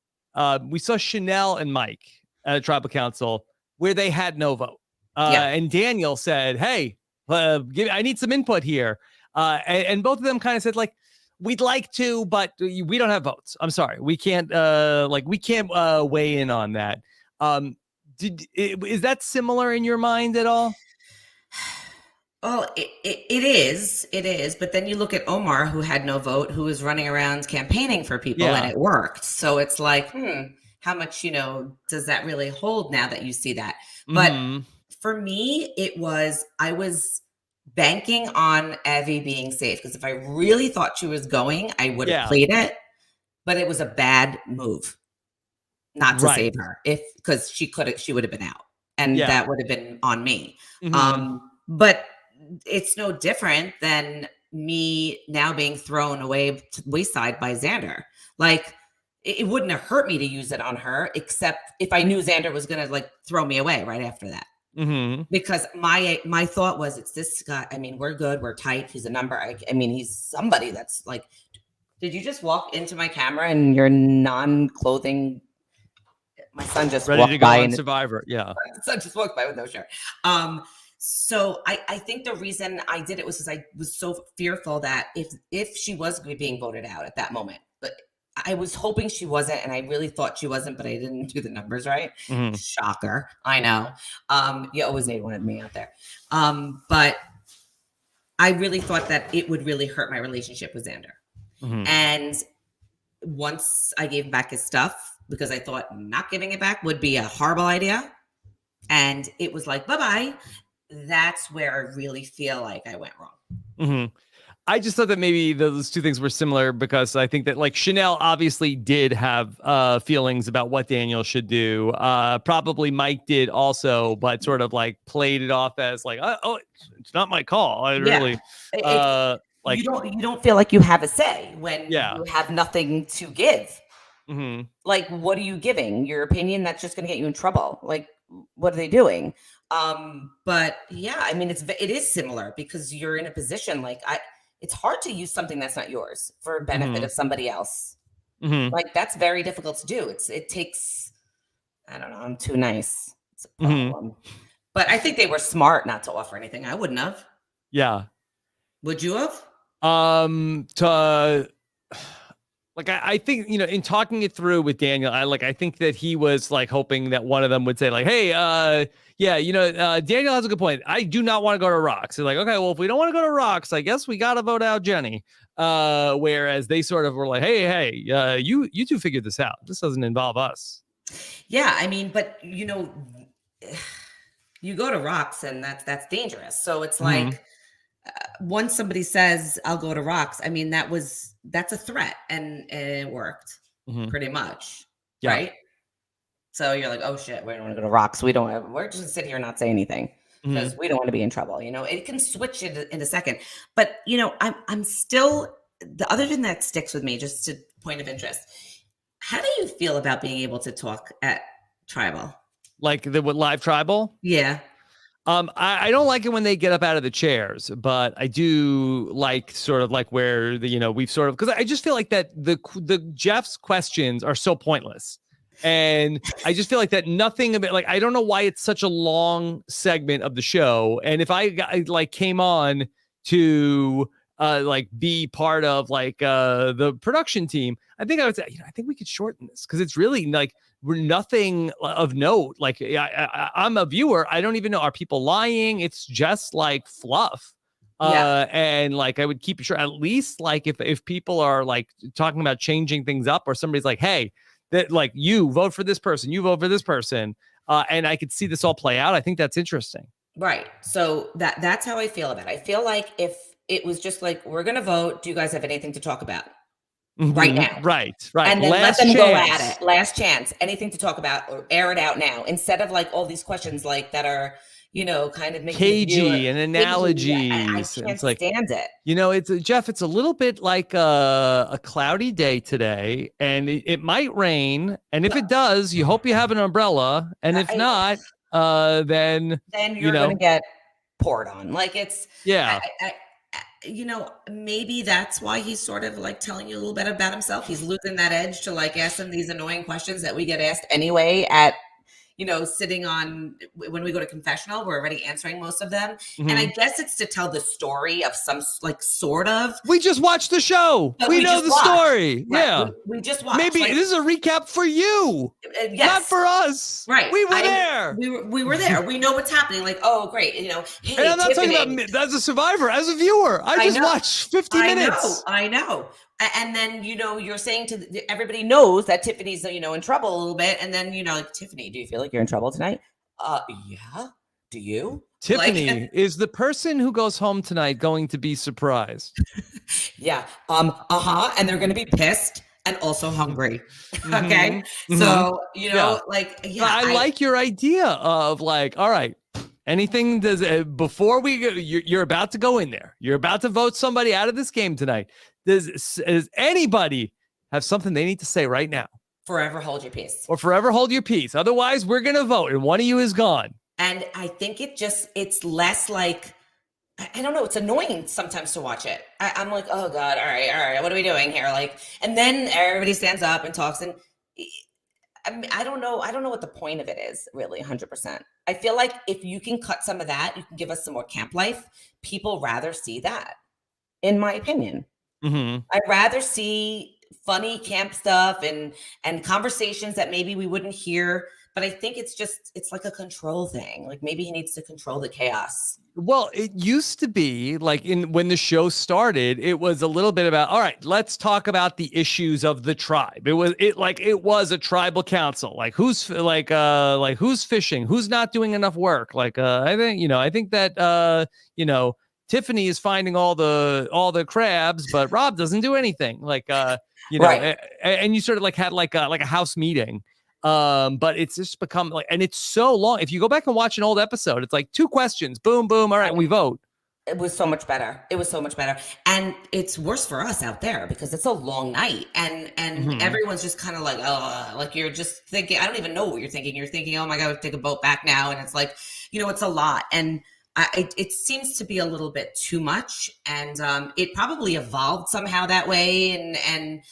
we saw Chanel and Mike at a tribal council where they had no vote. And Daniel said, hey, I need some input here. And both of them kind of said, like, we'd like to, but we don't have votes. I'm sorry. We can't weigh in on that. Is that similar in your mind at all? Well, it is. But then you look at Omar, who had no vote, who was running around campaigning for people, and it worked. So it's like, how much, does that really hold now that you see that? But for me, I was banking on Evie being safe, because if I really thought she was going, I would have played it. But it was a bad move not to save her, because she would have been out, and that would have been on me. But it's no different than me now being thrown away to the wayside by Xander. Like, it wouldn't have hurt me to use it on her, except if I knew Xander was going to like throw me away right after that. Because my thought was, it's this guy. I mean, we're good. We're tight. He's a number. I mean, he's somebody that's like, did you just walk into my camera in your non-clothing? My son just ready walked to go by on Survivor. Yeah. My son just walked by with no shirt. So I think the reason I did it was because I was so fearful that if she was being voted out at that moment, but I was hoping she wasn't, and I really thought she wasn't, but I didn't do the numbers right. Shocker. I know. You always need one of me out there. But I really thought that it would really hurt my relationship with Xander. And once I gave him back his stuff, because I thought not giving it back would be a horrible idea, and it was like, bye-bye. That's where I really feel like I went wrong. I just thought that maybe those two things were similar, because I think that like Chanel obviously did have feelings about what Daniel should do. Probably Mike did also, but sort of like played it off as like, oh, it's not my call. I really like, you don't feel like you have a say when you have nothing to give. Like, what are you giving? Your opinion? That's just going to get you in trouble. Like, what are they doing? But yeah, I mean, it is similar, because you're in a position like it's hard to use something that's not yours for benefit of somebody else. Like, that's very difficult to do. It takes, I don't know, I'm too nice. It's a problem. But I think they were smart not to offer anything. I wouldn't have. Yeah. Would you have? Like, I think, in talking it through with Daniel, I think that he was like hoping that one of them would say like, hey, Yeah, Daniel has a good point. I do not want to go to Rocks. They're like, okay, well, if we don't want to go to Rocks, I guess we got to vote out Jenny. Whereas they sort of were like, hey, you two figured this out. This doesn't involve us. Yeah, I mean, but you go to Rocks and that's dangerous. So it's like once somebody says, I'll go to Rocks, I mean, that's a threat and it worked pretty much. Yeah. Right. So you're like, oh shit, we don't want to go to Rocks. We're just gonna sit here and not say anything because we don't want to be in trouble. It can switch in a second. But I'm still, the other thing that sticks with me, just to point of interest, how do you feel about being able to talk at Tribal? Like with live Tribal? Yeah. I don't like it when they get up out of the chairs, but I do like sort of like where we've sort of, because I just feel like that the Jeff's questions are so pointless. And I just feel like that nothing about, like, I don't know why it's such a long segment of the show. And if I came on to be part of the production team, I think I would say, I think we could shorten this because it's really like we're nothing of note. Like I'm a viewer. I don't even know. Are people lying? It's just like fluff. And like I would keep it short. At least like if people are like talking about changing things up, or somebody's like, hey, that like you vote for this person, you vote for this person, and I could see this all play out. I think that's interesting. Right. So that's how I feel about it. I feel like if it was just like, we're gonna vote, do you guys have anything to talk about right now? Right. And then let them go at it. Last chance. Anything to talk about, or air it out now, instead of like all these questions like that are kind of making cagey and analogies. I can't stand it. It's Jeff. It's a little bit like a cloudy day today, and it might rain. And if it does, you hope you have an umbrella. And if not, then you're going to get poured on. Like it's maybe that's why he's sort of like telling you a little bit about himself. He's losing that edge to like ask them these annoying questions that we get asked anyway at sitting on when we go to confessional. We're already answering most of them. And I guess it's to tell the story of some like sort of. We just watched the show. We know the story. Right. Yeah. We just watched. Maybe this is a recap for you. Yes. Not for us. Right. We were there. We were there. We know what's happening. Like, oh, great. Hey, and I'm not Tiffany. talking about as a survivor, as a viewer. I just watched 50 minutes. I know. And then, you're saying to everybody knows that Tiffany's, in trouble a little bit. And then, like, Tiffany, do you feel like you're in trouble tonight? Yeah. Do you? Tiffany, is the person who goes home tonight going to be surprised? Yeah. And they're going to be pissed and also hungry. Okay. So, I like your idea of like, all right, anything before we go, you're about to go in there. You're about to vote somebody out of this game tonight. Does anybody have something they need to say right now? Forever hold your peace. Or forever hold your peace. Otherwise, we're going to vote and one of you is gone. And I think it's less like, I don't know, it's annoying sometimes to watch it. I'm like, oh God, all right, what are we doing here? Like, and then everybody stands up and talks, and I don't know what the point of it is, really, 100%. I feel like if you can cut some of that, you can give us some more camp life. People rather see that, in my opinion. I'd rather see funny camp stuff and conversations that maybe we wouldn't hear. But I think it's like a control thing. Like maybe he needs to control the chaos. Well, it used to be like when the show started, it was a little bit about, all right, let's talk about the issues of the tribe. It was a tribal council. Like who's fishing, who's not doing enough work. Like I think that Tiffany is finding all the crabs, but Rob doesn't do anything. Like right. And you sort of like had like a house meeting. But it's just become like, and it's so long. If you go back and watch an old episode, it's like 2 questions, boom, boom. All right, we vote. It was so much better. And it's worse for us out there because it's a long night and everyone's just kind of like, oh, like you're just thinking, I don't even know what you're thinking. You're thinking, oh my God, take a boat back now. And it's like, it's a lot. And it seems to be a little bit too much. And it probably evolved somehow that way and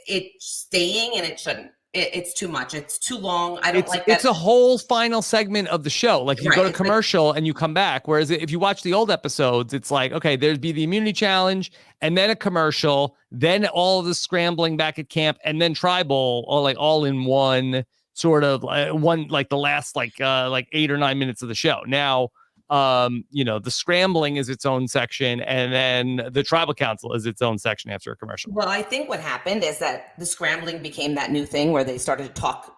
it's staying and it shouldn't. It's too much. It's too long. I don't like that. It's a whole final segment of the show. Like you go to commercial and you come back. Whereas if you watch the old episodes, it's like, okay, there'd be the immunity challenge and then a commercial, then all of the scrambling back at camp and then tribal all in one sort of the last 8 or 9 minutes of the show. Now, the scrambling is its own section, and then the tribal council is its own section after a commercial. Well, I think what happened is that the scrambling became that new thing where they started to talk.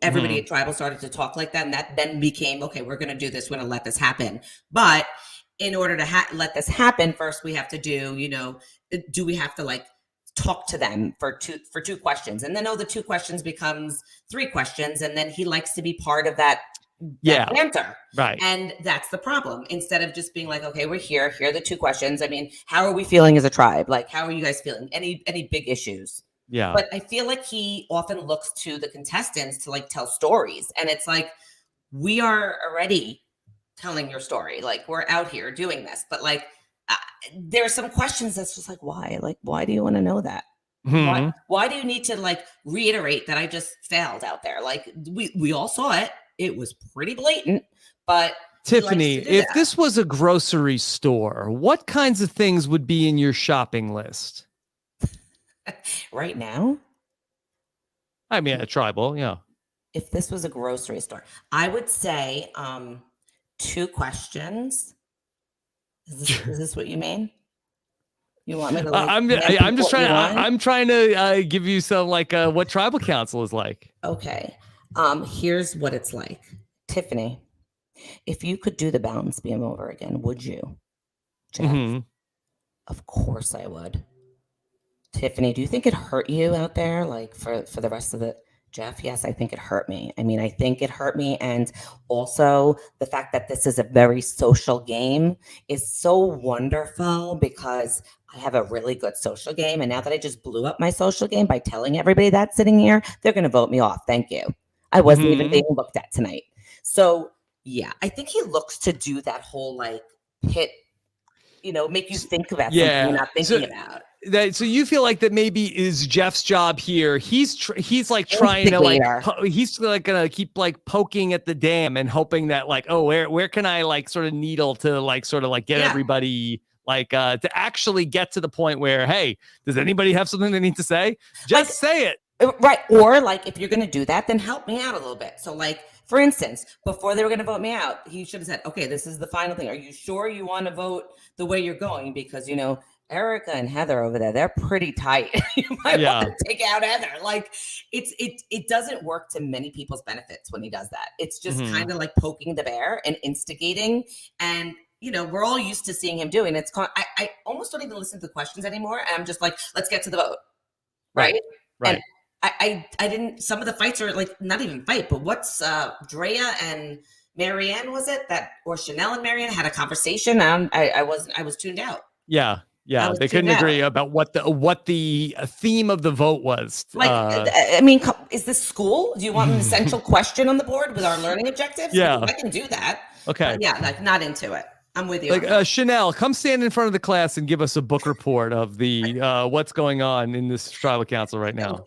Everybody at tribal started to talk like that, and that then became, okay, we're going to do this. We're going to let this happen. But in order to let this happen, first we have to do we have to talk to them for two questions, and then the 2 questions becomes 3 questions, and then he likes to be part of that banter, right? And that's the problem. Instead of just being like, okay, we're here are the 2 questions. I mean, how are we feeling as a tribe? Like, how are you guys feeling? Any big issues? Yeah. But I feel like he often looks to the contestants to tell stories, and it's like, we are already telling your story, we're out here doing this, but there are some questions that's just why do you want to know that? Why do you need to reiterate that I just failed out there? We all saw it. It was pretty blatant, but Tiffany, if this was a grocery store, what kinds of things would be in your shopping list? Right now? I mean, a tribal, yeah. If this was a grocery store, I would say 2 questions. Is this what you mean? You want me to? I'm just trying. I'm trying to give you some what tribal council is like. Okay. Here's what it's like. Tiffany, if you could do the balance beam over again, would you? Jeff? Of course I would. Tiffany, do you think it hurt you out there for the rest of the Jeff? Yes, I think it hurt me. I mean, I think it hurt me. And also the fact that this is a very social game is so wonderful because I have a really good social game. And now that I just blew up my social game by telling everybody that sitting here, they're going to vote me off. Thank you. I wasn't even being looked at tonight. So yeah, I think he looks to do that whole pit, make you think about something you're not thinking about. So you feel like that maybe is Jeff's job here. He's trying to he's gonna keep poking at the dam and hoping that where can I sort of needle to get everybody to actually get to the point where, hey, does anybody have something they need to say? Just say it. Right. Or if you're going to do that, then help me out a little bit. So for instance, before they were going to vote me out, he should have said, okay, this is the final thing. Are you sure you want to vote the way you're going? Because, Erica and Heather over there, they're pretty tight. You might want to take out Heather. It doesn't work to many people's benefits when he does that. It's just kind of poking the bear and instigating. And, we're all used to seeing him doing it. I almost don't even listen to the questions anymore. And I'm just let's get to the vote. Right. Right. And I didn't, some of the fights are not even fight, but what's Drea and Marianne, was it or Chanel and Marianne had a conversation? I was tuned out. Yeah. Yeah, they couldn't agree about what the theme of the vote was. I mean, is this school? Do you want an essential question on the board with our learning objectives? Yeah, I can do that. Okay. But not into it. I'm with you. Chanel, come stand in front of the class and give us a book report of the what's going on in this tribal council right now.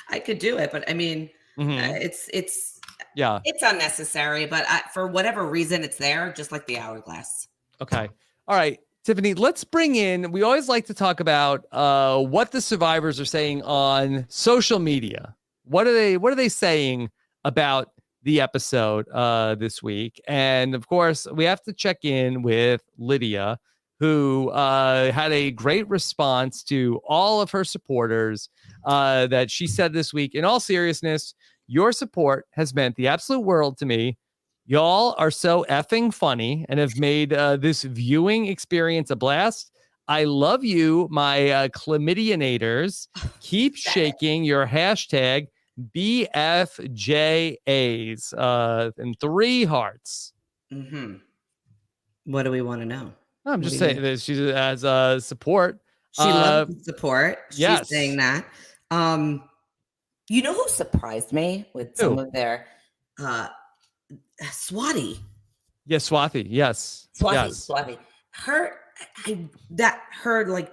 I could do it, but I mean, it's unnecessary. But for whatever reason, it's there, just like the hourglass. Okay. All right. Tiffany, let's bring in, we always like to talk about what the survivors are saying on social media. What are they saying about the episode this week? And of course, we have to check in with Lydia, who had a great response to all of her supporters that she said this week. In all seriousness, your support has meant the absolute world to me. Y'all are so effing funny and have made this viewing experience a blast. I love you, my chlamydianators. Keep shaking your hashtag BFJAs and 3 hearts. What do we want to know? I'm just saying that she has support. She loves the support. Yes. She's saying that. You know who surprised me with some of their Swati. Yes, Swathi. Yes. Swathi. Her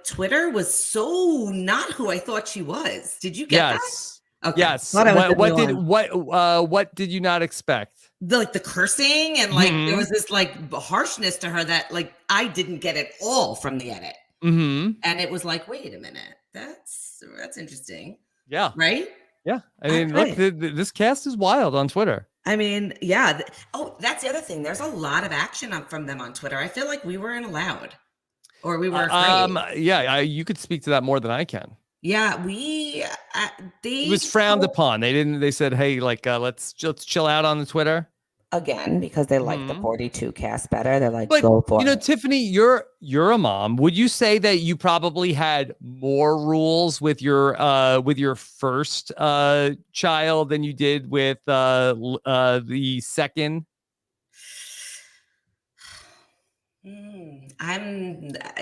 Twitter was so not who I thought she was. Did you get that? Okay. Yes. What did you not expect? The cursing and there was this harshness to her that I didn't get at all from the edit. And it was wait a minute, that's interesting. Yeah. Right. Yeah. I mean, look, this cast is wild on Twitter. I mean, yeah. Oh, that's the other thing. There's a lot of action from them on Twitter. I feel like we weren't allowed, or we were afraid. You could speak to that more than I can. Yeah, it was frowned upon. They said, hey, like, let's chill out on the Twitter. Again, because they like the 42 cast better. They're like, but, go for it. Tiffany, you're a mom. Would you say that you probably had more rules with your first child than you did with the second?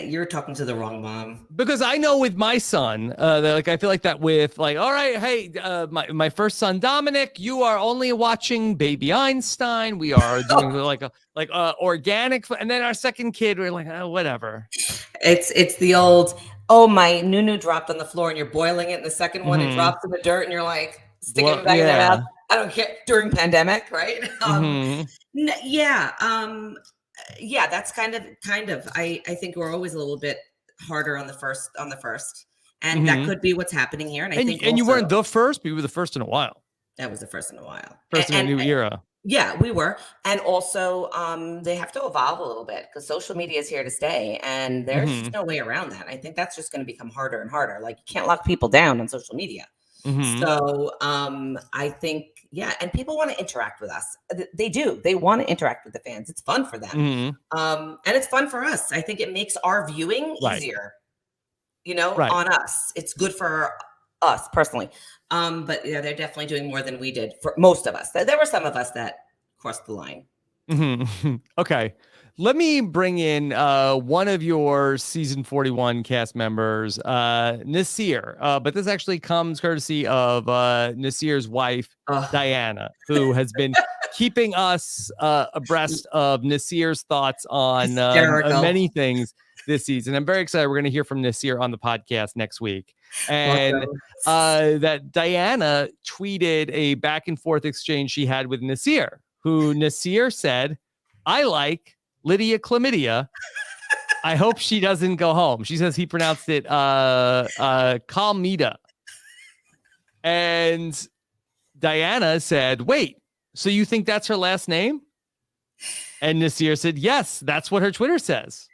You're talking to the wrong mom. Because I know with my son, I feel like that with like, all right, hey, my first son Dominic, you are only watching Baby Einstein. We are doing organic, and then our second kid, we're like, oh, whatever. It's the old, my Nunu dropped on the floor, and you're boiling it, and the second one it drops in the dirt, and you're like sticking it back in their mouth. I don't care. During pandemic, right? Yeah, that's kind of. I think we're always a little bit harder on the first, and that could be what's happening here. And I think, you weren't the first, but you were the first in a while. That was the first in a while. First in a new era. Yeah, we were, and also they have to evolve a little bit because social media is here to stay, and there's just no way around that. I think that's just going to become harder and harder. Like, you can't lock people down on social media. So I think. Yeah, and people want to interact with us. They do. They want to interact with the fans. It's fun for them. And it's fun for us. I think it makes our viewing easier, on us. It's good for us personally. But yeah, they're definitely doing more than we did for most of us. There were some of us that crossed the line. Okay. Let me bring in one of your season 41 cast members, Nasir. But this actually comes courtesy of Nasir's wife, Diana, who has been keeping us abreast of Nasir's thoughts on many things this season. I'm very excited. We're going to hear from Nasir on the podcast next week. And that Diana tweeted a back and forth exchange she had with Nasir, who Nasir said, I like Lydia Chlamydia. I hope she doesn't go home. She says he pronounced it Kalmida. And Diana said, wait, so you think that's her last name? And Nasir said, yes, that's what her Twitter says.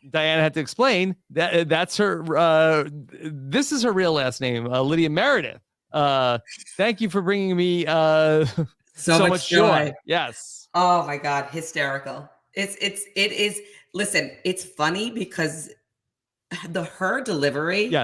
Diana had to explain that that's her. This is her real last name, Lydia Meredith. Thank you for bringing me so much joy. Yes. Oh my God, hysterical. It is. Listen, it's funny because her delivery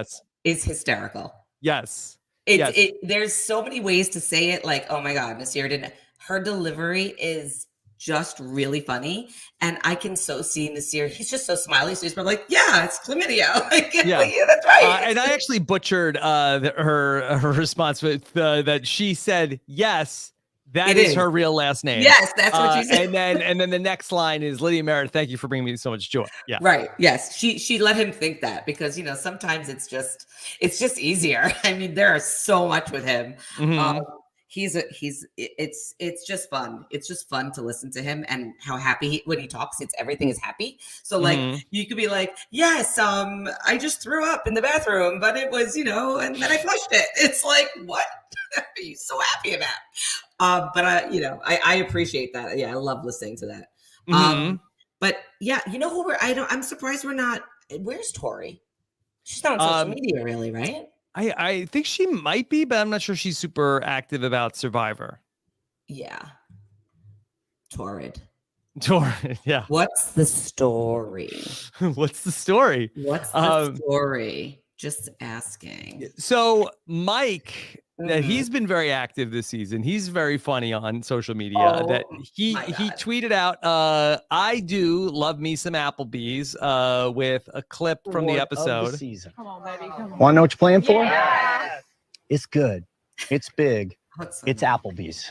is hysterical. Yes. There's so many ways to say it. Like, oh my God, Nasir didn't. Her delivery is just really funny, and I can so see Nasir. He's just so smiley. So he's probably like, "Yeah, it's chlamydia." Like, yeah, that's right. And I actually butchered her response with that she said, "Yes." That is her real last name. Yes, that's what she said. And then the next line is Lydia Meredith. Thank you for bringing me so much joy. Yeah. Right. Yes. She let him think that because sometimes it's just easier. I mean, there is so much with him. It's just fun. It's just fun to listen to him and how happy when he talks. Everything is happy. So like you could be like, yes, I just threw up in the bathroom, but it was and then I flushed it. It's like, what are you so happy about? But I appreciate that. Yeah, I love listening to that. But yeah, who I'm surprised we're not. Where's Tori? She's not on social media, really, right? I think she might be, but I'm not sure she's super active about Survivor. Yeah. Torrid, yeah. What's the story? What's the story? What's the story? Just asking. So Mike, that he's been very active this season. He's very funny on social media. That he tweeted out, "I do love me some Applebee's," with a clip from the episode. Come on, baby. Want to know what you're playing for? Yes. It's good. It's big. It's Applebee's.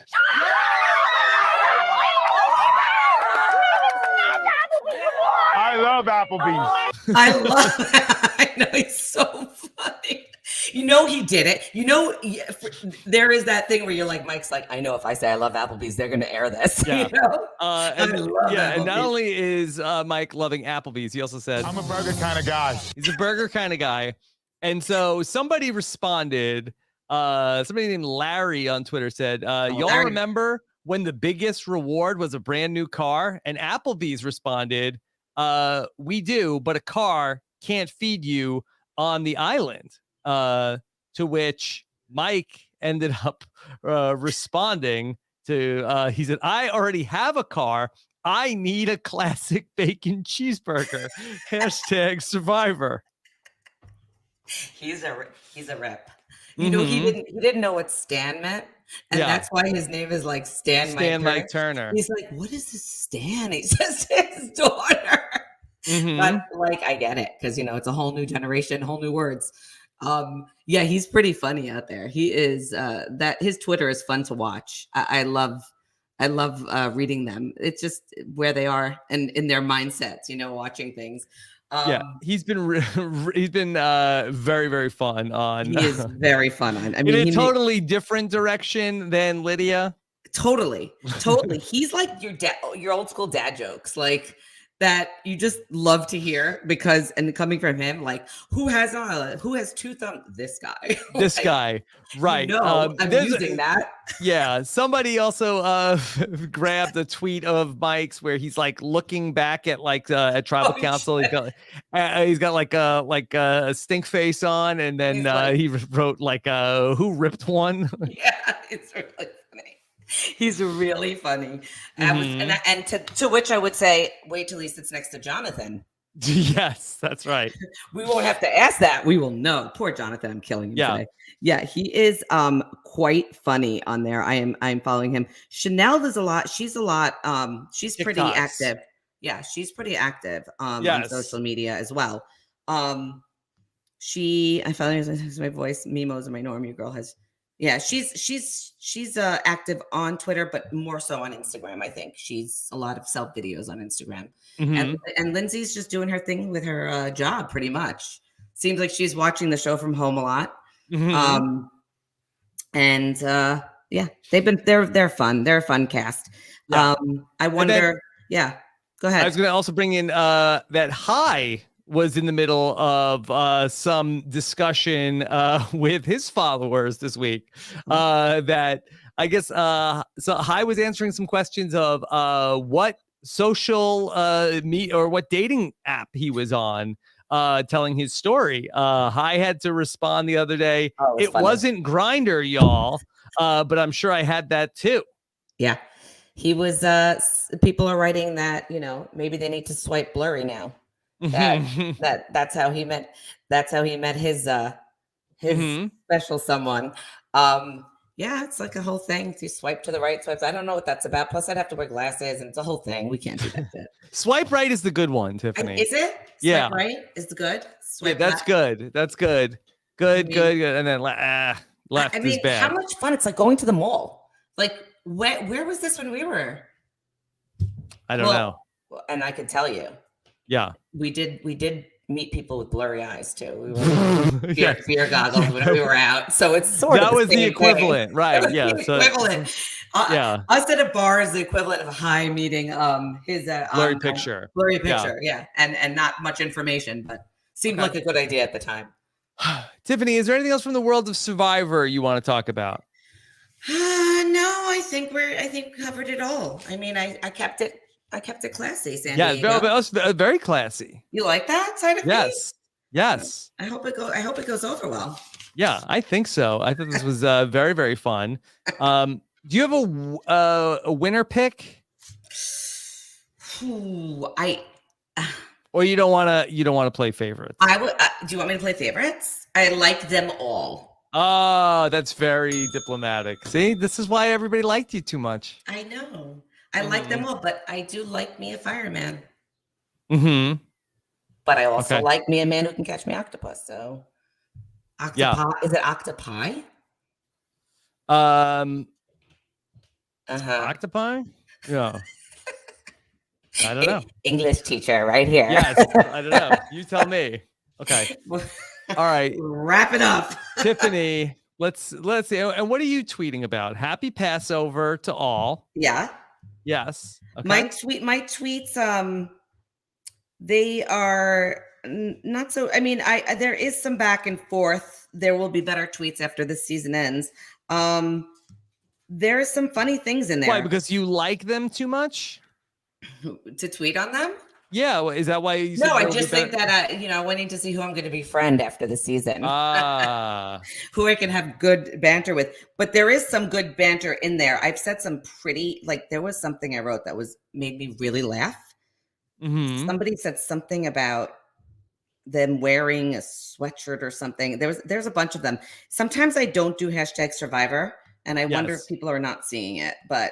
I love Applebee's. I love that. I know, he's so funny. He did it. There is that thing where you're like, Mike's like, I know if I say I love Applebee's, they're going to air this. Yeah. And not only is Mike loving Applebee's, he also said, I'm a burger kind of guy. He's a burger kind of guy. And so somebody responded Somebody named Larry on Twitter said, y'all Larry. remember when the biggest reward was a brand new car? And Applebee's responded, we do, but a car can't feed you on the island. To which Mike ended up responding to, he said, I already have a car. I need a classic bacon cheeseburger. Hashtag Survivor. He's a rep. You know, he didn't know what Stan meant. And that's why his name is like Stan Mike Turner. He's like, what is this Stan? He says his daughter. But like, I get it, because you know it's a whole new generation, whole new words. Yeah, he's pretty funny out there. He is. That his Twitter is fun to watch. I love reading them. It's just where they are and in their mindsets, you know, watching things. He's been very, very fun on. He is very fun on. I mean, in a totally different direction than Lydia. Totally. He's like your old school dad jokes, like that you just love to hear, because, and coming from him, like who has two thumbs? This guy. This guy, right? No, I'm using that. Yeah. Somebody also grabbed a tweet of Mike's where he's like looking back at like at tribal council. He's got like a stink face on, and then he wrote like who ripped one. Yeah, it's really funny. He's really funny. And to which I would say, wait till he sits next to Jonathan. Yes, that's right. We won't have to ask that. We will know. Poor Jonathan, I'm killing him today. Yeah, he is quite funny on there. I'm following him. Chanel is a lot. She's a lot. She's TikToks. Pretty active. Yeah, she's pretty active on social media as well. I finally has my voice. Mimos and my Normie girl has. Yeah, she's active on Twitter, but more so on Instagram. I think she's a lot of self videos on Instagram, and Lindsay's just doing her thing with her job. Pretty much seems like she's watching the show from home a lot. Yeah, they're fun. They're a fun cast. Yeah. I wonder. Go ahead. I was going to also bring in that High was in the middle of some discussion with his followers this week. That I guess so High was answering some questions of what social meet or what dating app he was on, telling his story. High had to respond the other day. It wasn't Grindr, y'all, but I'm sure I had that too. Yeah, he was. People are writing that, you know, maybe they need to swipe blurry now. That's how he met. That's how he met his special someone. Yeah, it's like a whole thing. You swipe to the right, swipes. I don't know what that's about. Plus, I'd have to wear glasses, and it's a whole thing. We can't do that shit. Swipe right is the good one, Tiffany. Is it? Swipe right is the good. Swipe that's left. Good. That's good. Good. And then left is bad. How much fun! It's like going to the mall. Like where was this when we were? I don't know. And I can tell you. Yeah, we did meet people with blurry eyes too. We were beer goggles when we were out, so it's sort of that was the equivalent, thing. Right? Yeah, equivalent. Us at a bar is the equivalent of a High meeting. His blurry picture, yeah, and not much information, but seemed like a good idea at the time. Tiffany, is there anything else from the world of Survivor you want to talk about? No, I think we covered it all. I mean, I kept it classy, San Diego. Yeah, that was very classy. You like that side of me? Yes. I hope it goes over well. Yeah, I think so. I thought this was very, very fun. Do you have a winner pick? Or you don't want to play favorites? I would. Do you want me to play favorites? I like them all. Oh, that's very diplomatic. See, this is why everybody liked you too much. I know. I like them all, but I do like me a fireman. But I also like me a man who can catch me octopus. So, Is it octopi? Octopi? Yeah. I don't know. English teacher right here. Yes, I don't know. You tell me. Okay. All right. Wrap it up. Tiffany, let's see. And what are you tweeting about? Happy Passover to all. Yeah. Yes. Okay. My tweets, they are not so. I mean, there is some back and forth. There will be better tweets after the season ends. There are some funny things in there. Why? Because you like them too much to tweet on them? Yeah. Is that why you said no, I just think that, waiting to see who I'm going to befriend after the season. Who I can have good banter with. But there is some good banter in there. I've said some pretty, there was something I wrote that made me really laugh. Mm-hmm. Somebody said something about them wearing a sweatshirt or something. There's a bunch of them. Sometimes I don't do #Survivor, and I wonder if people are not seeing it. But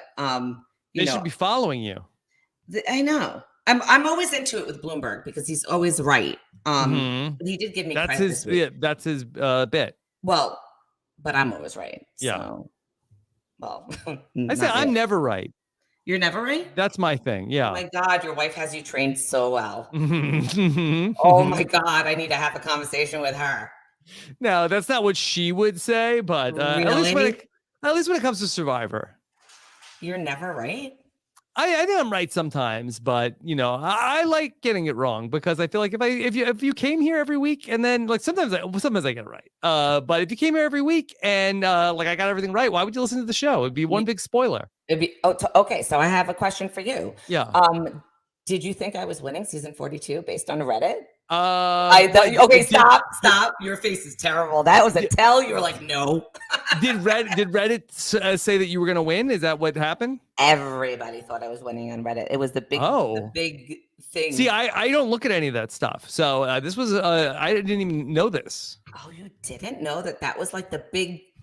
they should be following you. I know. I'm always into it with Bloomberg because he's always right. He did give me credit. That's his bit. Well, but I'm always right. Yeah. So, well, I say I'm never right. You're never right? That's my thing. Yeah. Oh my God, your wife has you trained so well. Oh my God, I need to have a conversation with her. No, that's not what she would say, but really? at least when it comes to Survivor. You're never right? I think I'm right sometimes, but I like getting it wrong because I feel like if you came here every week and then sometimes I get it right. But if you came here every week and I got everything right, why would you listen to the show? It'd be one big spoiler. It'd be okay. So I have a question for you. Yeah. Did you think I was winning season 42 based on Reddit? Okay, stop. Your face is terrible. That was a tell. You were like, no. Did Reddit say that you were going to win? Is that what happened? Everybody thought I was winning on Reddit. It was the big thing. See, I don't look at any of that stuff. So this was I didn't even know this. Oh, you didn't know that was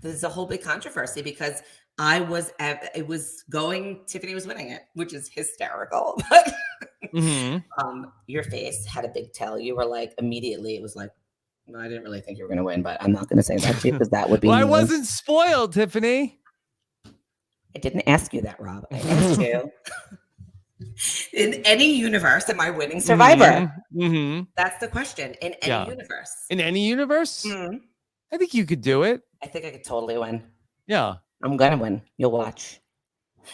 there's a whole big controversy because Tiffany was winning it, which is hysterical. Your face had a big tell. You were like, immediately, it was like, no, I didn't really think you were going to win, but I'm not going to say that to you because that would be. Well, I wasn't spoiled, Tiffany. I didn't ask you that, Rob. I asked you. In any universe, am I winning Survivor? Mm-hmm. That's the question. In any universe. In any universe? Mm-hmm. I think you could do it. I think I could totally win. Yeah. I'm going to win. You'll watch.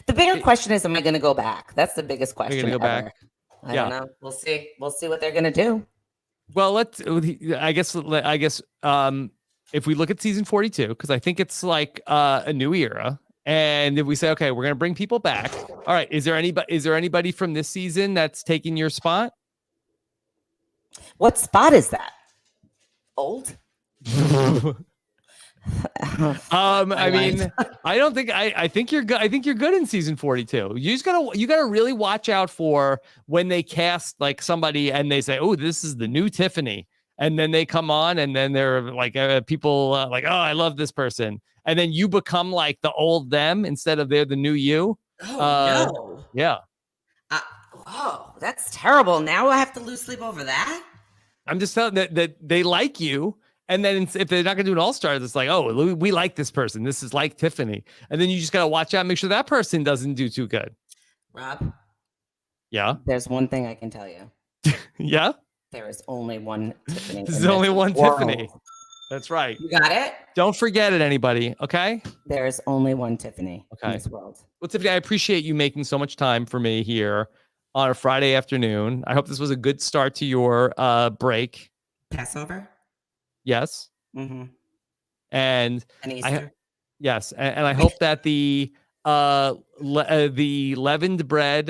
The bigger question is, am I going to go back? That's the biggest question. You're going to go back? I don't know. We'll see. We'll see what they're going to do. Well, I guess if we look at season 42, because I think it's like a new era. And if we say, okay, we're going to bring people back. All right. Is there anybody from this season that's taking your spot? What spot is that? Old? I mean, I think you're good. I think you're good in season 42. You gotta really watch out for when they cast somebody and they say, oh, this is the new Tiffany. And then they come on and then they're people oh, I love this person. And then you become the old them instead of they're the new you. Oh, no. Yeah. Oh, that's terrible. Now I have to lose sleep over that. I'm just telling that they like you. And then if they're not going to do an all-star, it's oh, we like this person. This is like Tiffany. And then you just got to watch out, make sure that person doesn't do too good. Rob? Yeah? There's one thing I can tell you. Yeah? There is only one Tiffany. There's only one Tiffany. That's right. You got it? Don't forget it, anybody. Okay? There's only one Tiffany in this world. Well, Tiffany, I appreciate you making so much time for me here on a Friday afternoon. I hope this was a good start to your break. Passover? Yes. Mm-hmm. And Easter. Yes. And I hope that the leavened bread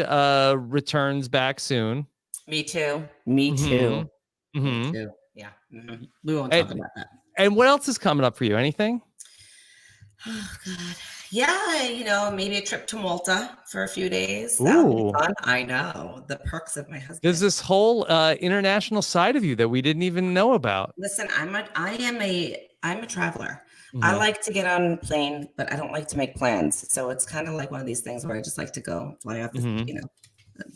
returns back soon. Me too. Me too. Mm-hmm. Me too. Yeah. Mm-hmm. We won't talk about that. And what else is coming up for you? Anything? Oh, God. Yeah, maybe a trip to Malta for a few days. That would be fun. I know. The perks of my husband. There's this whole international side of you that we didn't even know about. Listen, I'm a traveler. Mm-hmm. I like to get on a plane, but I don't like to make plans. So it's kind of like one of these things where I just like to go fly off the,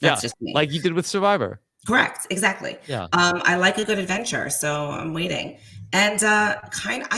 that's just me. Like you did with Survivor. Correct. Exactly. Yeah. I like a good adventure. So I'm waiting. And I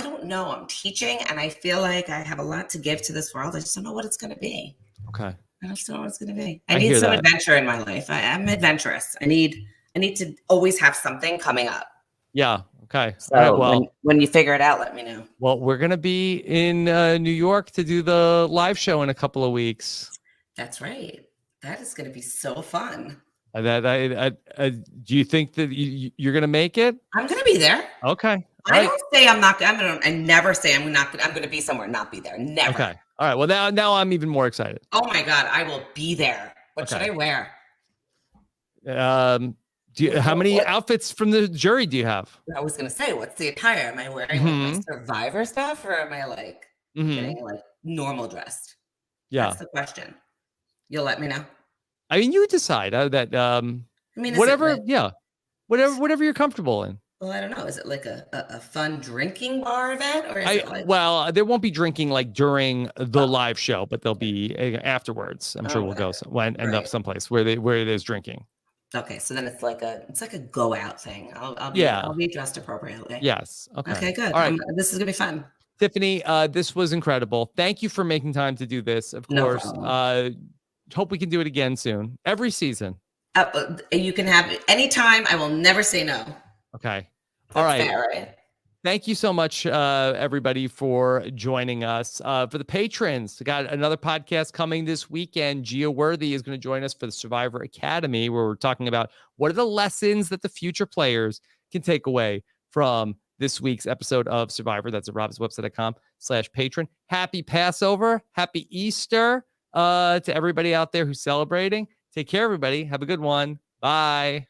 don't know. I'm teaching and I feel like I have a lot to give to this world. I just don't know what it's going to be. Okay. I just don't know what it's going to be. I need some adventure in my life. I'm adventurous. I need to always have something coming up. Yeah. Okay. So when you figure it out, let me know. Well, we're going to be in New York to do the live show in a couple of weeks. That's right. That is going to be so fun. Do you think that you're going to make it? I'm going to be there. Okay. I don't say I'm not. I never say I'm not. I'm going to be somewhere and not be there. Never. Okay. All right. Well, now I'm even more excited. Oh my God, I will be there. What should I wear? How many outfits from the jury do you have? I was going to say, what's the attire? Am I wearing like my Survivor stuff, or am I like getting like normal dressed? Yeah, that's the question. You'll let me know. I mean, you decide that. I mean, whatever. Yeah, whatever you're comfortable in. Well, I don't know. Is it like a fun drinking bar event, or is it like? Well, there won't be drinking like during the live show, but there'll be afterwards. I'm sure we'll go end up someplace where there's drinking. Okay, so then it's like a go out thing. I'll be dressed appropriately. Yes. Okay. Okay, good. All right. This is gonna be fun. Tiffany, this was incredible. Thank you for making time to do this. Of course. Hope we can do it again soon. Every season. You can have it anytime. I will never say no. Okay. All right. Fair, right? Thank you so much, everybody, for joining us. For the patrons, we got another podcast coming this weekend. Gia Worthy is going to join us for the Survivor Academy, where we're talking about what are the lessons that the future players can take away from this week's episode of Survivor. That's at robswebsite.com/patron. Happy Passover. Happy Easter to everybody out there who's celebrating. Take care, everybody. Have a good one. Bye.